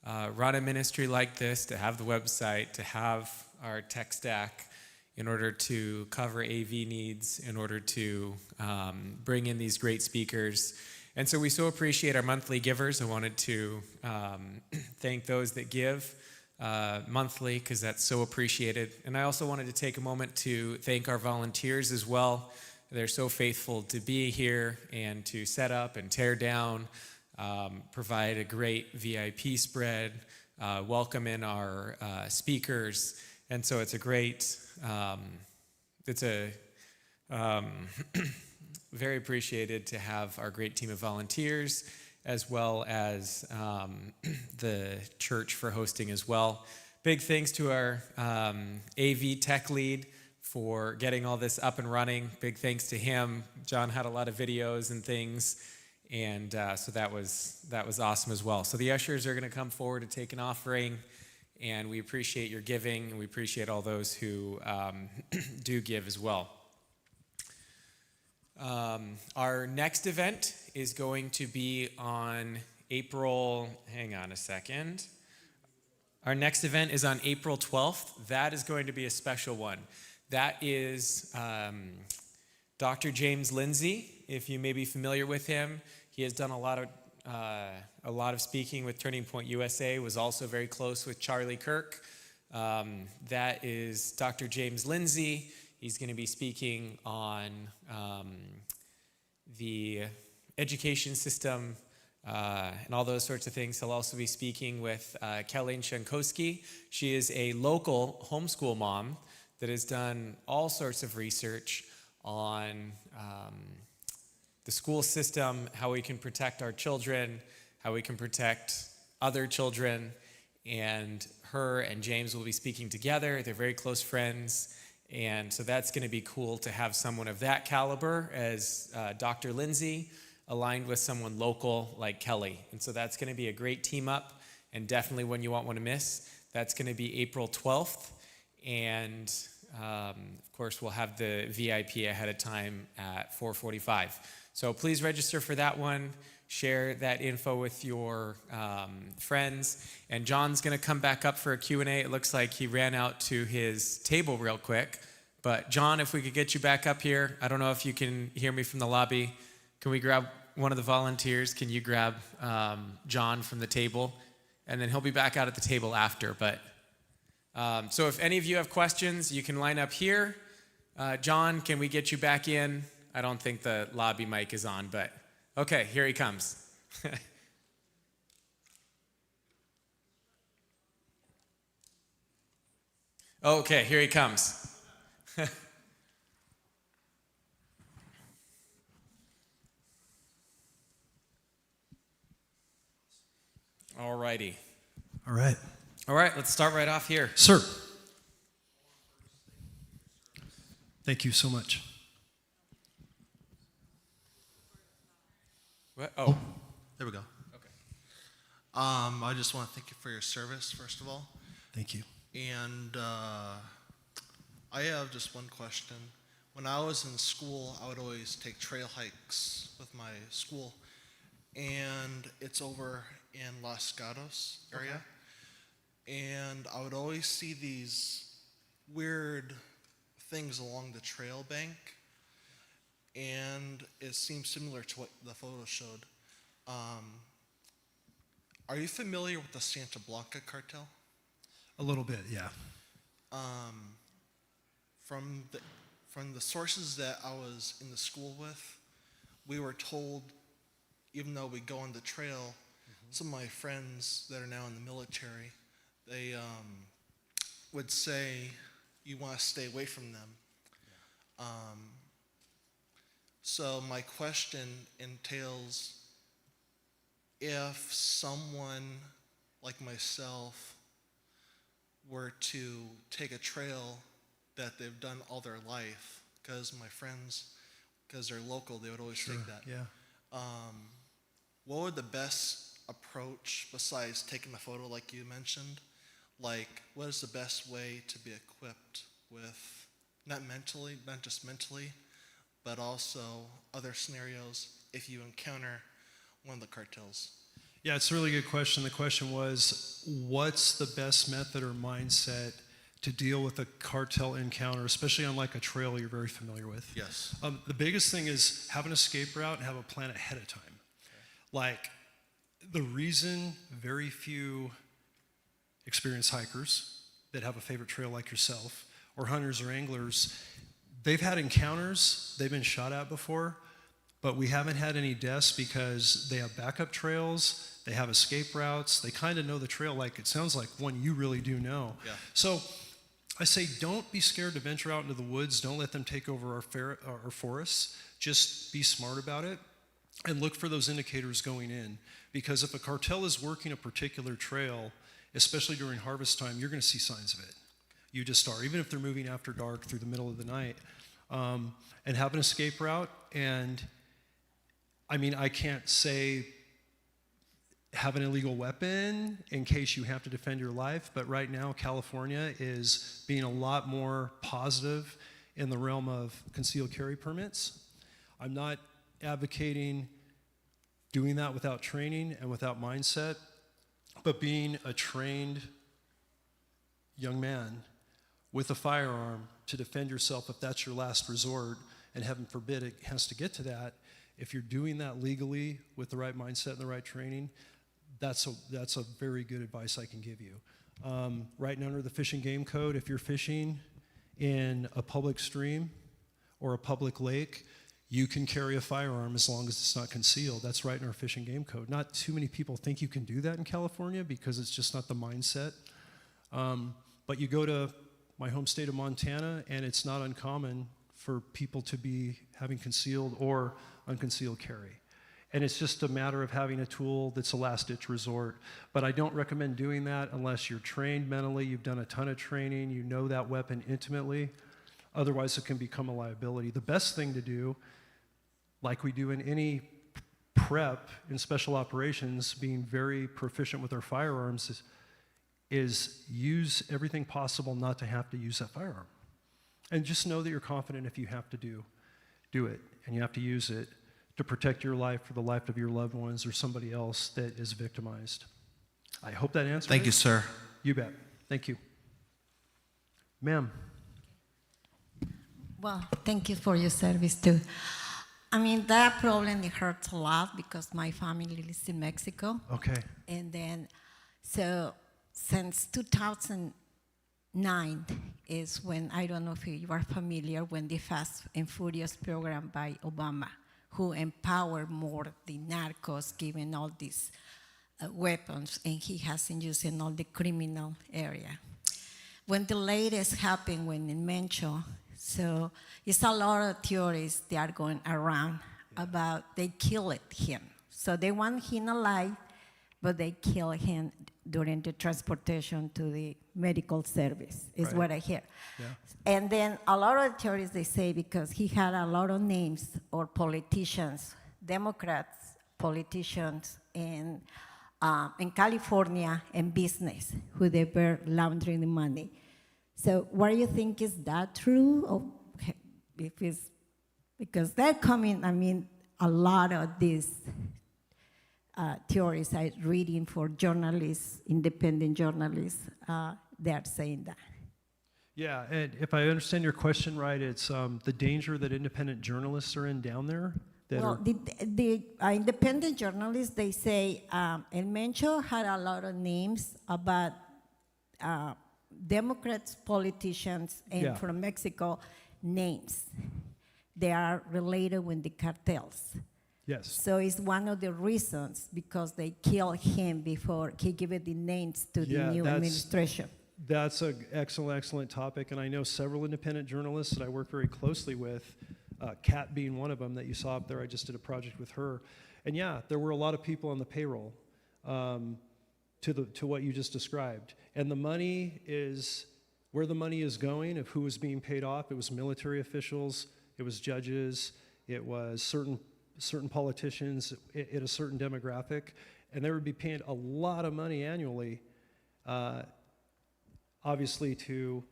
A: run a ministry like this, to have the website, to have our tech stack, in order to cover AV needs, in order to bring in these great speakers. And so we so appreciate our monthly givers. I wanted to thank those that give monthly, because that's so appreciated. And I also wanted to take a moment to thank our volunteers as well. They're so faithful to be here and to set up and tear down, provide a great VIP spread, welcome in our speakers. And so it's a great, very appreciated to have our great team of volunteers, as well as the church for hosting as well. Big thanks to our AV tech lead for getting all this up and running. Big thanks to him. John had a lot of videos and things, and so that was awesome as well. So the ushers are going to come forward to take an offering, and we appreciate your giving, and we appreciate all those who do give as well. Our next event is going to be on April, hang on a second. Our next event is on April 12th. That is going to be a special one. That is Dr. James Lindsay, if you may be familiar with him. He has done a lot of speaking with Turning Point USA, was also very close with Charlie Kirk. That is Dr. James Lindsay. He's going to be speaking on the education system and all those sorts of things. He'll also be speaking with Kelly Shankowski. She is a local homeschool mom that has done all sorts of research on the school system, how we can protect our children, how we can protect other children. And her and James will be speaking together. They're very close friends. And so that's going to be cool to have someone of that caliber as Dr. Lindsay aligned with someone local like Kelly. And so that's going to be a great team up and definitely one you won't want to miss. That's going to be April 12th. And of course, we'll have the VIP ahead of time at 4:45. So please register for that one. Share that info with your friends. And John's going to come back up for a Q&A. It looks like he ran out to his table real quick. But John, if we could get you back up here. I don't know if you can hear me from the lobby. Can we grab one of the volunteers? Can you grab John from the table? And then he'll be back out at the table after. But so if any of you have questions, you can line up here. John, can we get you back in? I don't think the lobby mic is on, but okay, here he comes. Okay, here he comes. All righty.
M: All right.
A: All right, let's start right off here.
M: Sir. Thank you so much.
A: What? Oh.
N: There we go.
A: Okay.
N: I just want to thank you for your service, first of all.
M: Thank you.
N: And I have just one question. When I was in school, I would always take trail hikes with my school. And it's over in Los Gatos area. Okay. And I would always see these weird things along the trail bank. And it seems similar to what the photo showed. Are you familiar with the Santa Blanca cartel?
M: A little bit, yeah.
N: From the sources that I was in the school with, we were told, even though we go on the trail, some of my friends that are now in the military, they would say, you want to stay away from them. Yeah. So my question entails, if someone like myself were to take a trail that they've done all their life, because my friends, because they're local, they would always take that.
M: Yeah.
N: What would the best approach, besides taking a photo like you mentioned, like what is the best way to be equipped with, not just mentally, but also other scenarios if you encounter one of the cartels?
M: Yeah, it's a really good question. The question was, what's the best method or mindset to deal with a cartel encounter, especially on like a trail you're very familiar with?
N: Yes.
M: The biggest thing is have an escape route and have a plan ahead of time. Okay. Like, the reason very few experienced hikers that have a favorite trail like yourself, or hunters or anglers, they've had encounters, they've been shot at before, but we haven't had any deaths because they have backup trails, they have escape routes, they kind of know the trail like it sounds like one you really do know.
N: Yeah.
M: So I say don't be scared to venture out into the woods, don't let them take over our forests, just be smart about it and look for those indicators going in. Because if a cartel is working a particular trail, especially during harvest time, you're going to see signs of it. You just are, even if they're moving after dark through the middle of the night. And have an escape route. And I mean, I can't say have an illegal weapon in case you have to defend your life, but right now California is being a lot more positive in the realm of concealed carry permits. I'm not advocating doing that without training and without mindset, but being a trained young man with a firearm to defend yourself if that's your last resort, and heaven forbid it has to get to that. If you're doing that legally with the right mindset and the right training, that's a very good advice I can give you. Right now under the Fish and Game Code, if you're fishing in a public stream or a public lake, you can carry a firearm as long as it's not concealed. That's right in our Fish and Game Code. Not too many people think you can do that in California because it's just not the mindset. But you go to my home state of Montana, and it's not uncommon for people to be having concealed or unconcealed carry. And it's just a matter of having a tool that's a last-ditch resort. But I don't recommend doing that unless you're trained mentally, you've done a ton of training, you know that weapon intimately. Otherwise, it can become a liability. The best thing to do, like we do in any prep in special operations, being very proficient with our firearms, is use everything possible not to have to use that firearm. And just know that you're confident if you have to do it, and you have to use it to protect your life or the life of your loved ones or somebody else that is victimized. I hope that answers it.
N: Thank you, sir.
M: You bet. Thank you. Ma'am.
O: Well, thank you for your service too. I mean, that problem, it hurts a lot because my family lives in Mexico.
M: Okay.
O: And then, so since 2009 is when, I don't know if you are familiar, when the Fast and Furious program by Obama, who empowered more the narcos, given all these weapons, and he has been using all the criminal area. When the latest happened, when in Mencho, so it's a lot of theories that are going around about they killed him. So they want him alive, but they kill him during the transportation to the medical service, is
P: Right.
O: what I hear.
P: Yeah.
O: And then a lot of theories, they say, because he had a lot of names or politicians, Democrats, politicians in California and business, who they were laundering the money. So what do you think, is that true? Or if it's, because they're coming, I mean, a lot of these theories I'm reading for journalists, independent journalists, they are saying that.
M: Yeah, and if I understand your question right, it's the danger that independent journalists are in down there?
O: Well, the independent journalists, they say, El Mencho had a lot of names about Democrats, politicians, and
M: Yeah.
O: from Mexico, names. They are related with the cartels.
M: Yes.
O: So it's one of the reasons, because they killed him before he gave it the names to the new administration.
M: That's an excellent topic, and I know several independent journalists that I work very closely with, Kat being one of them that you saw up there. I just did a project with her. And yeah, there were a lot of people on the payroll to what you just described. And the money is, where the money is going, of who was being paid off, it was military officials, it was judges, it was certain politicians in a certain demographic, and they would be paying a lot of money annually, obviously to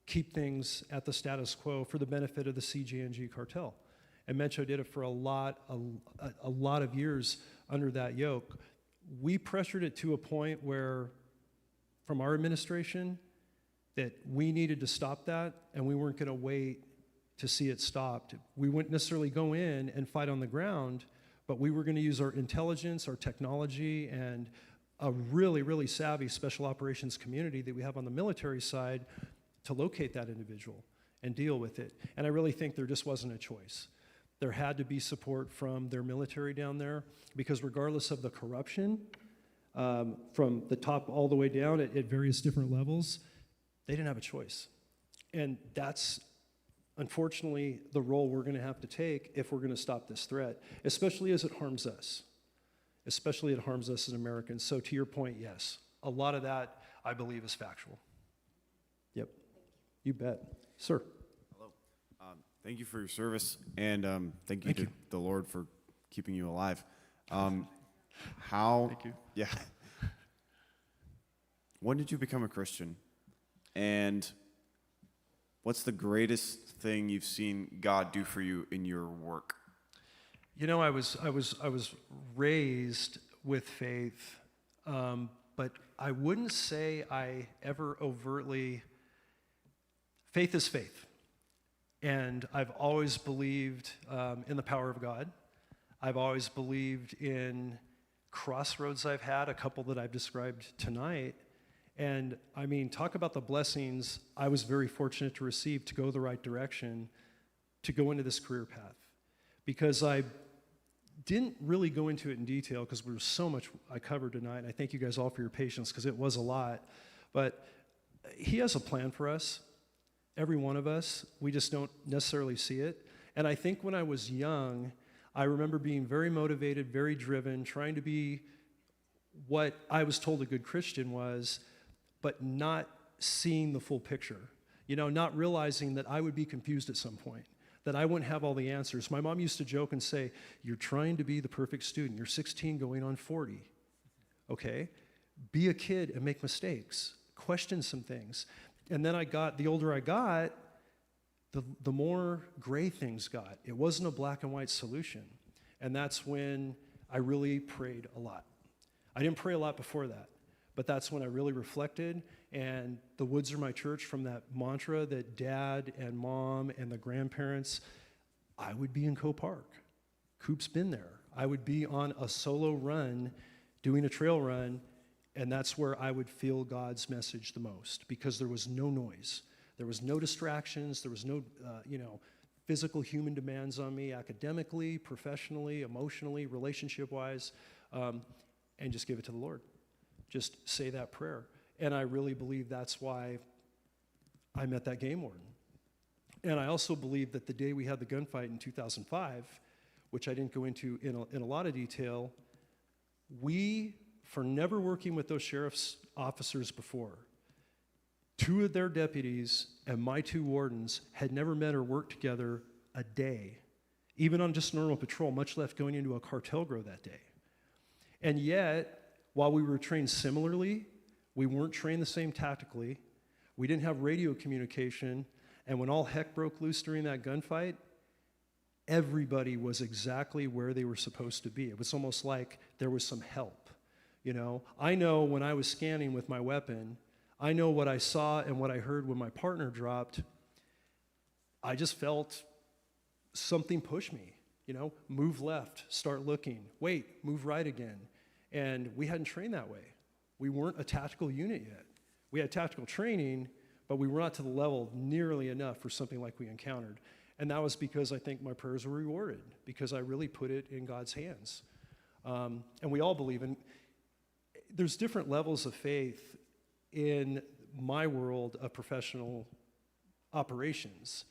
M: keep things at the status quo for the benefit of the CG&G cartel. And Mencho did it for a lot of years under that yoke. We pressured it to a point where, from our administration, that we needed to stop that, and we weren't going to wait to see it stopped. We wouldn't necessarily go in and fight on the ground, but we were going to use our intelligence, our technology, and a really savvy special operations community that we have on the military side to locate that individual and deal with it. And I really think there just wasn't a choice. There had to be support from their military down there, because regardless of the corruption, from the top all the way down at various different levels, they didn't have a choice. And that's unfortunately the role we're going to have to take if we're going to stop this threat, especially as it harms us. Especially it harms us as Americans. So to your point, yes, a lot of that, I believe, is factual. Yep, you bet. Sir.
Q: Hello. Thank you for your service, and thank you to the Lord for keeping you alive. How?
M: Thank you.
Q: Yeah. When did you become a Christian? And what's the greatest thing you've seen God do for you in your work?
M: You know, I was raised with faith, but I wouldn't say I ever overtly. Faith is faith, and I've always believed in the power of God. I've always believed in crossroads I've had, a couple that I've described tonight,
E: And I mean, talk about the blessings I was very fortunate to receive to go the right direction, to go into this career path. Because I didn't really go into it in detail because there was so much I covered tonight. And I thank you guys all for your patience because it was a lot. But he has a plan for us, every one of us. We just don't necessarily see it. And I think when I was young, I remember being very motivated, very driven, trying to be what I was told a good Christian was, but not seeing the full picture. You know, not realizing that I would be confused at some point, that I wouldn't have all the answers. My mom used to joke and say, you're trying to be the perfect student. You're 16 going on 40, okay? Be a kid and make mistakes. Question some things. And then the older I got, the more gray things got. It wasn't a black and white solution. And that's when I really prayed a lot. I didn't pray a lot before that. But that's when I really reflected, and the woods are my church, from that mantra that Dad and Mom and the grandparents, I would be in Coe Park. Coop's been there. I would be on a solo run, doing a trail run, and that's where I would feel God's message the most, because there was no noise. There was no distractions. There was no, physical human demands on me, academically, professionally, emotionally, relationship-wise, and just give it to the Lord. Just say that prayer. And I really believe that's why I met that game warden. And I also believe that the day we had the gunfight in 2005, which I didn't go into in a lot of detail, we, for never working with those sheriff's officers before, 2 of their deputies and my 2 wardens had never met or worked together a day, even on just normal patrol, much less going into a cartel grow that day. And yet, while we were trained similarly, we weren't trained the same tactically. We didn't have radio communication. And when all heck broke loose during that gunfight, everybody was exactly where they were supposed to be. It was almost like there was some help. You know, I know when I was scanning with my weapon, I know what I saw and what I heard when my partner dropped. I just felt something push me, move left, start looking, wait, move right again. And we hadn't trained that way. We weren't a tactical unit yet. We had tactical training, but we were not to the level nearly enough for something like we encountered. And that was because I think my prayers were rewarded, because I really put it in God's hands. And we all believe in, there's different levels of faith in my world of professional operations.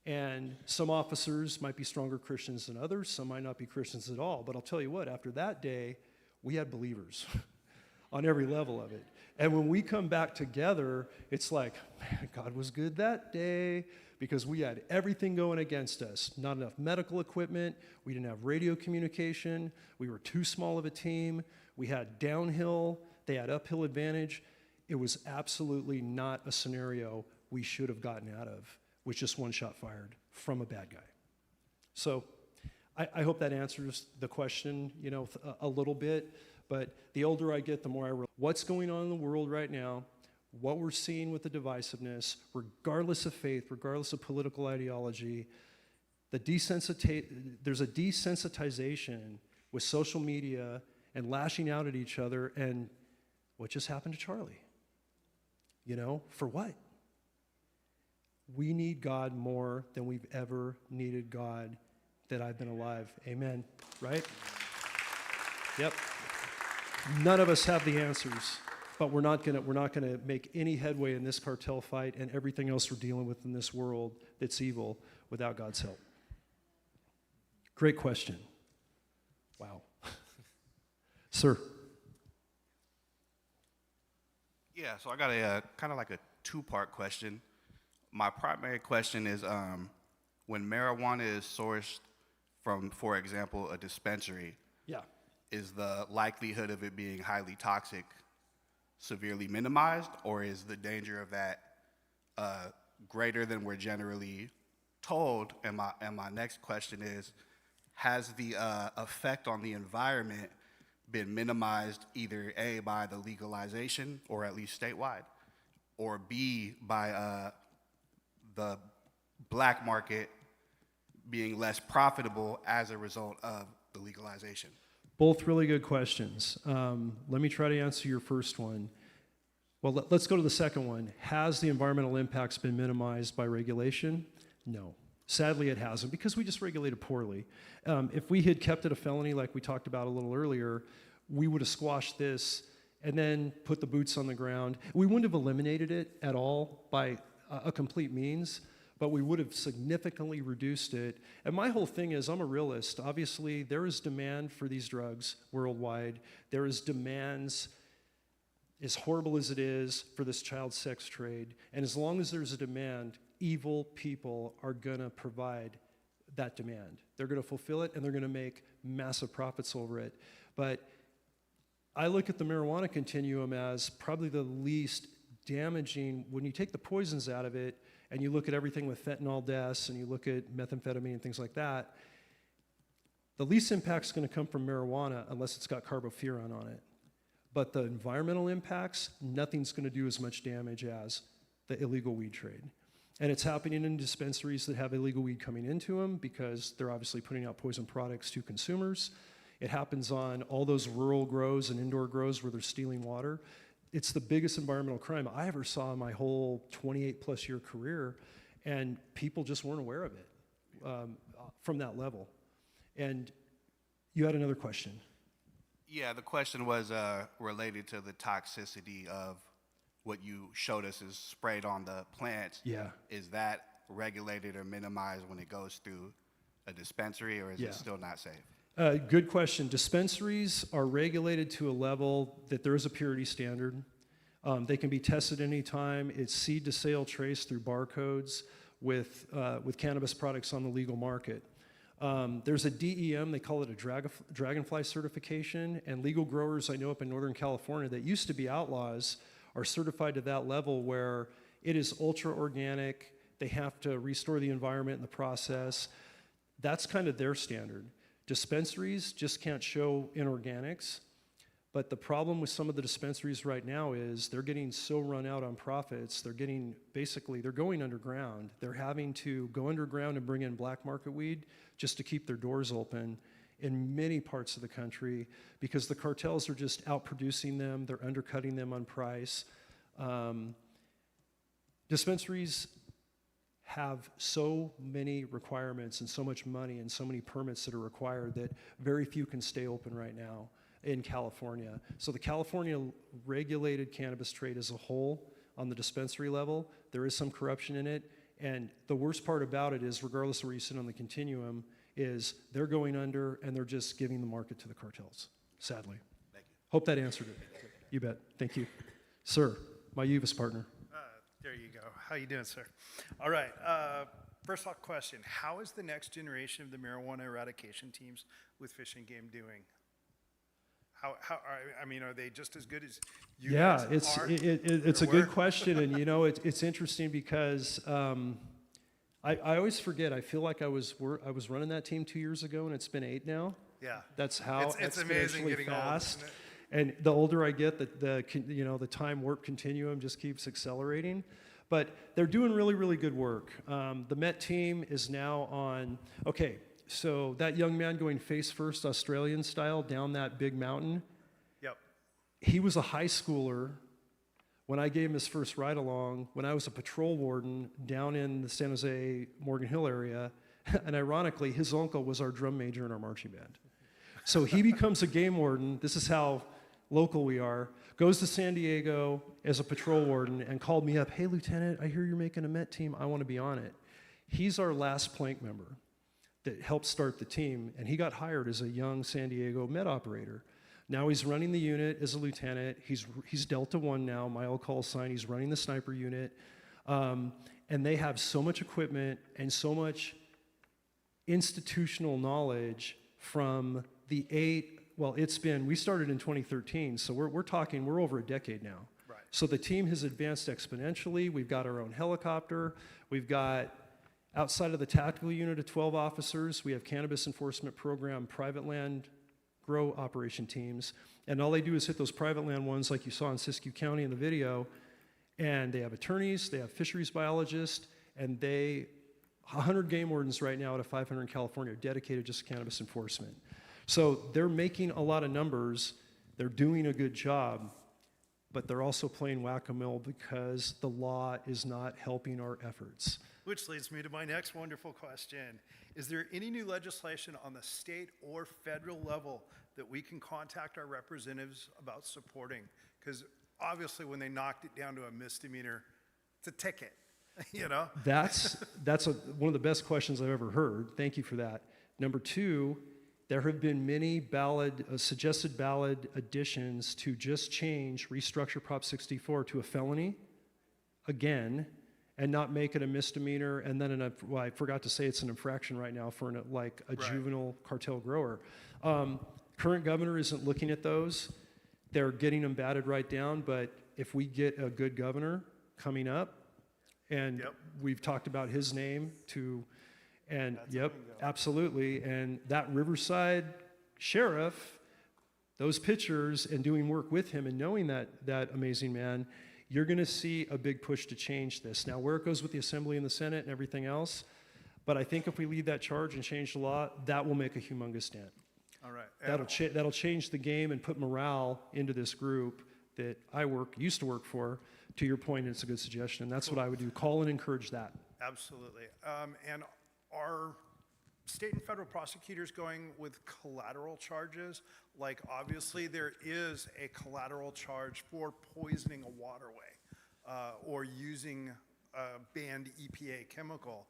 E: And some officers might be stronger Christians than others. Some might not be Christians at all. But I'll tell you what, after that day, we had believers on every level of it. And when we come back together, it's like, man, God was good that day, because we had everything going against us. Not enough medical equipment. We didn't have radio communication. We were too small of a team. We had downhill. They had uphill advantage. It was absolutely not a scenario we should have gotten out of with just one shot fired from a bad guy. So I hope that answers the question, a little bit. But the older I get, the more I realize what's going on in the world right now, what we're seeing with the divisiveness, regardless of faith, regardless of political ideology, there's a desensitization with social media and lashing out at each other. And what just happened to Charlie? For what? We need God more than we've ever needed God that I've been alive. Amen. Right? Yep. None of us have the answers, but we're not gonna make any headway in this cartel fight and everything else we're dealing with in this world that's evil without God's help. Great question. Wow. Sir.
P: Yeah, so I got a kind of like a 2-part question. My primary question is, when marijuana is sourced from, for example, a dispensary,
E: yeah,
P: is the likelihood of it being highly toxic severely minimized, or is the danger of that greater than we're generally told? And my next question is, has the effect on the environment been minimized either A, by the legalization, or at least statewide, or B, by the black market being less profitable as a result of the legalization?
E: Both really good questions. Let me try to answer your first one. Well, let's go to the second one. Has the environmental impacts been minimized by regulation? No. Sadly, it hasn't, because we just regulated poorly. If we had kept it a felony like we talked about a little earlier, we would have squashed this and then put the boots on the ground. We wouldn't have eliminated it at all by a complete means, but we would have significantly reduced it. And my whole thing is, I'm a realist. Obviously, there is demand for these drugs worldwide. There is demands, as horrible as it is, for this child sex trade. And as long as there's a demand, evil people are gonna provide that demand. They're gonna fulfill it, and they're gonna make massive profits over it. But I look at the marijuana continuum as probably the least damaging. When you take the poisons out of it, and you look at everything with fentanyl deaths, and you look at methamphetamine and things like that, the least impact's gonna come from marijuana unless it's got carbofuran on it. But the environmental impacts, nothing's gonna do as much damage as the illegal weed trade. And it's happening in dispensaries that have illegal weed coming into them because they're obviously putting out poison products to consumers. It happens on all those rural grows and indoor grows where they're stealing water. It's the biggest environmental crime I ever saw in my whole 28-plus year career, and people just weren't aware of it from that level. And you had another question.
P: Yeah, the question was related to the toxicity of what you showed us is sprayed on the plants.
E: Yeah.
P: Is that regulated or minimized when it goes through a dispensary, or is it still not safe?
E: Good question. Dispensaries are regulated to a level that there is a purity standard. They can be tested anytime. It's seed to sale traced through barcodes with cannabis products on the legal market. There's a DEM, they call it a dragonfly certification, and legal growers I know up in Northern California that used to be outlaws are certified to that level where it is ultra organic. They have to restore the environment in the process. That's kind of their standard. Dispensaries just can't show inorganics, but the problem with some of the dispensaries right now is they're getting so run out on profits, they're going underground. They're having to go underground and bring in black market weed just to keep their doors open in many parts of the country because the cartels are just outproducing them, they're undercutting them on price. Dispensaries have so many requirements and so much money and so many permits that are required that very few can stay open right now in California. So the California regulated cannabis trade as a whole on the dispensary level, there is some corruption in it. And the worst part about it is, regardless of where you sit on the continuum, is they're going under and they're just giving the market to the cartels, sadly.
P: Thank you.
E: Hope that answered it. You bet. Thank you. Sir, my Uvas partner.
R: There you go. How you doing, sir? All right. First off, question: how is the next generation of the marijuana eradication teams with Fish and Game doing? Are they just as good as you guys are?
E: It's a good question, and it's interesting because I always forget. I feel like I was running that team 2 years ago, and it's been 8 now.
R: Yeah,
E: that's how
R: it's amazing getting
E: fast.
R: old, isn't it?
E: And the older I get, the time warp continuum just keeps accelerating. But they're doing really, really good work. The Met team is now on, okay, so that young man going face first Australian style down that big mountain,
R: yep.
E: He was a high schooler when I gave him his first ride along when I was a patrol warden down in the San Jose, Morgan Hill area. And ironically, his uncle was our drum major in our marching band. So he becomes a game warden. This is how local we are, goes to San Diego as a patrol warden and called me up, hey, Lieutenant, I hear you're making a Met team. I want to be on it. He's our last plank member that helped start the team, and he got hired as a young San Diego Met operator. Now he's running the unit as a lieutenant. He's Delta 1 now, my old call sign. He's running the sniper unit. And they have so much equipment and so much institutional knowledge from the 8, we started in 2013, so we're over a decade now.
R: Right.
E: So the team has advanced exponentially. We've got our own helicopter. We've got, outside of the tactical unit of 12 officers, we have cannabis enforcement program, private land grow operation teams, and all they do is hit those private land ones like you saw in Siskiyou County in the video, and they have attorneys, they have fisheries biologists, and 100 game wardens right now out of 500 in California are dedicated just to cannabis enforcement. So they're making a lot of numbers, they're doing a good job, but they're also playing whack-a-mole because the law is not helping our efforts.
R: Which leads me to my next wonderful question. Is there any new legislation on the state or federal level that we can contact our representatives about supporting? Because obviously when they knocked it down to a misdemeanor, it's a ticket, you know?
E: That's one of the best questions I've ever heard. Thank you for that. Number two, there have been many suggested ballot additions to just restructure Prop 64 to a felony again, and not make it a misdemeanor, and then I forgot to say it's an infraction right now for a juvenile cartel grower. Current governor isn't looking at those. They're getting them batted right down, but if we get a good governor coming up, and we've talked about his name absolutely, and that Riverside sheriff, those pictures and doing work with him and knowing that amazing man, you're going to see a big push to change this. Now, where it goes with the Assembly and the Senate and everything else, but I think if we lead that charge and change the law, that will make a humongous dent.
R: All right.
E: That'll change the game and put morale into this group that I used to work for. To your point, it's a good suggestion, and that's what I would do. Call and encourage that.
R: Absolutely. And are state and federal prosecutors going with collateral charges? Like, obviously, there is a collateral charge for poisoning a waterway or using a banned EPA chemical.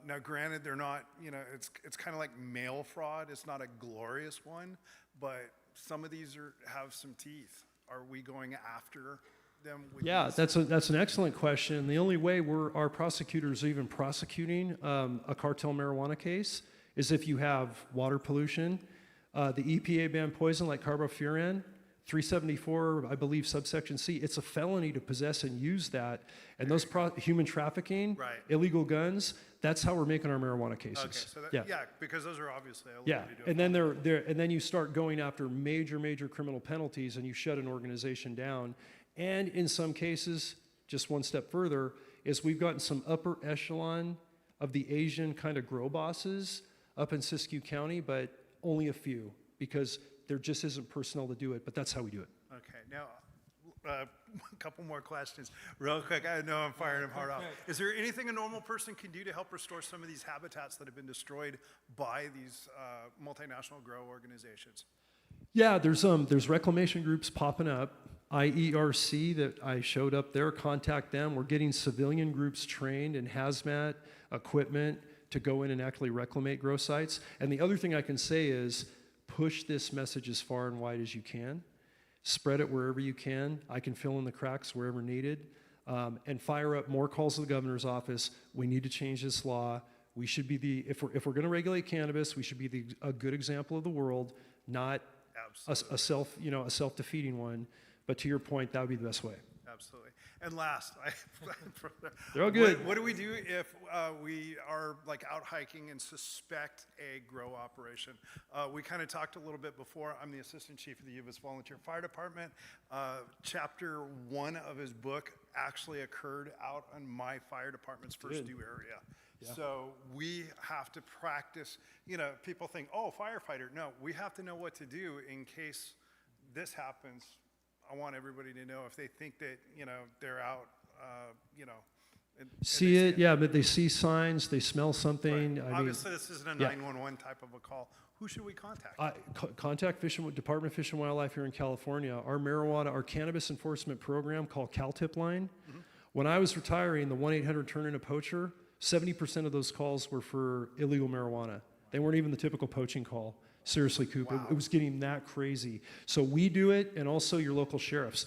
R: Now, granted, they're not, it's kind of like mail fraud. It's not a glorious one, but some of these have some teeth. Are we going after them?
E: That's an excellent question. The only way our prosecutors are even prosecuting a cartel marijuana case is if you have water pollution. The EPA banned poison like carbofuran, 374, I believe, subsection C, it's a felony to possess and use that. And those human trafficking, illegal guns, that's how we're making our marijuana cases.
R: Okay, so because those are obviously illegal to do.
E: And then you start going after major criminal penalties and you shut an organization down. And in some cases, just one step further, is we've gotten some upper echelon of the Asian kind of grow bosses up in Siskiyou County, but only a few, because there just isn't personnel to do it, but that's how we do it.
R: Okay, now, a couple more questions. Real quick, I know I'm firing them hard off. Is there anything a normal person can do to help restore some of these habitats that have been destroyed by these multinational grow organizations?
E: Yeah, there's reclamation groups popping up. IERC that I showed up there, contact them. We're getting civilian groups trained in hazmat equipment to go in and actually reclamate grow sites. And the other thing I can say is push this message as far and wide as you can. Spread it wherever you can. I can fill in the cracks wherever needed. And fire up more calls to the governor's office. We need to change this law. We should be if we're going to regulate cannabis, we should be a good example of the world, not a self-defeating one. But to your point, that would be the best way.
R: Absolutely. And last,
E: they're all good.
R: What do we do if we are like out hiking and suspect a grow operation? We kind of talked a little bit before. I'm the assistant chief of the U.S. Volunteer Fire Department. Chapter 1 of his book actually occurred out on my fire department's first due area. Yeah. So we have to practice. People think, oh, firefighter. No, we have to know what to do in case this happens. I want everybody to know if they think that, they're out,
E: see it, but they see signs, they smell something.
R: Right. Obviously, this isn't a 911 type of a call. Who should we contact?
E: Contact Department of Fish and Wildlife here in California. Our cannabis enforcement program called CalTip line. Mm-hmm. When I was retiring, the 1-800 Turn In a Poacher, 70% of those calls were for illegal marijuana. They weren't even the typical poaching call. Seriously, Coop, wow. It was getting that crazy. So we do it, and also your local sheriffs.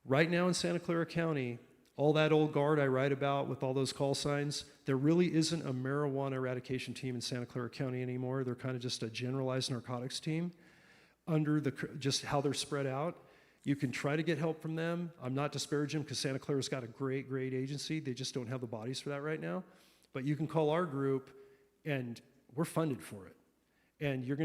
E: Right now in Santa Clara County, all that old guard I write about with all those call signs, there really isn't a marijuana eradication team in Santa Clara County anymore. They're kind of just a generalized narcotics team under just how they're spread out. You can try to get help from them. I'm not disparaging because Santa Clara's got a great agency. They just don't have the bodies for that right now. But you can call our group, and we're funded for it. And we're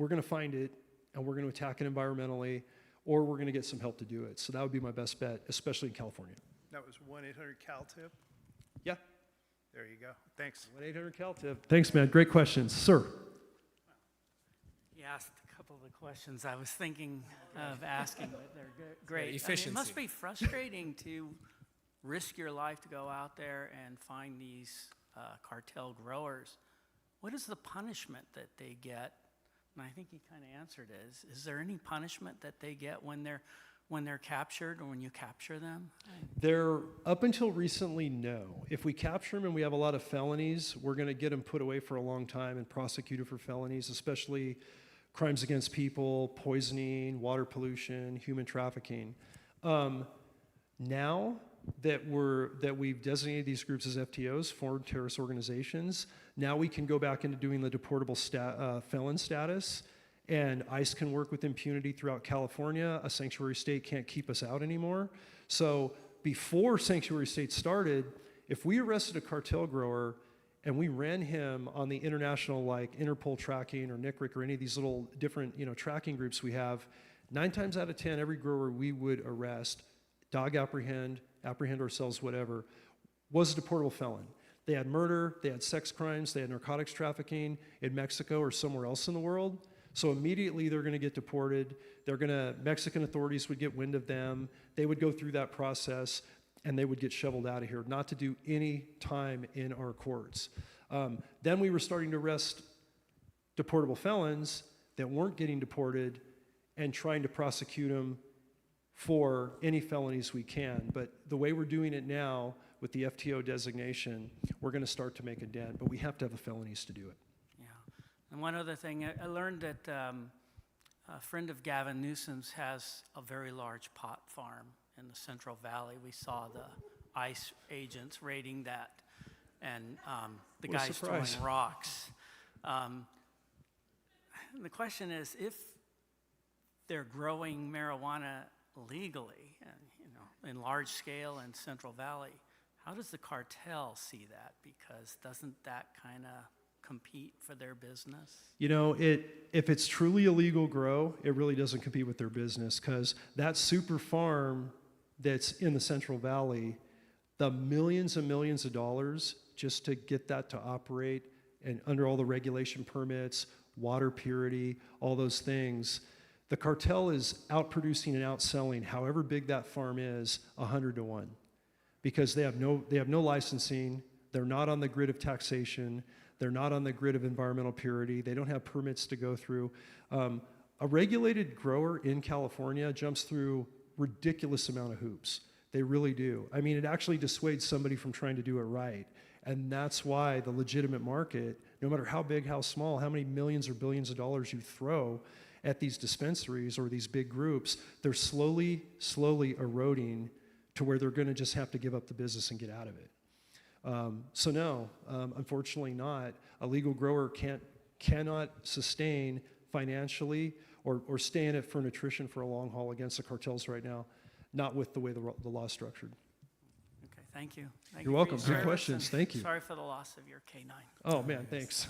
E: going to find it, and we're going to attack it environmentally, or we're going to get some help to do it. So that would be my best bet, especially in California.
R: That was 1-800-CAL-TIP?
E: Yeah.
R: There you go. Thanks.
E: 1-800-CAL-TIP. Thanks, man. Great questions. Sir.
S: You asked a couple of the questions I was thinking of asking, but they're great. I mean,
A: efficiency.
S: it must be frustrating to risk your life to go out there and find these cartel growers. What is the punishment that they get? And I think you kind of answered it. Is there any punishment that they get when they're captured or when you capture them?
M: They're, up until recently, no. If we capture them and we have a lot of felonies, we're going to get them put away for a long time and prosecuted for felonies, especially crimes against people, poisoning, water pollution, human trafficking. Now that we've designated these groups as FTOs, foreign terrorist organizations, now we can go back into doing the deportable felon status, and ICE can work with impunity throughout California. A sanctuary state can't keep us out anymore. So before sanctuary state started, if we arrested a cartel grower and we ran him on the international, like Interpol tracking or NCRIC or any of these little different tracking groups we have, 9 times out of 10, every grower we would arrest, dog apprehend ourselves, whatever, was a deportable felon. They had murder, they had sex crimes, they had narcotics trafficking in Mexico or somewhere else in the world. So immediately they're going to get deported. Mexican authorities would get wind of them. They would go through that process and they would get shoveled out of here, not to do any time in our courts. Then we were starting to arrest deportable felons that weren't getting deported and trying to prosecute them for any felonies we can. But the way we're doing it now with the FTO designation, we're going to start to make a dent, but we have to have the felonies to do it.
S: Yeah. And one other thing, I learned that a friend of Gavin Newsom's has a very large pot farm in the Central Valley. We saw the ICE agents raiding that, and the
M: What a
S: guys throwing
M: surprise.
S: rocks. The question is, if they're growing marijuana legally and in large scale in Central Valley, how does the cartel see that? Because doesn't that kind of compete for their business?
M: If it's truly a legal grow, it really doesn't compete with their business, because that super farm that's in the Central Valley, the millions and millions of dollars just to get that to operate and under all the regulation permits, water purity, all those things, the cartel is outproducing and outselling however big that farm is 100 to 1, because they have no licensing, they're not on the grid of taxation, they're not on the grid of environmental purity, they don't have permits to go through. A regulated grower in California jumps through ridiculous amount of hoops. They really do. I mean, it actually dissuades somebody from trying to do it right. And that's why the legitimate market, no matter how big, how small, how many millions or billions of dollars you throw at these dispensaries or these big groups, they're slowly eroding to where they're going to just have to give up the business and get out of it. So no, unfortunately not. A legal grower cannot sustain financially or stay in it for nutrition for a long haul against the cartels right now, not with the way the law is structured.
S: Okay, thank you. Thank
M: You're
S: you for
M: welcome.
S: your
M: Good
S: service,
M: questions.
S: and
M: Thank you.
S: Sorry for the loss of your K9.
M: Oh man, thanks.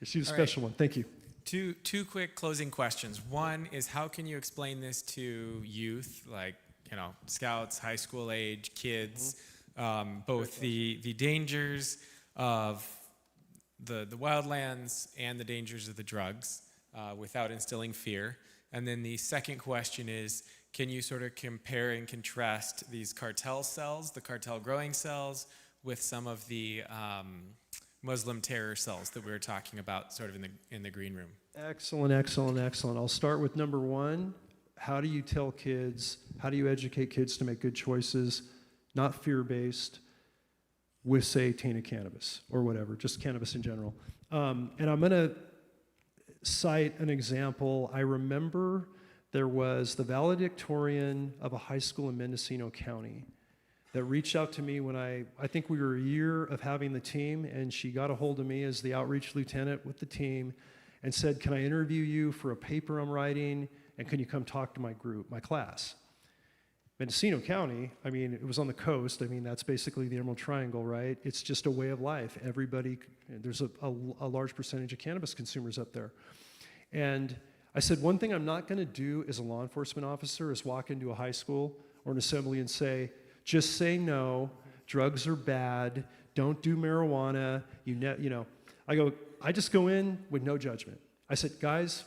M: She's a
A: All
M: special one. Thank you.
A: Two quick closing questions. One is, how can you explain this to youth, like scouts, high school age, kids, both the dangers of the wildlands and the dangers of the drugs, without instilling fear? And then the second question is, can you sort of compare and contrast these cartel cells, the cartel growing cells, with some of the Muslim terror cells that we were talking about sort of in the green room?
M: Excellent. I'll start with number one. How do you tell kids, how do you educate kids to make good choices, not fear-based, with, say, tainted cannabis or whatever, just cannabis in general? And I'm going to cite an example. I remember there was the valedictorian of a high school in Mendocino County that reached out to me when I think we were a year of having the team, and she got a hold of me as the outreach lieutenant with the team and said, can I interview you for a paper I'm writing, and can you come talk to my group, my class? Mendocino County, I mean, it was on the coast. I mean, that's basically the Emerald Triangle, right? It's just a way of life. There's a large percentage of cannabis consumers up there. And I said, one thing I'm not gonna do as a law enforcement officer is walk into a high school or an assembly and say, just say no, drugs are bad, don't do marijuana, I just go in with no judgment. I said, guys,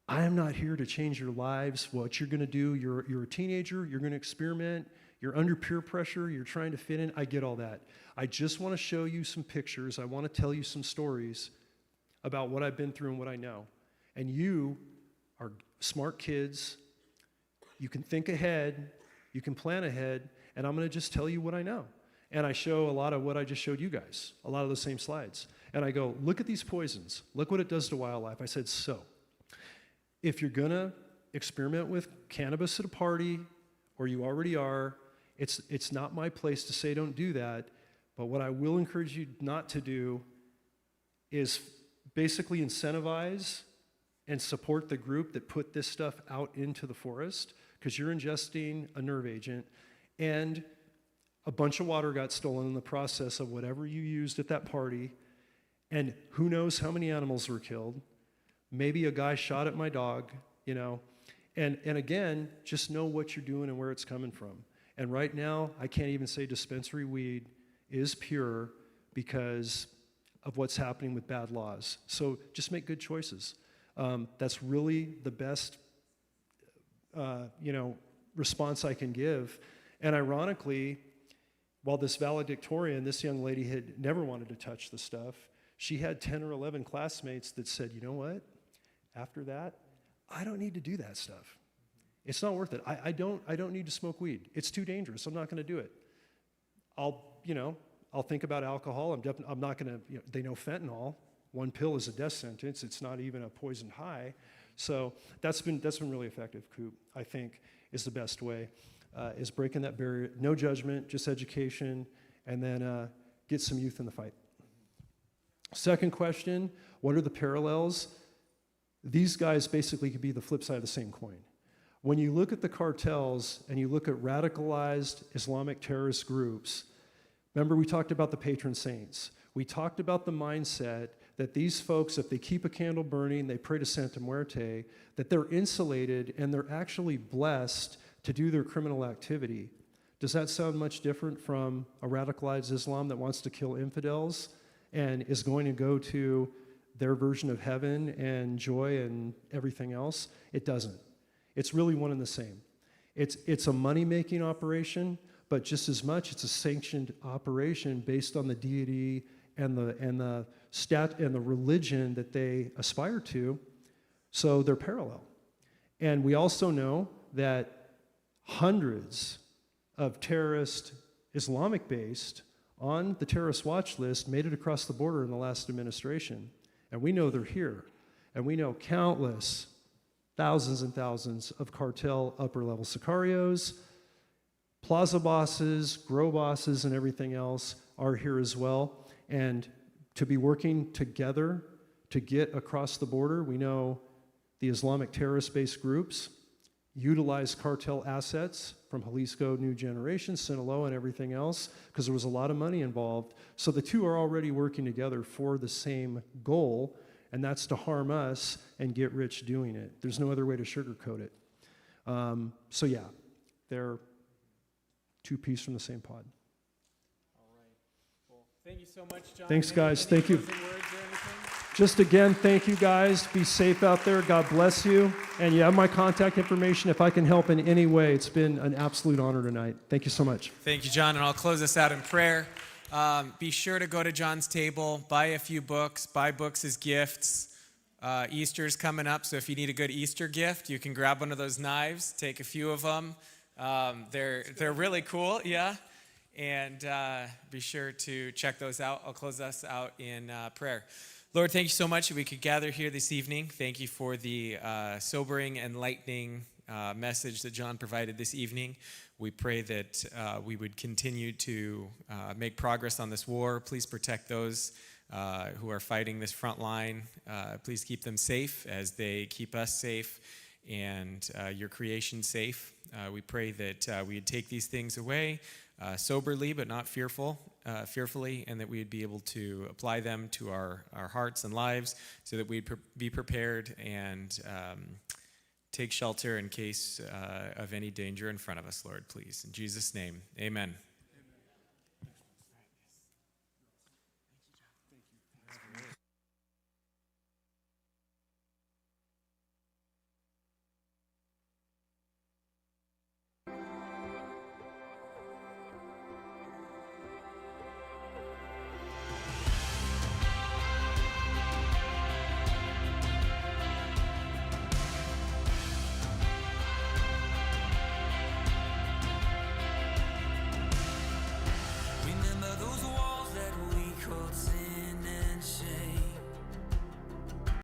E: I am not here to change your lives. What you're going to do, you're a teenager, you're going to experiment, you're under peer pressure, you're trying to fit in. I get all that. I just want to show you some pictures. I want to tell you some stories about what I've been through and what I know. And you are smart kids. You can think ahead, you can plan ahead, and I'm going to just tell you what I know. And I show a lot of what I just showed you guys, a lot of the same slides. And I go, look at these poisons. Look what it does to wildlife. I said, so, if you're going to experiment with cannabis at a party, or you already are, it's not my place to say don't do that. But what I will encourage you not to do is basically incentivize and support the group that put this stuff out into the forest, because you're ingesting a nerve agent, and a bunch of water got stolen in the process of whatever you used at that party, and who knows how many animals were killed. Maybe a guy shot at my dog, you know. And again, just know what you're doing and where it's coming from. And right now, I can't even say dispensary weed is pure because of what's happening with bad laws. So just make good choices. That's really the best, response I can give. And ironically, while this valedictorian, this young lady had never wanted to touch the stuff, she had 10 or 11 classmates that said, you know what? After that, I don't need to do that stuff. It's not worth it. I don't need to smoke weed. It's too dangerous. I'm not going to do it. I'll think about alcohol. I'm not going to, they know fentanyl. One pill is a death sentence. It's not even a poison high. So that's been really effective, Coop, I think, is the best way, is breaking that barrier. No judgment, just education, and then get some youth in the fight. Second question, what are the parallels? These guys basically could be the flip side of the same coin. When you look at the cartels and you look at radicalized Islamic terrorist groups, remember we talked about the patron saints. We talked about the mindset that these folks, if they keep a candle burning, they pray to Santa Muerte, that they're insulated and they're actually blessed to do their criminal activity. Does that sound much different from a radicalized Islam that wants to kill infidels and is going to go to their version of heaven and joy and everything else? It doesn't. It's really one and the same. It's a money-making operation, but just as much, it's a sanctioned operation based on the deity and the religion that they aspire to. So they're parallel. And we also know that hundreds of terrorist, Islamic-based, on the terrorist watch list made it across the border in the last administration. And we know they're here. And we know countless, thousands and thousands of cartel upper-level sicarios, plaza bosses, grow bosses, and everything else are here as well. And to be working together to get across the border, we know the Islamic terrorist-based groups utilize cartel assets from Jalisco New Generation, Sinaloa, and everything else, because there was a lot of money involved. So the two are already working together for the same goal, and that's to harm us and get rich doing it. There's no other way to sugarcoat it. So yeah, they're two peas from the same pod.
A: Thank you so much, John.
E: Thanks, guys. Thank you.
A: Closing words or anything?
E: Just again, thank you, guys. Be safe out there. God bless you. And you have my contact information if I can help in any way. It's been an absolute honor tonight. Thank you so much.
A: Thank you, John. And I'll close us out in prayer. Be sure to go to John's table, buy a few books, buy books as gifts. Easter's coming up, so if you need a good Easter gift, you can grab one of those knives, take a few of them. They're really cool, yeah. And be sure to check those out. I'll close us out in prayer. Lord, thank you so much that we could gather here this evening. Thank you for the sobering, enlightening message that John provided this evening. We pray that we would continue to make progress on this war. Please protect those who are fighting this front line. Please keep them safe as they keep us safe and your creation safe. We pray that we would take these things away soberly but not fearfully, and that we would be able to apply them to our hearts and lives so that we'd be prepared and take shelter in case of any danger in front of us, Lord, please. In Jesus' name, amen.